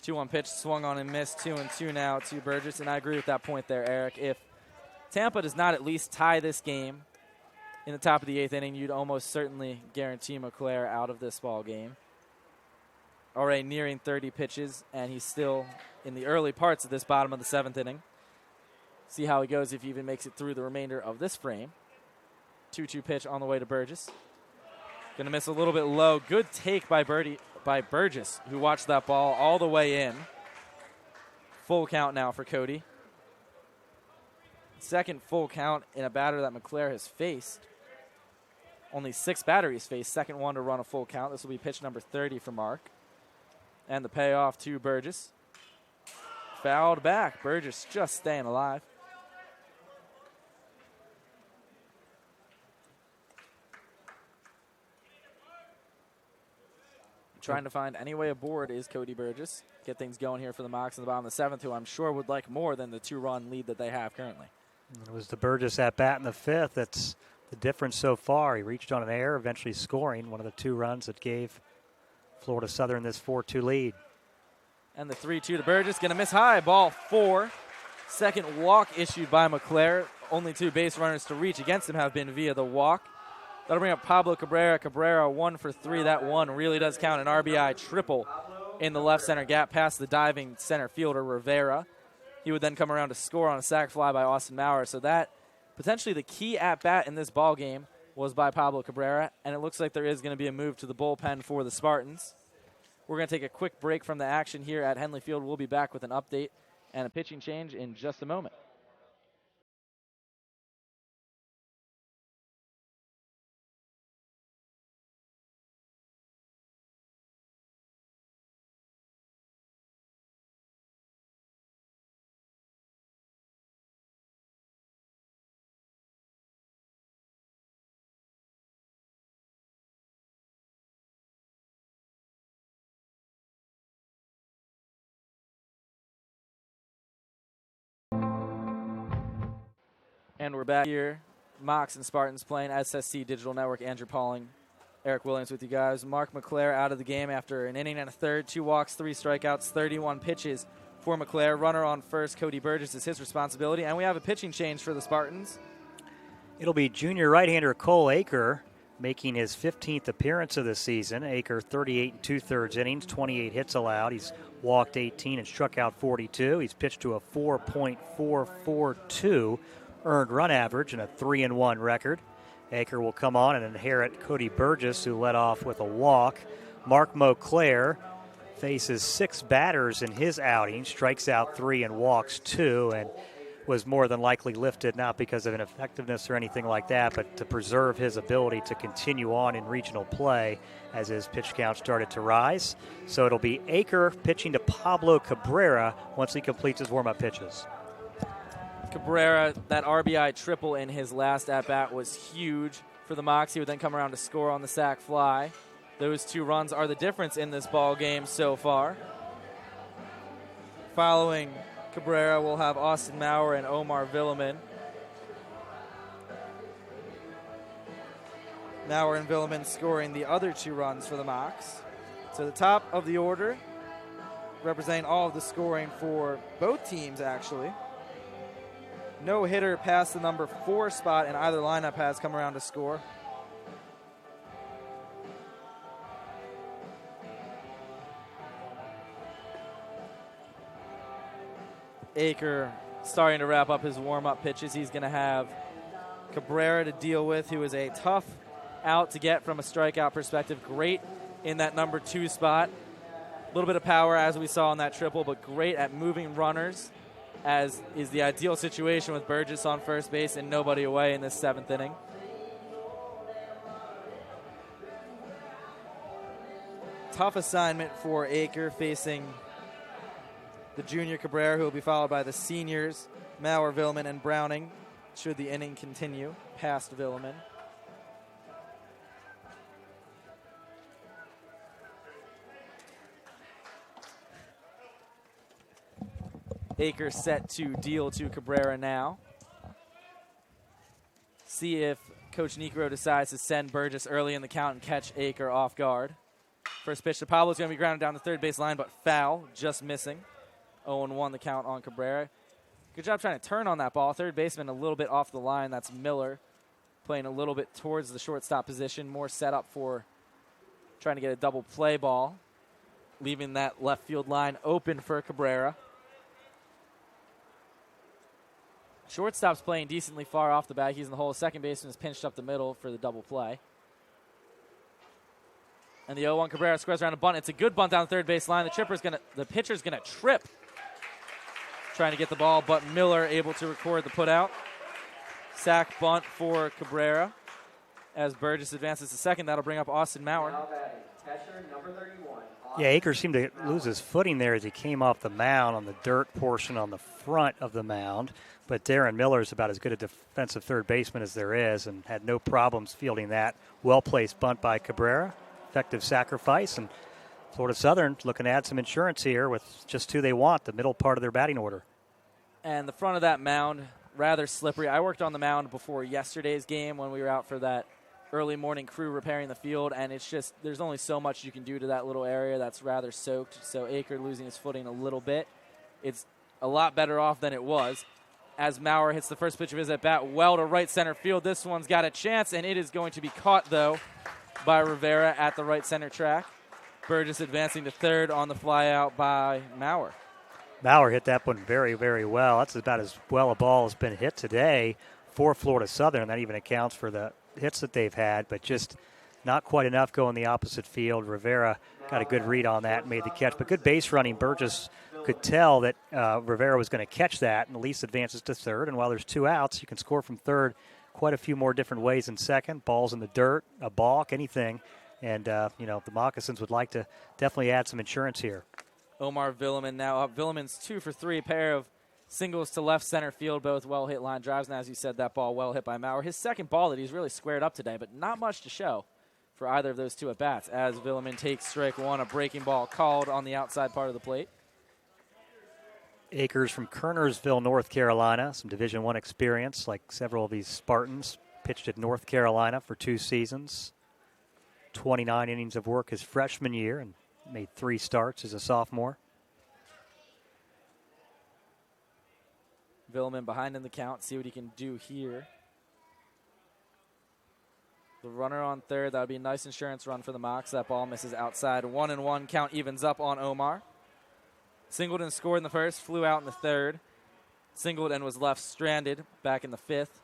2-1 pitch, swung on and missed, 2-2 now to Burgess, and I agree with that point there, Eric. If Tampa does not at least tie this game in the top of the 8th inning, you'd almost certainly guarantee Mauclair out of this ball game. Already nearing 30 pitches, and he's still in the early parts of this bottom of the 7th inning. See how he goes if he even makes it through the remainder of this frame. 2-2 pitch on the way to Burgess. Going to miss a little bit low. Good take by Burgess, who watched that ball all the way in. Full count now for Cody. Second full count in a batter that Mauclair has faced. Only 6 batteries faced. Second one to run a full count. This will be pitch number 30 for Mark. And the payoff to Burgess. Fouled back. Burgess just staying alive. Trying to find any way aboard is Cody Burgess. Get things going here for the Mocs in the bottom of the 7th, who I'm sure would like more than the 2-run lead that they have currently. It was the Burgess at bat in the 5th that's the difference so far. He reached on an error, eventually scoring one of the 2 runs that gave Florida Southern this 4-2 lead. And the 3-2 to Burgess, going to miss high, ball 4. Second walk issued by Mauclair. Only 2 base runners to reach against him have been via the walk. That'll bring up Pablo Cabrera. Cabrera 1 for 3. That one really does count. An RBI triple in the left center gap past the diving center fielder, Rivera. He would then come around to score on a sac fly by Austin Maurer. So that potentially the key at-bat in this ball game was by Pablo Cabrera, and it looks like there is going to be a move to the bullpen for the Spartans. We're going to take a quick break from the action here at Henley Field. We'll be back with an update and a pitching change in just a moment. And we're back here. Mocs and Spartans playing SSC Digital Network. Andrew Pauling, Eric Williams with you guys. Mark Mauclair out of the game after an inning and a third, 2 walks, 3 strikeouts, 31 pitches for Mauclair. Runner on first, Cody Burgess is his responsibility. And we have a pitching change for the Spartans. It'll be junior right-hander Cole Aker making his 15th appearance of the season. Aker 38 2/3 innings, 28 hits allowed. He's walked 18 and struck out 42. He's pitched to a 4.442 earned run average and a 3-1 record. Aker will come on and inherit Cody Burgess, who led off with a walk. Mark Mauclair faces 6 batters in his outing, strikes out 3 and walks 2, and was more than likely lifted not because of ineffectiveness or anything like that, but to preserve his ability to continue on in regional play as his pitch count started to rise. So it'll be Aker pitching to Pablo Cabrera once he completes his warm-up pitches. Cabrera, that RBI triple in his last at-bat was huge for the Mocs. He would then come around to score on the sac fly. Those 2 runs are the difference in this ball game so far. Following Cabrera, we'll have Austin Maurer and Omar Villeman. Maurer and Villeman scoring the other 2 runs for the Mocs. So the top of the order, representing all of the scoring for both teams, actually. No hitter past the number 4 spot, and either lineup has come around to score. Aker starting to wrap up his warm-up pitches. He's going to have Cabrera to deal with, who is a tough out to get from a strikeout perspective. Great in that number 2 spot. A little bit of power, as we saw in that triple, but great at moving runners, as is the ideal situation with Burgess on first base and nobody away in this 7th inning. Tough assignment for Aker, facing the junior Cabrera, who will be followed by the seniors, Maurer, Villeman, and Browning, should the inning continue past Villeman. Aker set to deal to Cabrera now. See if Coach Necro decides to send Burgess early in the count and catch Aker off guard. First pitch to Pablo is going to be grounded down the third base line, but foul, just missing. 0-1 the count on Cabrera. Good job trying to turn on that ball. Third baseman a little bit off the line. That's Miller playing a little bit towards the shortstop position. More set up for trying to get a double play ball, leaving that left field line open for Cabrera. Shortstop's playing decently far off the bat. He's in the hole. Second baseman is pinched up the middle for the double play. And the 0-1 Cabrera squares around a bunt. It's a good bunt down the third base line. The pitcher's gonna trip, trying to get the ball, but Miller able to record the putout. Sack bunt for Cabrera as Burgess advances to second. That'll bring up Austin Maurer. Now batting, catcher number 31. Yeah, Aker seemed to lose his footing there as he came off the mound on the dirt portion on the front of the mound. But Darren Miller is about as good a defensive third baseman as there is and had no problems fielding that well-placed bunt by Cabrera. Effective sacrifice, and Florida Southern looking to add some insurance here with just who they want, the middle part of their batting order. And the front of that mound, rather slippery. I worked on the mound before yesterday's game when we were out for that early morning crew repairing the field, and it's just, there's only so much you can do to that little area that's rather soaked, so Aker losing his footing a little bit. It's a lot better off than it was. As Maurer hits the first pitch of his at-bat well to right center field, this one's got a chance, and it is going to be caught, though, by Rivera at the right center track. Burgess advancing to third on the fly out by Maurer. Maurer hit that one very, very well. That's about as well a ball has been hit today for Florida Southern. That even accounts for the hits that they've had, but just not quite enough going the opposite field. Rivera got a good read on that and made the catch. But good base running. Burgess could tell that Rivera was going to catch that and at least advances to third. And while there's 2 outs, you can score from third quite a few more different ways in second. Balls in the dirt, a balk, anything. And, the Moccasins would like to definitely add some insurance here. Omar Villeman now up. Villeman's 2 for 3, pair of singles to left center field, both well-hit line drives. And as you said, that ball well hit by Maurer. His second ball that he's really squared up today, but not much to show for either of those 2 at-bats. As Villeman takes strike 1, a breaking ball called on the outside part of the plate. Akers from Kernersville, North Carolina, some Division I experience, like several of these Spartans. Pitched at North Carolina for 2 seasons. 29 innings of work his freshman year and made 3 starts as a sophomore. Villeman behind in the count, see what he can do here. The runner on third, that would be a nice insurance run for the Mocs. That ball misses outside. 1-1 count evens up on Omar. Singleton scored in the first, flew out in the third. Singleton was left stranded back in the 5th.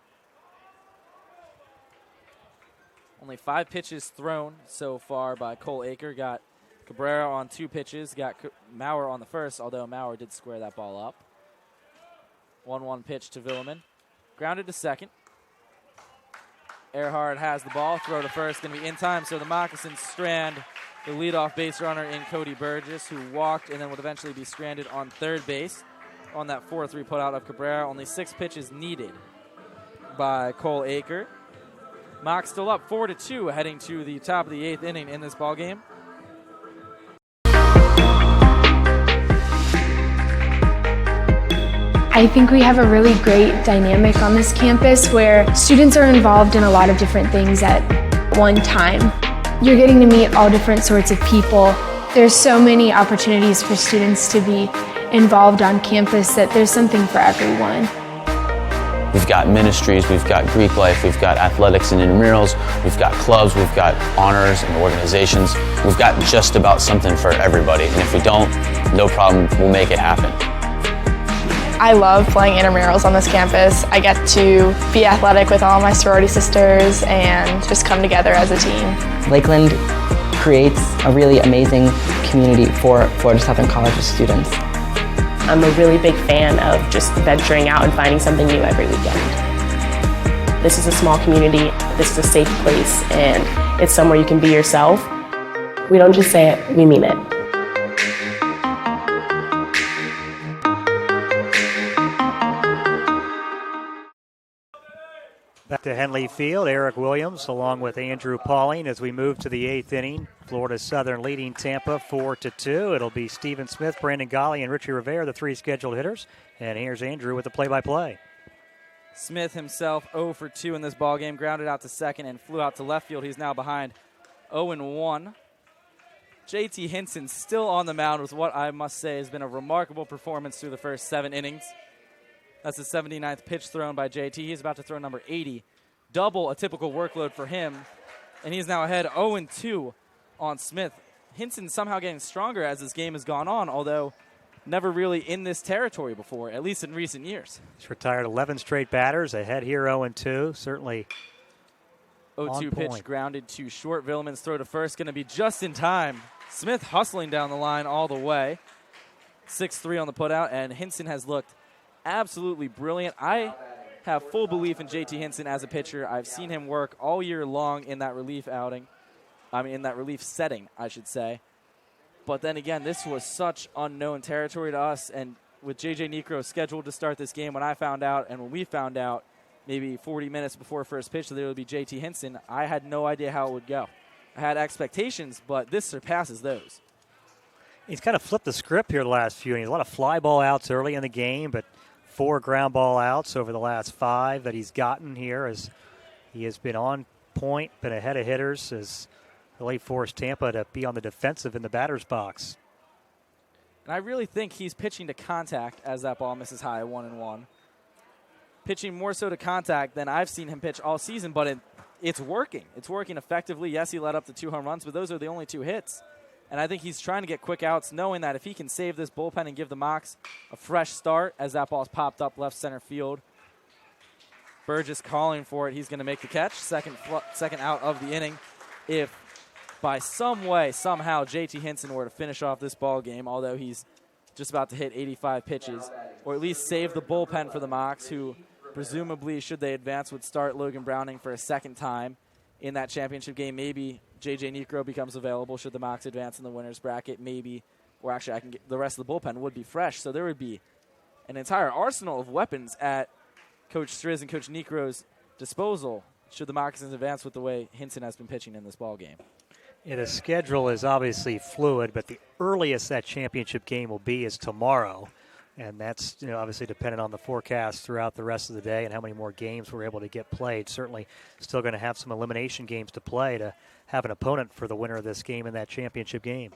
Only 5 pitches thrown so far by Cole Aker. Got Cabrera on 2 pitches, got Maurer on the first, although Maurer did square that ball up. 1-1 pitch to Villeman. Grounded to second. Earhart has the ball, throw to first, going to be in time, so the Moccasins strand the leadoff base runner in Cody Burgess, who walked and then would eventually be stranded on third base on that 4-3 putout of Cabrera. Only 6 pitches needed by Cole Aker. Mocs still up 4-2 heading to the top of the 8th inning in this ballgame. I think we have a really great dynamic on this campus where students are involved in a lot of different things at one time. You're getting to meet all different sorts of people. There's so many opportunities for students to be involved on campus that there's something for everyone. We've got ministries, we've got Greek life, we've got athletics and intramurals, we've got clubs, we've got honors and organizations. We've got just about something for everybody. And if we don't, no problem, we'll make it happen. I love playing intramurals on this campus. I get to be athletic with all my sorority sisters and just come together as a team. Lakeland creates a really amazing community for Florida Southern College's students. I'm a really big fan of just venturing out and finding something new every weekend. This is a small community, this is a safe place, and it's somewhere you can be yourself. We don't just say it, we mean it. Back to Henley Field, Eric Williams along with Andrew Pauling as we move to the 8th inning. Florida Southern leading Tampa 4-2. It'll be Stephen Smith, Brandon Golly, and Richie Rivera, the 3 scheduled hitters. And here's Andrew with the play-by-play. Smith himself 0 for 2 in this ballgame, grounded out to second and flew out to left field. He's now behind 0-1. JT Hinson still on the mound with what I must say has been a remarkable performance through the first 7 innings. That's the 79th pitch thrown by JT. He's about to throw number 80. Double a typical workload for him. And he's now ahead 0-2 on Smith. Hinson somehow getting stronger as this game has gone on, although never really in this territory before, at least in recent years. He's retired 11 straight batters, ahead here 0-2. Certainly 0-2 pitch grounded to short. Villeman's throw to first going to be just in time. Smith hustling down the line all the way. 6-3 on the putout, and Hinson has looked absolutely brilliant. I have full belief in JT Hinson as a pitcher. I've seen him work all year long in that relief outing. In that relief setting, I should say. But then again, this was such unknown territory to us, and with J.J. Necro scheduled to start this game, when I found out and when we found out maybe 40 minutes before first pitch that it would be JT Hinson, I had no idea how it would go. I had expectations, but this surpasses those. He's kind of flipped the script here the last few innings. A lot of fly ball outs early in the game, but 4 ground ball outs over the last 5 that he's gotten here as he has been on point, been ahead of hitters, as really forced Tampa to be on the defensive in the batter's box. And I really think he's pitching to contact as that ball misses high, 1-1. Pitching more so to contact than I've seen him pitch all season, but it's working. It's working effectively. Yes, he led up to 2 home runs, but those are the only 2 hits. And I think he's trying to get quick outs, knowing that if he can save this bullpen and give the Mocs a fresh start as that ball's popped up left center field. Burgess calling for it. He's going to make the catch. Second out of the inning. If by some way, somehow, JT Hinson were to finish off this ball game, although he's just about to hit 85 pitches, or at least save the bullpen for the Mocs, who presumably, should they advance, would start Logan Browning for a second time in that championship game. Maybe J.J. Necro becomes available should the Mocs advance in the winner's bracket. Maybe, or actually I can get the rest of the bullpen would be fresh. So there would be an entire arsenal of weapons at Coach Striz and Coach Necro's disposal should the Moccasins advance with the way Hinson has been pitching in this ball game. Yeah, the schedule is obviously fluid, but the earliest that championship game will be is tomorrow. And that's obviously dependent on the forecast throughout the rest of the day and how many more games we're able to get played. Certainly still going to have some elimination games to play to have an opponent for the winner of this game in that championship game.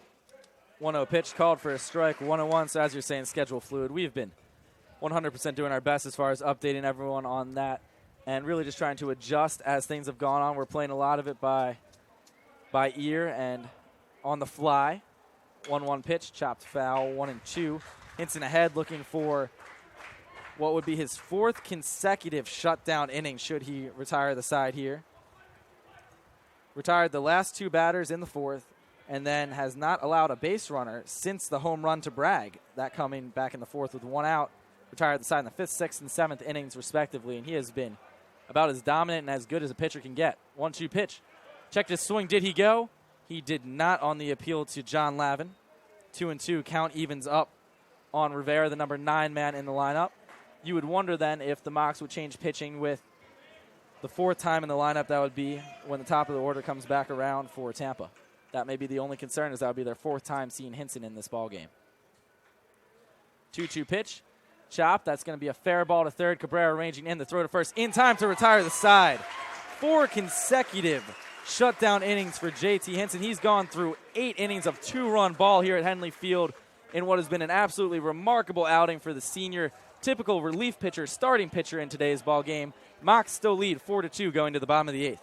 1-0 pitch called for a strike, 1-1. So as you're saying, schedule fluid. We've been 100% doing our best as far as updating everyone on that and really just trying to adjust as things have gone on. We're playing a lot of it by ear and on the fly. 1-1 pitch, chopped foul, 1-2. Hinson ahead looking for what would be his 4th consecutive shutdown inning should he retire the side here. Retired the last 2 batters in the 4th and then has not allowed a base runner since the home run to Bragg. That coming back in the 4th with 1 out. Retired the side in the 5th, 6th, and 7th innings respectively, and he has been about as dominant and as good as a pitcher can get. 1-2 pitch. Checked his swing. Did he go? He did not on the appeal to John Lavin. 2-2. Count evens up on Rivera, the number 9 man in the lineup. You would wonder then if the Mocs would change pitching with the 4th time in the lineup. That would be when the top of the order comes back around for Tampa. That may be the only concern, is that would be their 4th time seeing Hinson in this ballgame. 2-2 pitch. Chop. That's going to be a fair ball to third. Cabrera ranging in. The throw to first in time to retire the side. 4 consecutive shutdown innings for JT Hinson. He's gone through 8 innings of 2-run ball here at Henley Field in what has been an absolutely remarkable outing for the senior, typical relief pitcher, starting pitcher in today's ball game. Mocs still lead 4-2 going to the bottom of the 8th.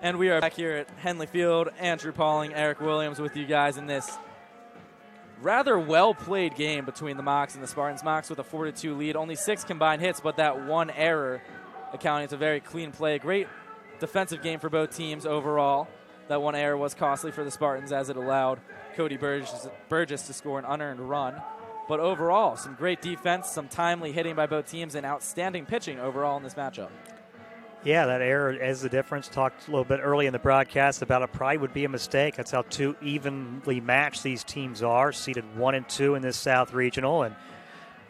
And we are back here at Henley Field. Andrew Pauling, Eric Williams with you guys in this rather well-played game between the Mocs and the Spartans. Mocs with a 4-2 lead. Only 6 combined hits, but that one error accounting. It's a very clean play. Great defensive game for both teams overall. That one error was costly for the Spartans as it allowed Cody Burgess to score an unearned run. But overall, some great defense, some timely hitting by both teams, and outstanding pitching overall in this matchup. Yeah, that error is the difference. Talked a little bit early in the broadcast about it probably would be a mistake. That's how two evenly matched these teams are, seeded 1 and 2 in this South Regional. And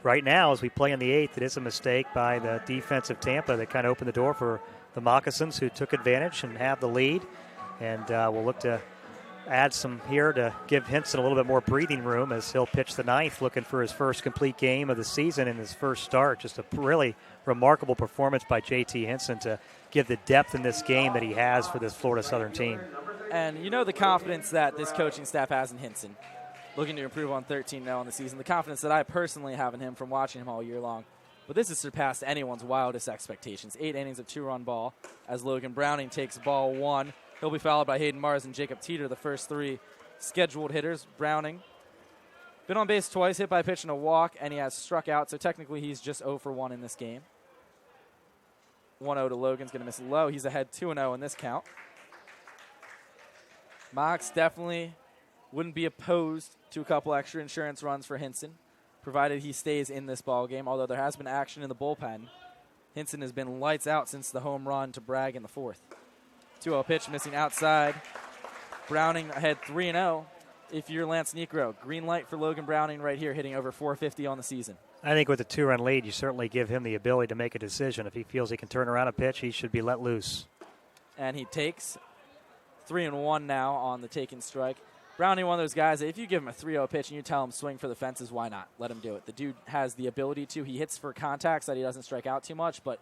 right now, as we play in the 8th, it is a mistake by the defense of Tampa that kind of opened the door for the Moccasins, who took advantage and have the lead. And we'll look to add some here to give Hinson a little bit more breathing room as he'll pitch the 9th, looking for his first complete game of the season in his first start. Just a really remarkable performance by JT Hinson to give the depth in this game that he has for this Florida Southern team. And you know the confidence that this coaching staff has in Hinson, looking to improve on 13-0 on the season, the confidence that I personally have in him from watching him all year long. But this has surpassed anyone's wildest expectations. 8 innings of 2-run ball as Logan Browning takes ball 1. He'll be followed by Hayden Mars and Jacob Teeter, the first 3 scheduled hitters. Browning been on base twice, hit by a pitch and a walk, and he has struck out, so technically he's just 0 for 1 in this game. 1-0 to Logan's going to miss low. He's ahead 2-0 in this count. Mocs definitely wouldn't be opposed to a couple extra insurance runs for Hinson, provided he stays in this ball game, although there has been action in the bullpen. Hinson has been lights out since the home run to Bragg in the 4th. 2-0 pitch missing outside. Browning ahead 3-0. If you're Lance Necro, green light for Logan Browning right here, hitting over 450 on the season. I think with a 2-run lead, you certainly give him the ability to make a decision. If he feels he can turn around a pitch, he should be let loose. And he takes 3-1 now on the taken strike. Browning, one of those guys that if you give him a 3-0 pitch and you tell him swing for the fences, why not? Let him do it. The dude has the ability to. He hits for contacts that he doesn't strike out too much, but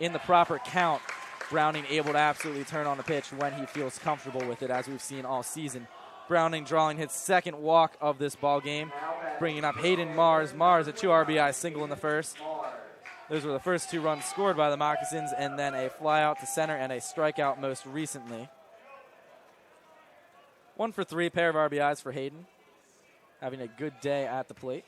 in the proper count, Browning able to absolutely turn on a pitch when he feels comfortable with it, as we've seen all season. Browning drawing his second walk of this ball game, bringing up Hayden Mars. Mars, a 2 RBI single in the first. Those were the first 2 runs scored by the Moccasins, and then a fly out to center and a strikeout most recently. 1 for 3, pair of RBIs for Hayden, having a good day at the plate.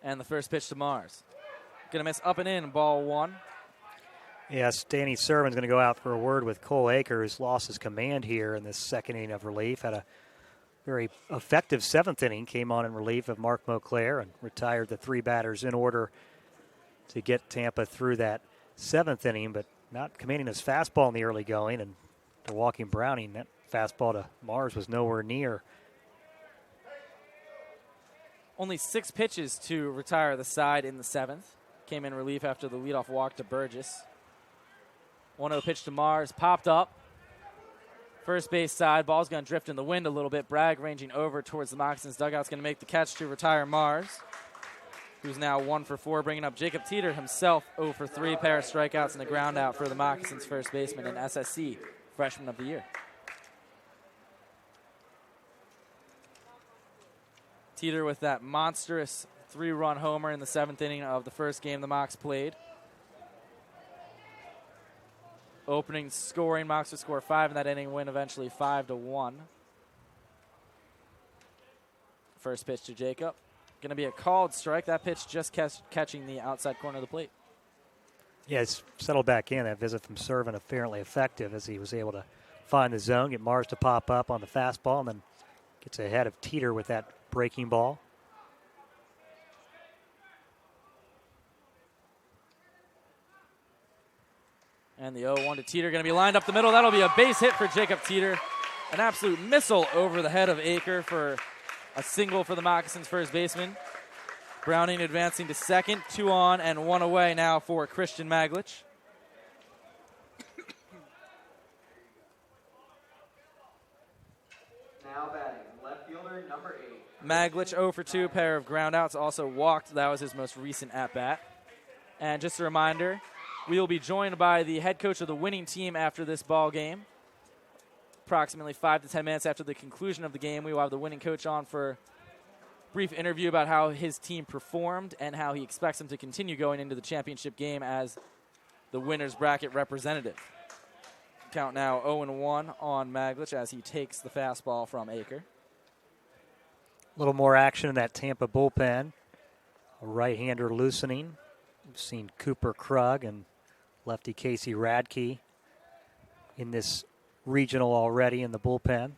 And the first pitch to Mars. Going to miss up and in, ball 1. Yes, Danny Sermon's going to go out for a word with Cole Aker, who's lost his command here in this second inning of relief. Had a very effective 7th inning, came on in relief of Mark Mauclair and retired the 3 batters in order to get Tampa through that 7th inning, but not commanding his fastball in the early going. And to walking Browning, that fastball to Mars was nowhere near. Only 6 pitches to retire the side in the 7th. Came in relief after the leadoff walk to Burgess. 1-0 pitch to Mars, popped up. First base side, ball's going to drift in the wind a little bit. Bragg ranging over towards the Moccasins dugout's going to make the catch to retire Mars, who's now 1 for 4, bringing up Jacob Teeter himself 0 for 3, pair of strikeouts and a ground out for the Moccasins first baseman and SSC freshman of the year. Teeter with that monstrous 3-run homer in the 7th inning of the first game the Mocs played. Opening scoring, Mocs would score 5 in that inning, win eventually 5-1. First pitch to Jacob. Going to be a called strike. That pitch just catching the outside corner of the plate. Yeah, he's settled back in. That visit from Servin apparently effective as he was able to find the zone, get Mars to pop up on the fastball, and then gets ahead of Teeter with that breaking ball. And the 0-1 to Teeter going to be lined up the middle. That'll be a base hit for Jacob Teeter. An absolute missile over the head of Aker for a single for the Moccasins first baseman. Browning advancing to second. 2 on and 1 away now for Christian Maglich. Now batting, left fielder number 8. Maglich 0 for 2, pair of groundouts, also walked. That was his most recent at-bat. And just a reminder, we will be joined by the head coach of the winning team after this ball game. Approximately 5 to 10 minutes after the conclusion of the game, we will have the winning coach on for a brief interview about how his team performed and how he expects them to continue going into the championship game as the winner's bracket representative. Count now 0-1 on Maglich as he takes the fastball from Aker. A little more action in that Tampa bullpen. A right-hander loosening. We've seen Cooper Krug and lefty Casey Radke in this regional already in the bullpen,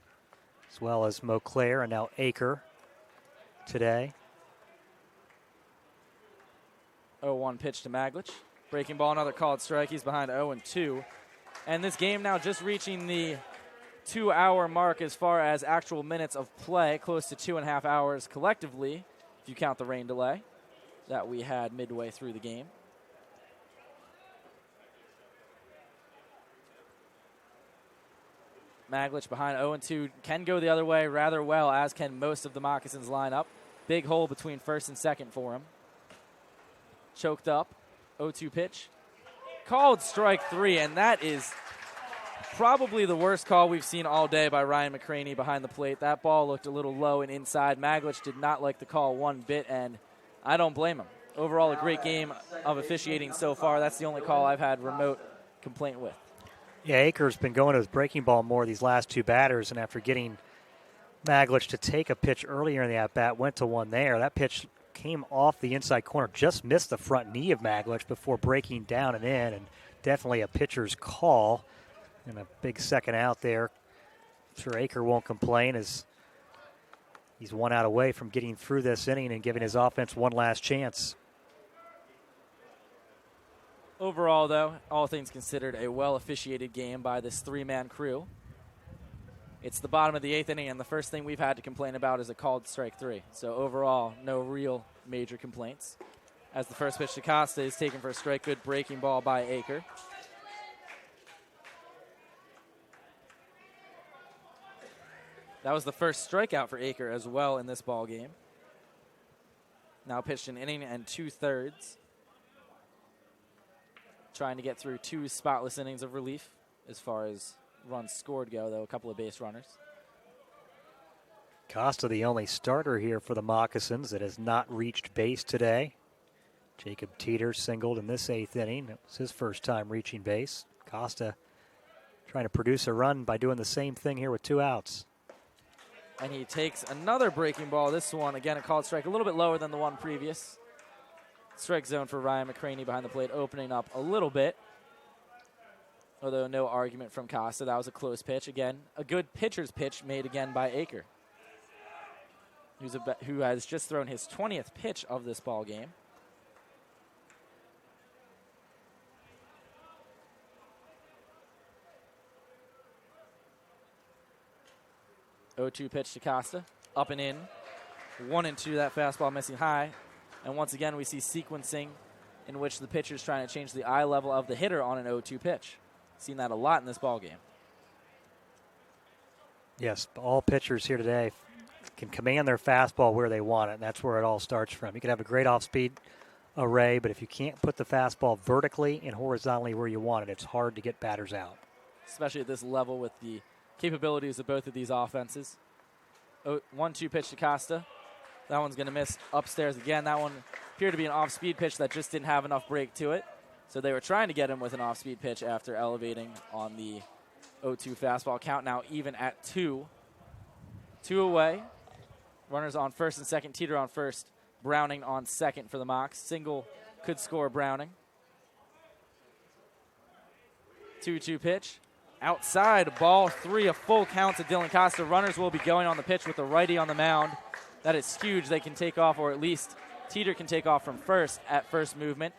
as well as Mauclair and now Aker today. 0-1 pitch to Maglich. Breaking ball, another called strike. He's behind 0-2. And this game now just reaching the 2-hour mark as far as actual minutes of play, close to 2.5 hours collectively, if you count the rain delay that we had midway through the game. Maglich behind 0-2 can go the other way rather well, as can most of the Moccasins lineup. Big hole between first and second for him. Choked up, 0-2 pitch. Called strike 3, and that is probably the worst call we've seen all day by Ryan McCraney behind the plate. That ball looked a little low and inside. Maglich did not like the call one bit, and I don't blame him. Overall, a great game of officiating so far. That's the only call I've had remote complaint with. Yeah, Aker's been going to his breaking ball more these last 2 batters, and after getting Maglich to take a pitch earlier in the at-bat, went to one there. That pitch came off the inside corner, just missed the front knee of Maglich before breaking down and in, and definitely a pitcher's call. And a big second out there. I'm sure Aker won't complain as he's 1 out away from getting through this inning and giving his offense one last chance. Overall, though, all things considered, a well-officiated game by this 3-man crew. It's the bottom of the 8th inning, and the first thing we've had to complain about is a called strike 3. So overall, no real major complaints. As the first pitch to Costa is taken for a strike, good breaking ball by Aker. That was the first strikeout for Aker as well in this ball game. Now pitched an inning and 2/3. Trying to get through 2 spotless innings of relief as far as runs scored go, though a couple of base runners. Costa, the only starter here for the Moccasins that has not reached base today. Jacob Teeter singled in this 8th inning. It was his first time reaching base. Costa trying to produce a run by doing the same thing here with 2 outs. And he takes another breaking ball. This one, again, a called strike, a little bit lower than the one previous. Strike zone for Ryan McCraney behind the plate, opening up a little bit. Although no argument from Costa. That was a close pitch. Again, a good pitcher's pitch made again by Aker, who has just thrown his 20th pitch of this ball game. (0-2) pitch to Costa. Up and in. 1-2, that fastball missing high. And once again, we see sequencing in which the pitcher's trying to change the eye level of the hitter on an 0-2 pitch. Seen that a lot in this ball game. Yes, all pitchers here today can command their fastball where they want it, and that's where it all starts from. You can have a great off-speed array, but if you can't put the fastball vertically and horizontally where you want it, it's hard to get batters out. Especially at this level with the capabilities of both of these offenses. 1-2 pitch to Costa. That one's going to miss upstairs again. That one appeared to be an off-speed pitch that just didn't have enough break to it. So they were trying to get him with an off-speed pitch after elevating on the 0-2 fastball. Count now even at 2. 2 away. Runners on first and second. Teeter on first. Browning on second for the Mocs. Single could score Browning. 2-2 pitch. Outside, ball 3, a full count to Dylan Costa. Runners will be going on the pitch with the righty on the mound. That is huge. They can take off, or at least Teeter can take off from first at first movement.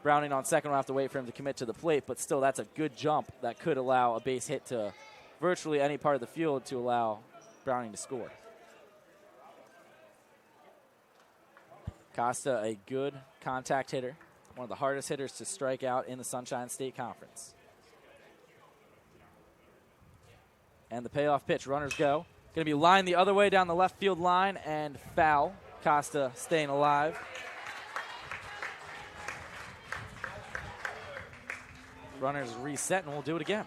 Browning on second will have to wait for him to commit to the plate, but still that's a good jump that could allow a base hit to virtually any part of the field to allow Browning to score. Costa, a good contact hitter, one of the hardest hitters to strike out in the Sunshine State Conference. And the payoff pitch, runners go. Going to be lined the other way down the left field line and foul. Costa staying alive. Runners reset, and we'll do it again.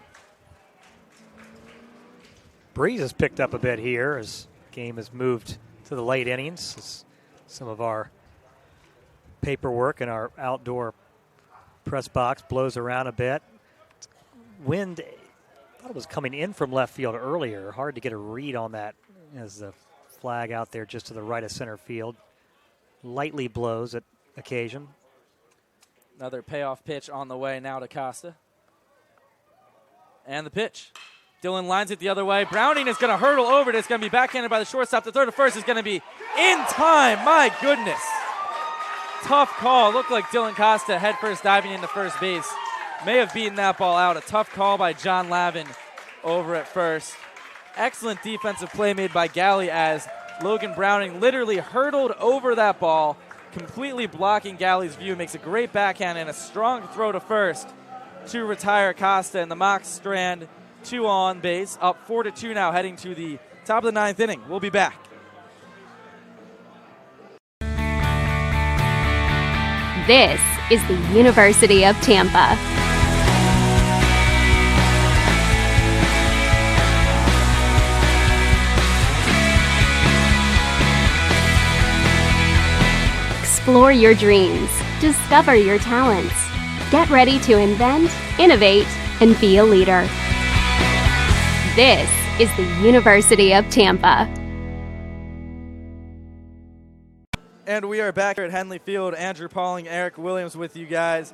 Breeze has picked up a bit here as the game has moved to the late innings. As some of our paperwork in our outdoor press box blows around a bit. Wind, I thought it was coming in from left field earlier. Hard to get a read on that as the flag out there just to the right of center field. Lightly blows at occasion. Another payoff pitch on the way now to Costa. And the pitch. Dylan lines it the other way. Browning is going to hurdle over it. It's going to be backhanded by the shortstop. The third to first is going to be in time. My goodness. Tough call. Looked like Dylan Costa head first diving into first base. May have beaten that ball out. A tough call by John Lavin over at first. Excellent defensive play made by Galley as Logan Browning literally hurdled over that ball, completely blocking Galley's view. Makes a great backhand and a strong throw to first to retire Costa. And the Mocs strand 2 on base, up 4-2 now, heading to the top of the 9th inning. We'll be back. This is the University of Tampa. Explore your dreams. Discover your talents. Get ready to invent, innovate, and be a leader. This is the University of Tampa. And we are back here at Henley Field. Andrew Pauling, Eric Williams with you guys.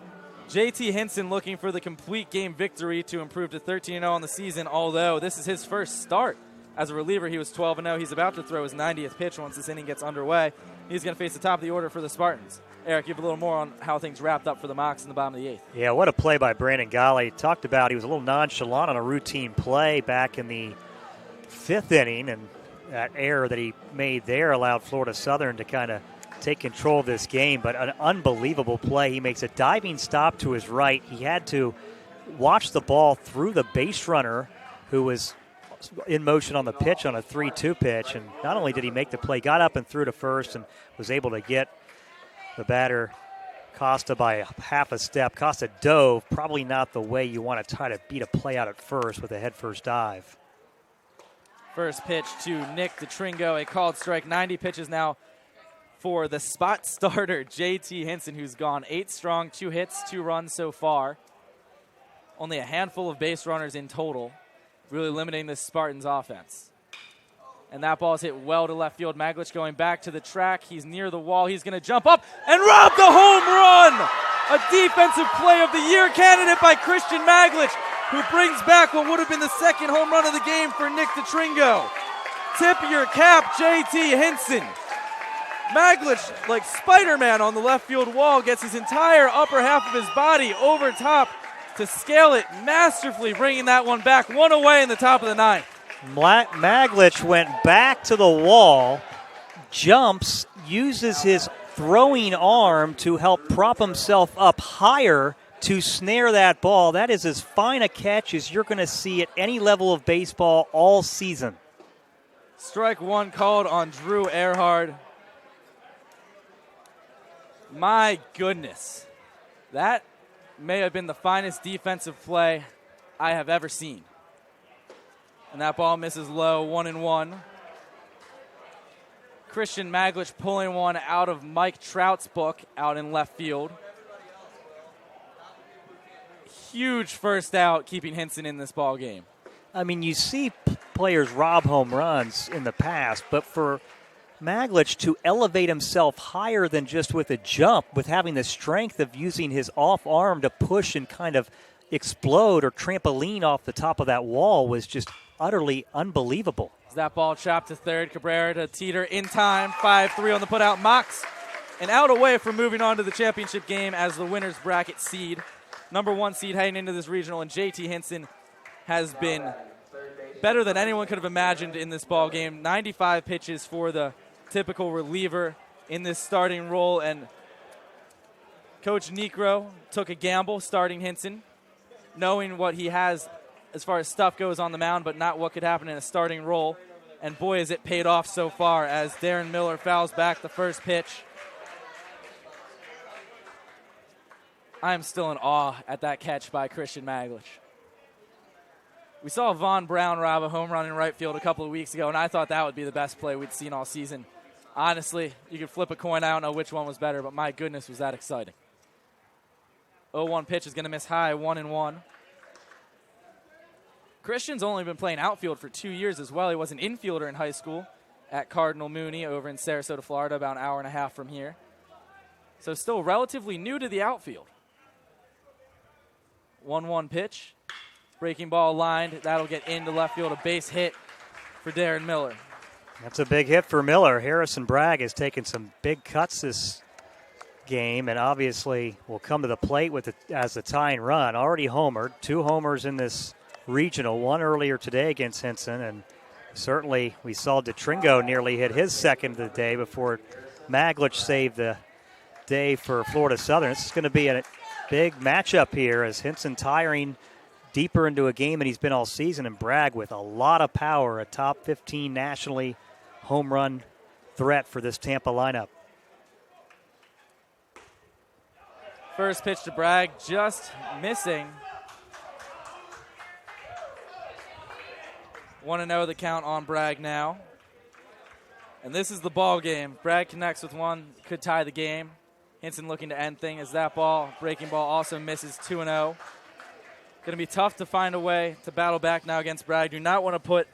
JT Hinson looking for the complete game victory to improve to 13-0 on the season, although this is his first start as a reliever. He was 12-0. He's about to throw his 90th pitch once this inning gets underway. He's going to face the top of the order for the Spartans. Eric, you have a little more on how things wrapped up for the Mocs in the bottom of the 8th. Yeah, what a play by Brandon Galley. Talked about he was a little nonchalant on a routine play back in the 5th inning, and that error that he made there allowed Florida Southern to kind of take control of this game, but an unbelievable play. He makes a diving stop to his right. He had to watch the ball through the base runner who was in motion on the pitch on a 3-2 pitch, and not only did he make the play, got up and threw to first and was able to get the batter Costa by half a step. Costa dove, probably not the way you want to try to beat a play out at first with a head-first dive. First pitch to Nick DeTringo, a called strike. 90 pitches now for the spot starter, JT Hinson, who's gone 8 strong, 2 hits, 2 runs so far. Only a handful of base runners in total, really limiting this Spartans offense. And that ball is hit well to left field. Maglich going back to the track. He's near the wall. He's going to jump up and rob the home run. A defensive play of the year candidate by Christian Maglich, who brings back what would have been the second home run of the game for Nick DeTringo. Tip your cap, JT Hinson. Maglich, like Spider-Man on the left field wall, gets his entire upper half of his body over top to scale it masterfully, bringing that one back, 1 away in the top of the 9th. Maglich went back to the wall, jumps, uses his throwing arm to help prop himself up higher to snare that ball. That is as fine a catch as you're going to see at any level of baseball all season. Strike 1 called on Drew Earhart. My goodness. That may have been the finest defensive play I have ever seen. And that ball misses low, 1-1. Christian Maglich pulling one out of Mike Trout's book out in left field. Huge first out, keeping Hinson in this ball game. I mean, you see players rob home runs in the past, but for Maglich to elevate himself higher than just with a jump, with having the strength of using his off arm to push and kind of explode or trampoline off the top of that wall, was just utterly unbelievable. As that ball chopped to third, Cabrera to Teeter in time, 5-3 on the putout. Mocs an out away from moving on to the championship game as the winner's bracket seed. Number 1 seed heading into this regional, and JT Hinson has been better than anyone could have imagined in this ball game. 95 pitches for the typical reliever in this starting role, and Coach Necro took a gamble starting Hinson, knowing what he has as far as stuff goes on the mound, but not what could happen in a starting role. And boy, has it paid off so far as Darren Miller fouls back the first pitch. I am still in awe at that catch by Christian Maglich. We saw Von Brown rob a home run in right field a couple of weeks ago, and I thought that would be the best play we'd seen all season. Honestly, you could flip a coin. I don't know which one was better, but my goodness, was that exciting. 0-1 pitch is going to miss high, 1-1. Christian's only been playing outfield for 2 years as well. He was an infielder in high school at Cardinal Mooney over in Sarasota, Florida, about an hour and a half from here. So still relatively new to the outfield. 1-1 pitch. Breaking ball lined. That'll get into left field. A base hit for Darren Miller. That's a big hit for Miller. Harrison Bragg has taken some big cuts this game and obviously will come to the plate with as the tying run. Already homered. 2 homers in this regional. 1 earlier today against Hinson. And certainly we saw DeTringo nearly hit his second of the day before Maglich saved the day for Florida Southern. This is going to be a big matchup here as Hinson tiring deeper into a game than he's been all season, and Bragg with a lot of power, a top 15 nationally home run threat for this Tampa lineup. First pitch to Bragg, just missing. 1-0 the count on Bragg now. And this is the ball game. Bragg connects with one, could tie the game. Hinson looking to end things as that ball, breaking ball, also misses 2-0. Going to be tough to find a way to battle back now against Bragg. Do not want to put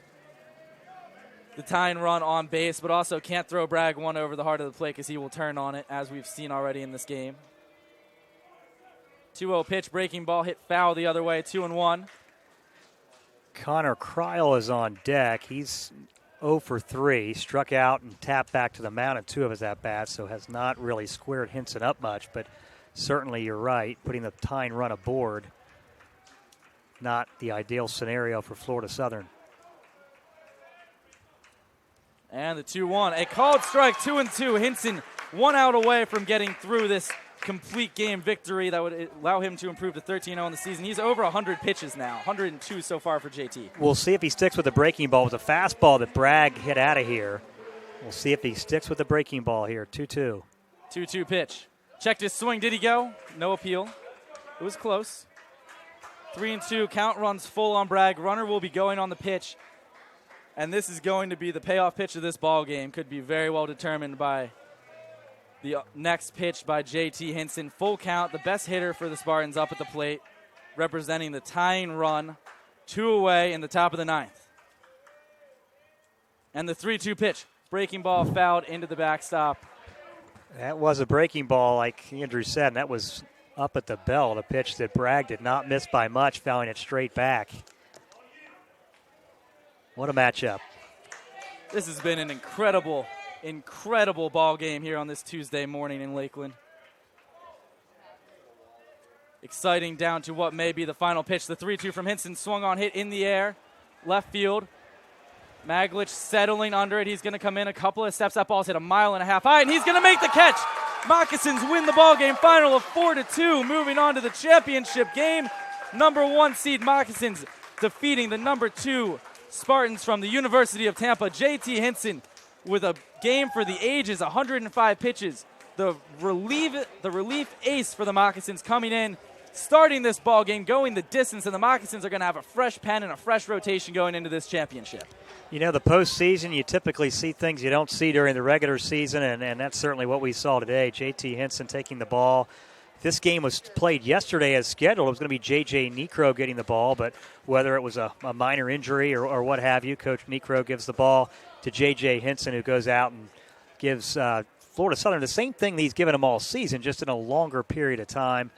the tying run on base, but also can't throw Bragg one over the heart of the plate because he will turn on it, as we've seen already in this game. 2-0 pitch, breaking ball, hit foul the other way, 2-1. Connor Kreil is on deck. He's 0 for 3, struck out and tapped back to the mound in 2 of his at-bats, so has not really squared Hinson up much, but certainly you're right, putting the tying run aboard, not the ideal scenario for Florida Southern. And the 2-1, a called strike, 2-2. Hinson 1 out away from getting through this complete game victory that would allow him to improve to 13-0 in the season. He's over 100 pitches now, 102 so far for JT. We'll see if he sticks with the breaking ball. It was a fastball that Bragg hit out of here. We'll see if he sticks with the breaking ball here, 2-2. 2-2 pitch. Checked his swing. Did he go? No appeal. It was close. 3-2. Count runs full on Bragg. Runner will be going on the pitch. And this is going to be the payoff pitch of this ball game. Could be very well determined by the next pitch by JT Hinson. Full count, the best hitter for the Spartans up at the plate, representing the tying run, 2 away in the top of the 9th. And the 3-2 pitch, breaking ball fouled into the backstop. That was a breaking ball, like Andrew said, and that was up at the belt, a pitch that Bragg did not miss by much, fouling it straight back. What a matchup. This has been an incredible ball game here on this Tuesday morning in Lakeland. Exciting down to what may be the final pitch. The 3-2 from Hinson, swung on, hit in the air, left field. Maglich settling under it. He's going to come in a couple of steps. That ball's hit 1.5 miles high, and he's going to make the catch. Moccasins win the ball game, final of 4-2, moving on to the championship game. Number 1 seed Moccasins defeating the number 2 Spartans from the University of Tampa. JT Hinson with a game for the ages, 105 pitches. The relief ace for the Moccasins coming in, starting this ball game, going the distance, and the Moccasins are going to have a fresh pen and a fresh rotation going into this championship. You know, the postseason, you typically see things you don't see during the regular season, and that's certainly what we saw today. JT Hinson taking the ball. This game was played yesterday as scheduled. It was going to be J.J. Necro getting the ball, but whether it was a minor injury or what have you, Coach Necro gives the ball to J.J. Hinson, who goes out and gives Florida Southern the same thing that he's given them all season, just in a longer period of time.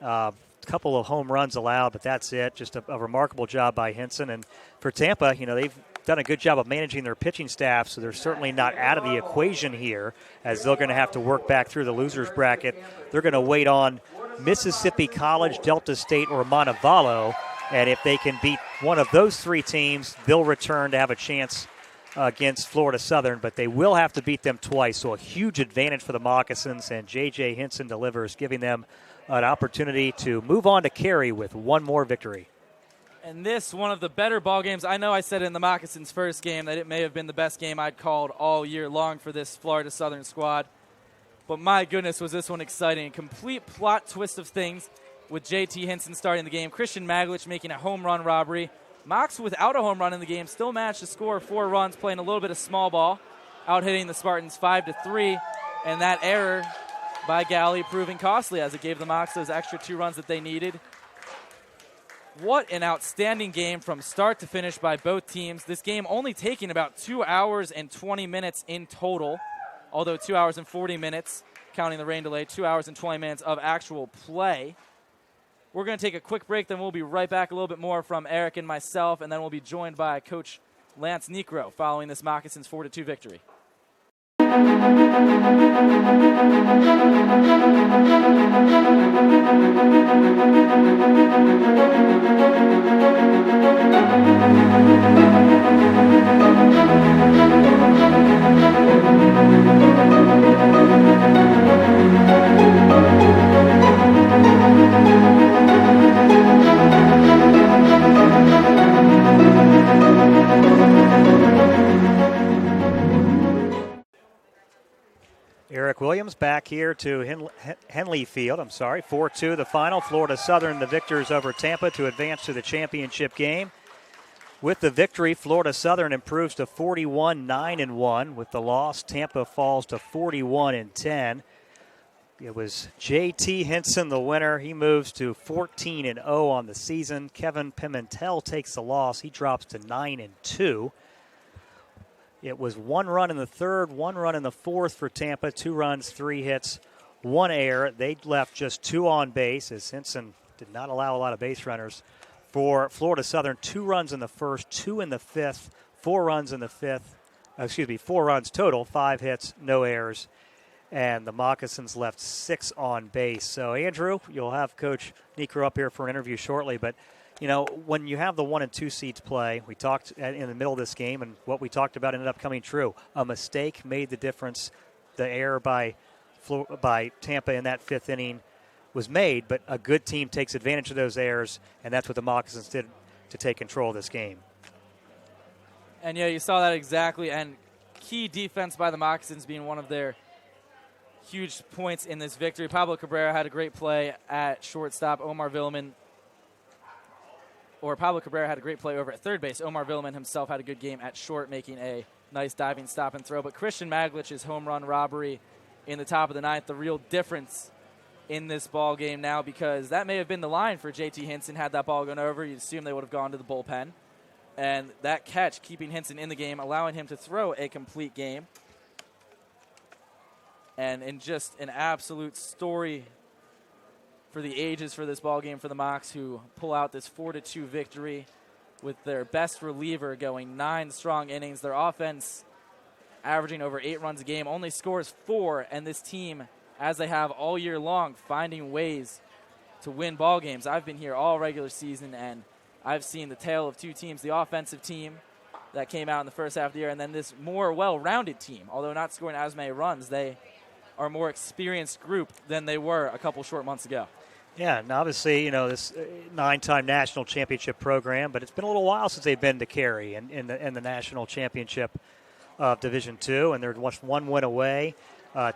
A couple of home runs allowed, but that's it. Just a remarkable job by Hinson. And for Tampa, you know, they've done a good job of managing their pitching staff, so they're certainly not out of the equation here, as they're going to have to work back through the losers bracket. They're going to wait on Mississippi College, Delta State, or Montevallo, and if they can beat one of those three teams, they'll return to have a chance against Florida Southern, but they will have to beat them twice, so a huge advantage for the Moccasins, and J.J. Hinson delivers, giving them an opportunity to move on to Cary with one more victory. And this, one of the better ball games. I know I said in the Moccasins' first game that it may have been the best game I'd called all year long for this Florida Southern squad. But my goodness, was this one exciting. A complete plot twist of things with J.T. Hinson starting the game. Christian Maglich making a home run robbery. Mox, without a home run in the game, still managed to score 4 runs, playing a little bit of small ball, out-hitting the Spartans 5-3. And that error by Galley proving costly as it gave the Mox those extra 2 runs that they needed. What an outstanding game from start to finish by both teams. This game only taking about 2 hours and 20 minutes in total, although 2 hours and 40 minutes, counting the rain delay, 2 hours and 20 minutes of actual play. We're going to take a quick break, then we'll be right back. A little bit more from Eric and myself, and then we'll be joined by Coach Lance Necro following this Moccasins 4-2 victory. Eric Williams back here to Henley Field. 4-2 the final. Florida Southern the victors over Tampa to advance to the championship game. With the victory, Florida Southern improves to 41-9-1. With the loss, Tampa falls to 41-10. It was J.T. Hinson the winner. He moves to 14-0 on the season. Kevin Pimentel takes the loss. He drops to 9-2. It was 1 run in the third, 1 run in the fourth for Tampa, 2 runs, 3 hits, 1 error. They left just 2 on base, as Hinson did not allow a lot of base runners. For Florida Southern, 2 runs in the first, 2 in the fifth, 4 runs in the fifth. 4 runs total, 5 hits, no errors. And the Moccasins left 6 on base. So, Andrew, you'll have Coach Necro up here for an interview shortly, but you know, when you have the 1 and 2 seeds play, we talked in the middle of this game, and what we talked about ended up coming true. A mistake made the difference. The error by Tampa in that 5th inning was made, but a good team takes advantage of those errors, and that's what the Moccasins did to take control of this game. And, yeah, you saw that exactly, and key defense by the Moccasins being one of their huge points in this victory. Pablo Cabrera had a great play at shortstop. Pablo Cabrera had a great play over at third base. Omar Villeman himself had a good game at short, making a nice diving stop and throw. But Christian Maglich's home run robbery in the top of the 9th, the real difference in this ball game now, because that may have been the line for J.T. Hinson. Had that ball gone over, you'd assume they would have gone to the bullpen. And that catch, keeping Hinson in the game, allowing him to throw a complete game. And in just an absolute story for the ages for this ball game for the Mocs, who pull out this 4-2 victory with their best reliever going 9 strong innings. Their offense averaging over 8 runs a game, only scores 4, and this team, as they have all year long, finding ways to win ball games. I've been here all regular season, and I've seen the tale of 2 teams, the offensive team that came out in the first half of the year, and then this more well-rounded team. Although not scoring as many runs, they are a more experienced group than they were a couple short months ago. Yeah, and obviously, you know, this 9-time national championship program, but it's been a little while since they've been to Cary in the national championship of Division II, and they're just 1 win away.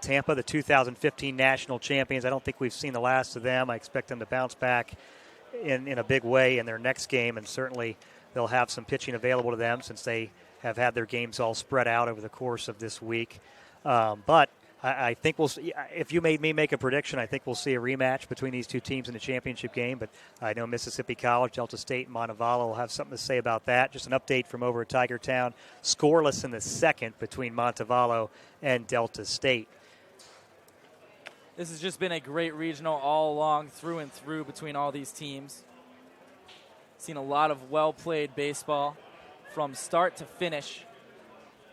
Tampa, the 2015 national champions, I don't think we've seen the last of them. I expect them to bounce back in a big way in their next game, and certainly they'll have some pitching available to them since they have had their games all spread out over the course of this week. But I think we'll see, if you made me make a prediction, I think we'll see a rematch between these 2 teams in the championship game. But I know Mississippi College, Delta State, and Montevallo will have something to say about that. Just an update from over at Tiger Town. Scoreless in the second between Montevallo and Delta State. This has just been a great regional all along, through and through, between all these teams. Seen a lot of well-played baseball from start to finish.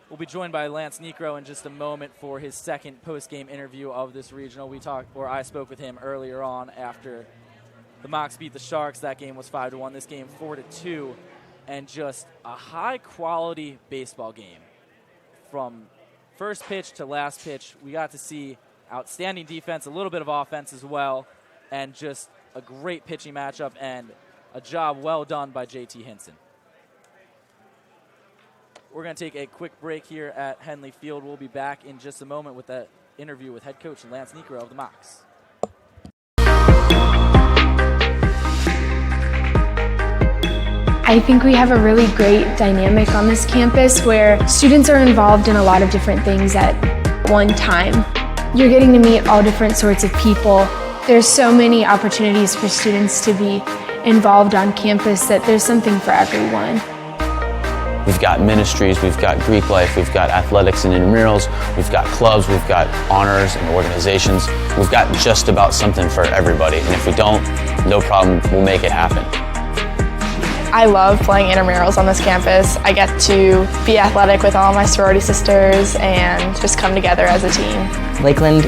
We'll be joined by Lance Necro in just a moment for his second post-game interview of this regional. I spoke with him earlier on after the Mocs beat the Sharks. That game was 5-1. This game 4-2, and just a high-quality baseball game. From first pitch to last pitch, we got to see outstanding defense, a little bit of offense as well, and just a great pitching matchup and a job well done by JT Hinson. We're going to take a quick break here at Henley Field. We'll be back in just a moment with that interview with head coach Lance Necro of the Mocs. I think we have a really great dynamic on this campus where students are involved in a lot of different things at one time. You're getting to meet all different sorts of people. There's so many opportunities for students to be involved on campus that there's something for everyone. We've got ministries, we've got Greek life, we've got athletics and intramurals, we've got clubs, we've got honors and organizations. We've got just about something for everybody, and if we don't, no problem, we'll make it happen. I love playing intramurals on this campus. I get to be athletic with all my sorority sisters and just come together as a team. Lakeland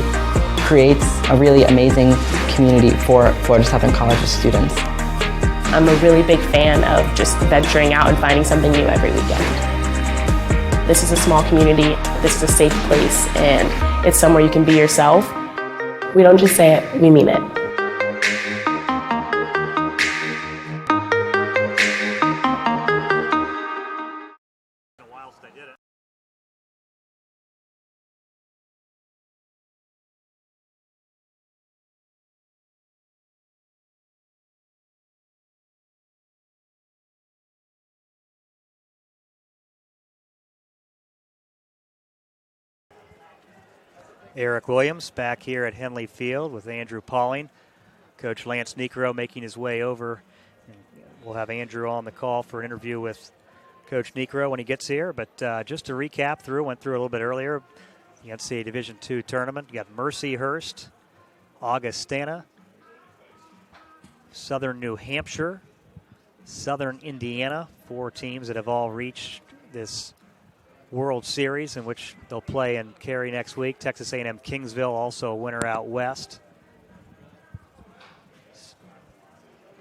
creates a really amazing community for Florida Southern College's students. I'm a really big fan of just venturing out and finding something new every weekend. This is a small community, this is a safe place, and it's somewhere you can be yourself. We don't just say it, we mean it. Eric Williams back here at Henley Field with Andrew Pauling. Coach Lance Necro making his way over. We'll have Andrew on the call for an interview with Coach Necro when he gets here. But just to recap went through a little bit earlier. The NCAA Division II tournament. You got Mercyhurst, Augustana, Southern New Hampshire, Southern Indiana, 4 teams that have all reached this World Series in which they'll play in Cary next week. Texas A&M Kingsville also a winner out west.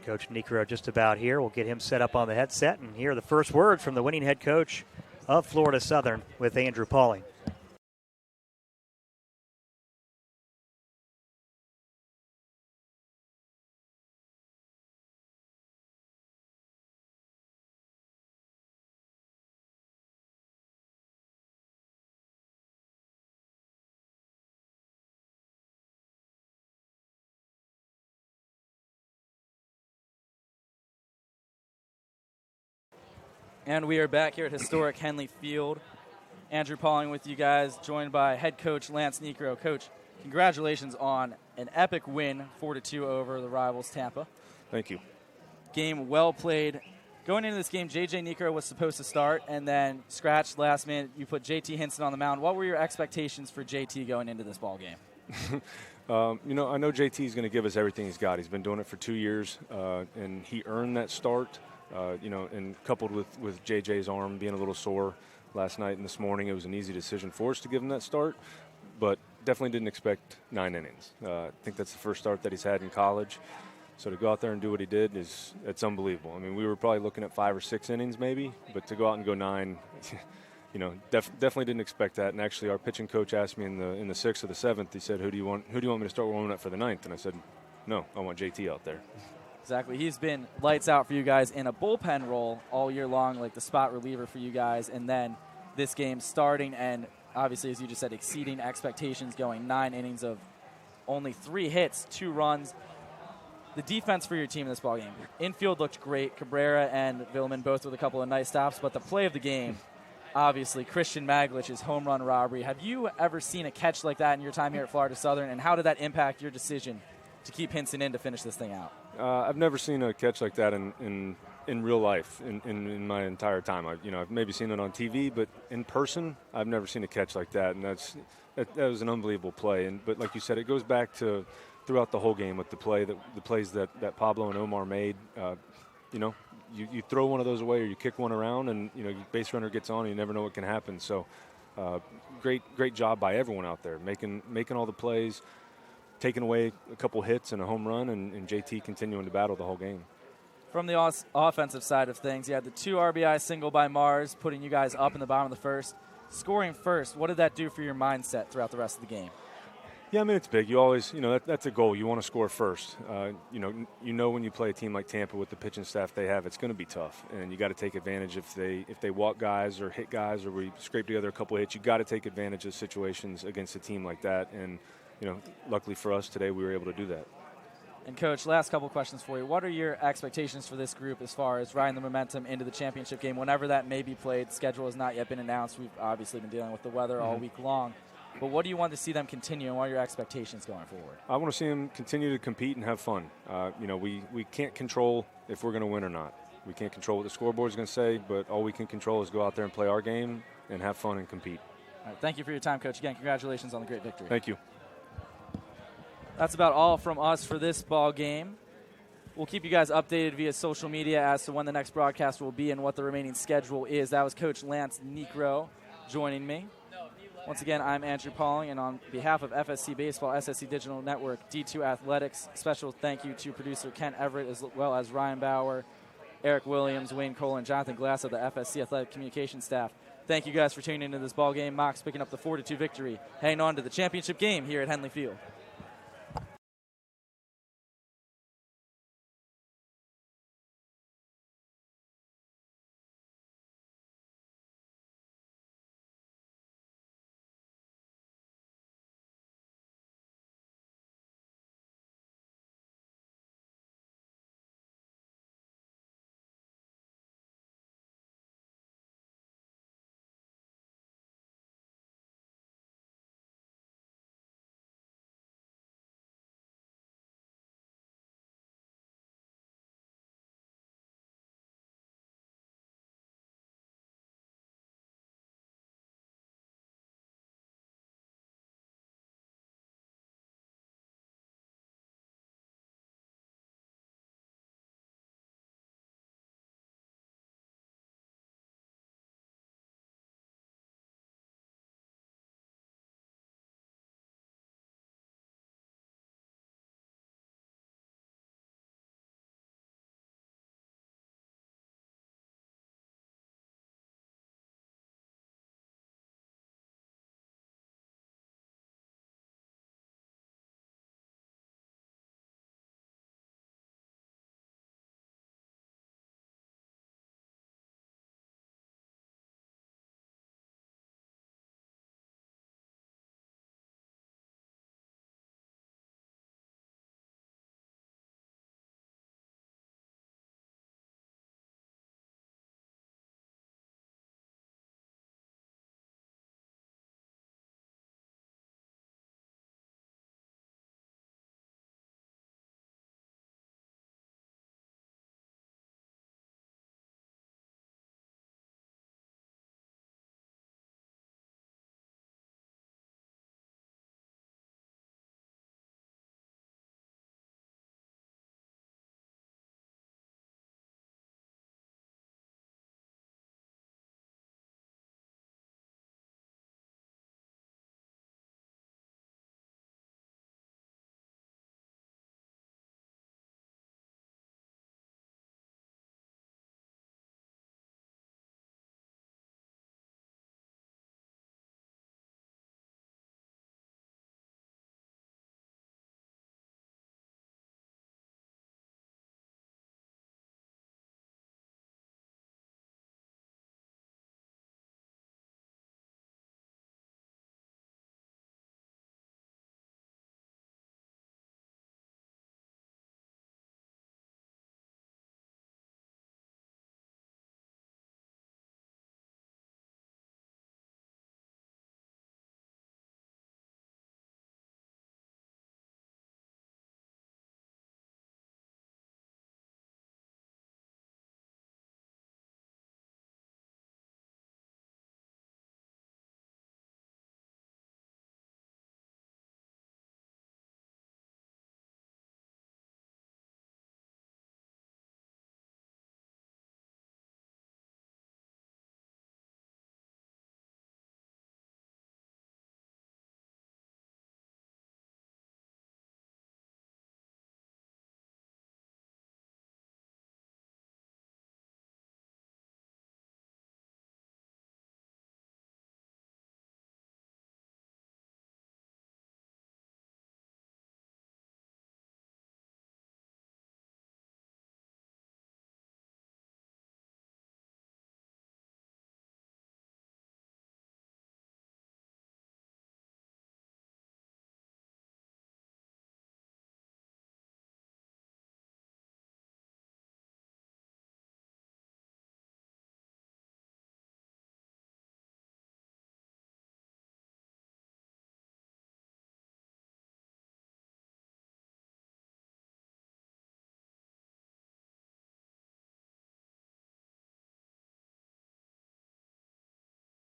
Coach Necro just about here. We'll get him set up on the headset and hear the first words from the winning head coach of Florida Southern with Andrew Pauling. And we are back here at historic Henley Field. Andrew Pauling with you guys, joined by head coach Lance Necro. Coach, congratulations on an epic win, 4-2 over the rivals Tampa. Thank you. Game well played. Going into this game, J.J. Necro was supposed to start, and then scratched last minute. You put J.T. Hinson on the mound. What were your expectations for J.T. going into this ball game? I know JT's going to give us everything he's got. He's been doing it for 2 years, and he earned that start. And coupled with JJ's arm being a little sore last night and this morning, it was an easy decision for us to give him that start, but definitely didn't expect 9 innings. I think that's the first start that he's had in college. So to go out there and do what he did it's unbelievable. I mean, we were probably looking at 5 or 6 innings maybe, but to go out and go 9, definitely didn't expect that. And actually, our pitching coach asked me in the 6th or the 7th. He said, "Who do you want me to start warming up for the 9th?" And I said, "No, I want JT out there." Exactly. He's been lights out for you guys in a bullpen role all year long, like the spot reliever for you guys. And then this game starting and obviously, as you just said, exceeding expectations, going 9 innings of only 3 hits, 2 runs. The defense for your team in this ballgame. Infield looked great. Cabrera and Villman both with a couple of nice stops. But the play of the game, obviously, Christian Maglich's home run robbery. Have you ever seen a catch like that in your time here at Florida Southern? And how did that impact your decision to keep Hinson in to finish this thing out? I've never seen a catch like that in real life in my entire time. I've maybe seen it on TV, but in person, I've never seen a catch like that. And that was an unbelievable play. But like you said, it goes back to throughout the whole game with the plays that Pablo and Omar made. you throw one of those away or you kick one around, and base runner gets on, and you never know what can happen. So great job by everyone out there, making all the plays, taking away a couple hits and a home run, and JT continuing to battle the whole game. From the offensive side of things, you had the 2 RBI single by Mars, putting you guys up in the bottom of the first. Scoring first, what did that do for your mindset throughout the rest of the game? Yeah, I mean, it's big. You always, that's a goal. You want to score first. You know when you play a team like Tampa with the pitching staff they have, it's going to be tough, and you got to take advantage if they walk guys or hit guys or we scrape together a couple hits. You got to take advantage of situations against a team like that, and luckily for us today, we were able to do that. And Coach, last couple questions for you. What are your expectations for this group as far as riding the momentum into the championship game, whenever that may be played? Schedule has not yet been announced. We've obviously been dealing with the weather all week long. But what do you want to see them continue, and what are your expectations going forward? I want to see them continue to compete and have fun. We can't control if we're going to win or not. We can't control what the scoreboard is going to say, but all we can control is go out there and play our game and have fun and compete. All right, thank you for your time, Coach. Again, congratulations on the great victory. Thank you. That's about all from us for this ball game. We'll keep you guys updated via social media as to when the next broadcast will be and what the remaining schedule is. That was Coach Lance Necro joining me. Once again, I'm Andrew Pauling, and on behalf of FSC Baseball, SSC Digital Network, D2 Athletics, special thank you to producer Ken Everett, as well as Ryan Bauer, Eric Williams, Wayne Cole, and Jonathan Glass of the FSC Athletic Communications staff. Thank you guys for tuning into this ball game. Mox picking up the 4-2 victory, hanging on to the championship game here at Henley Field.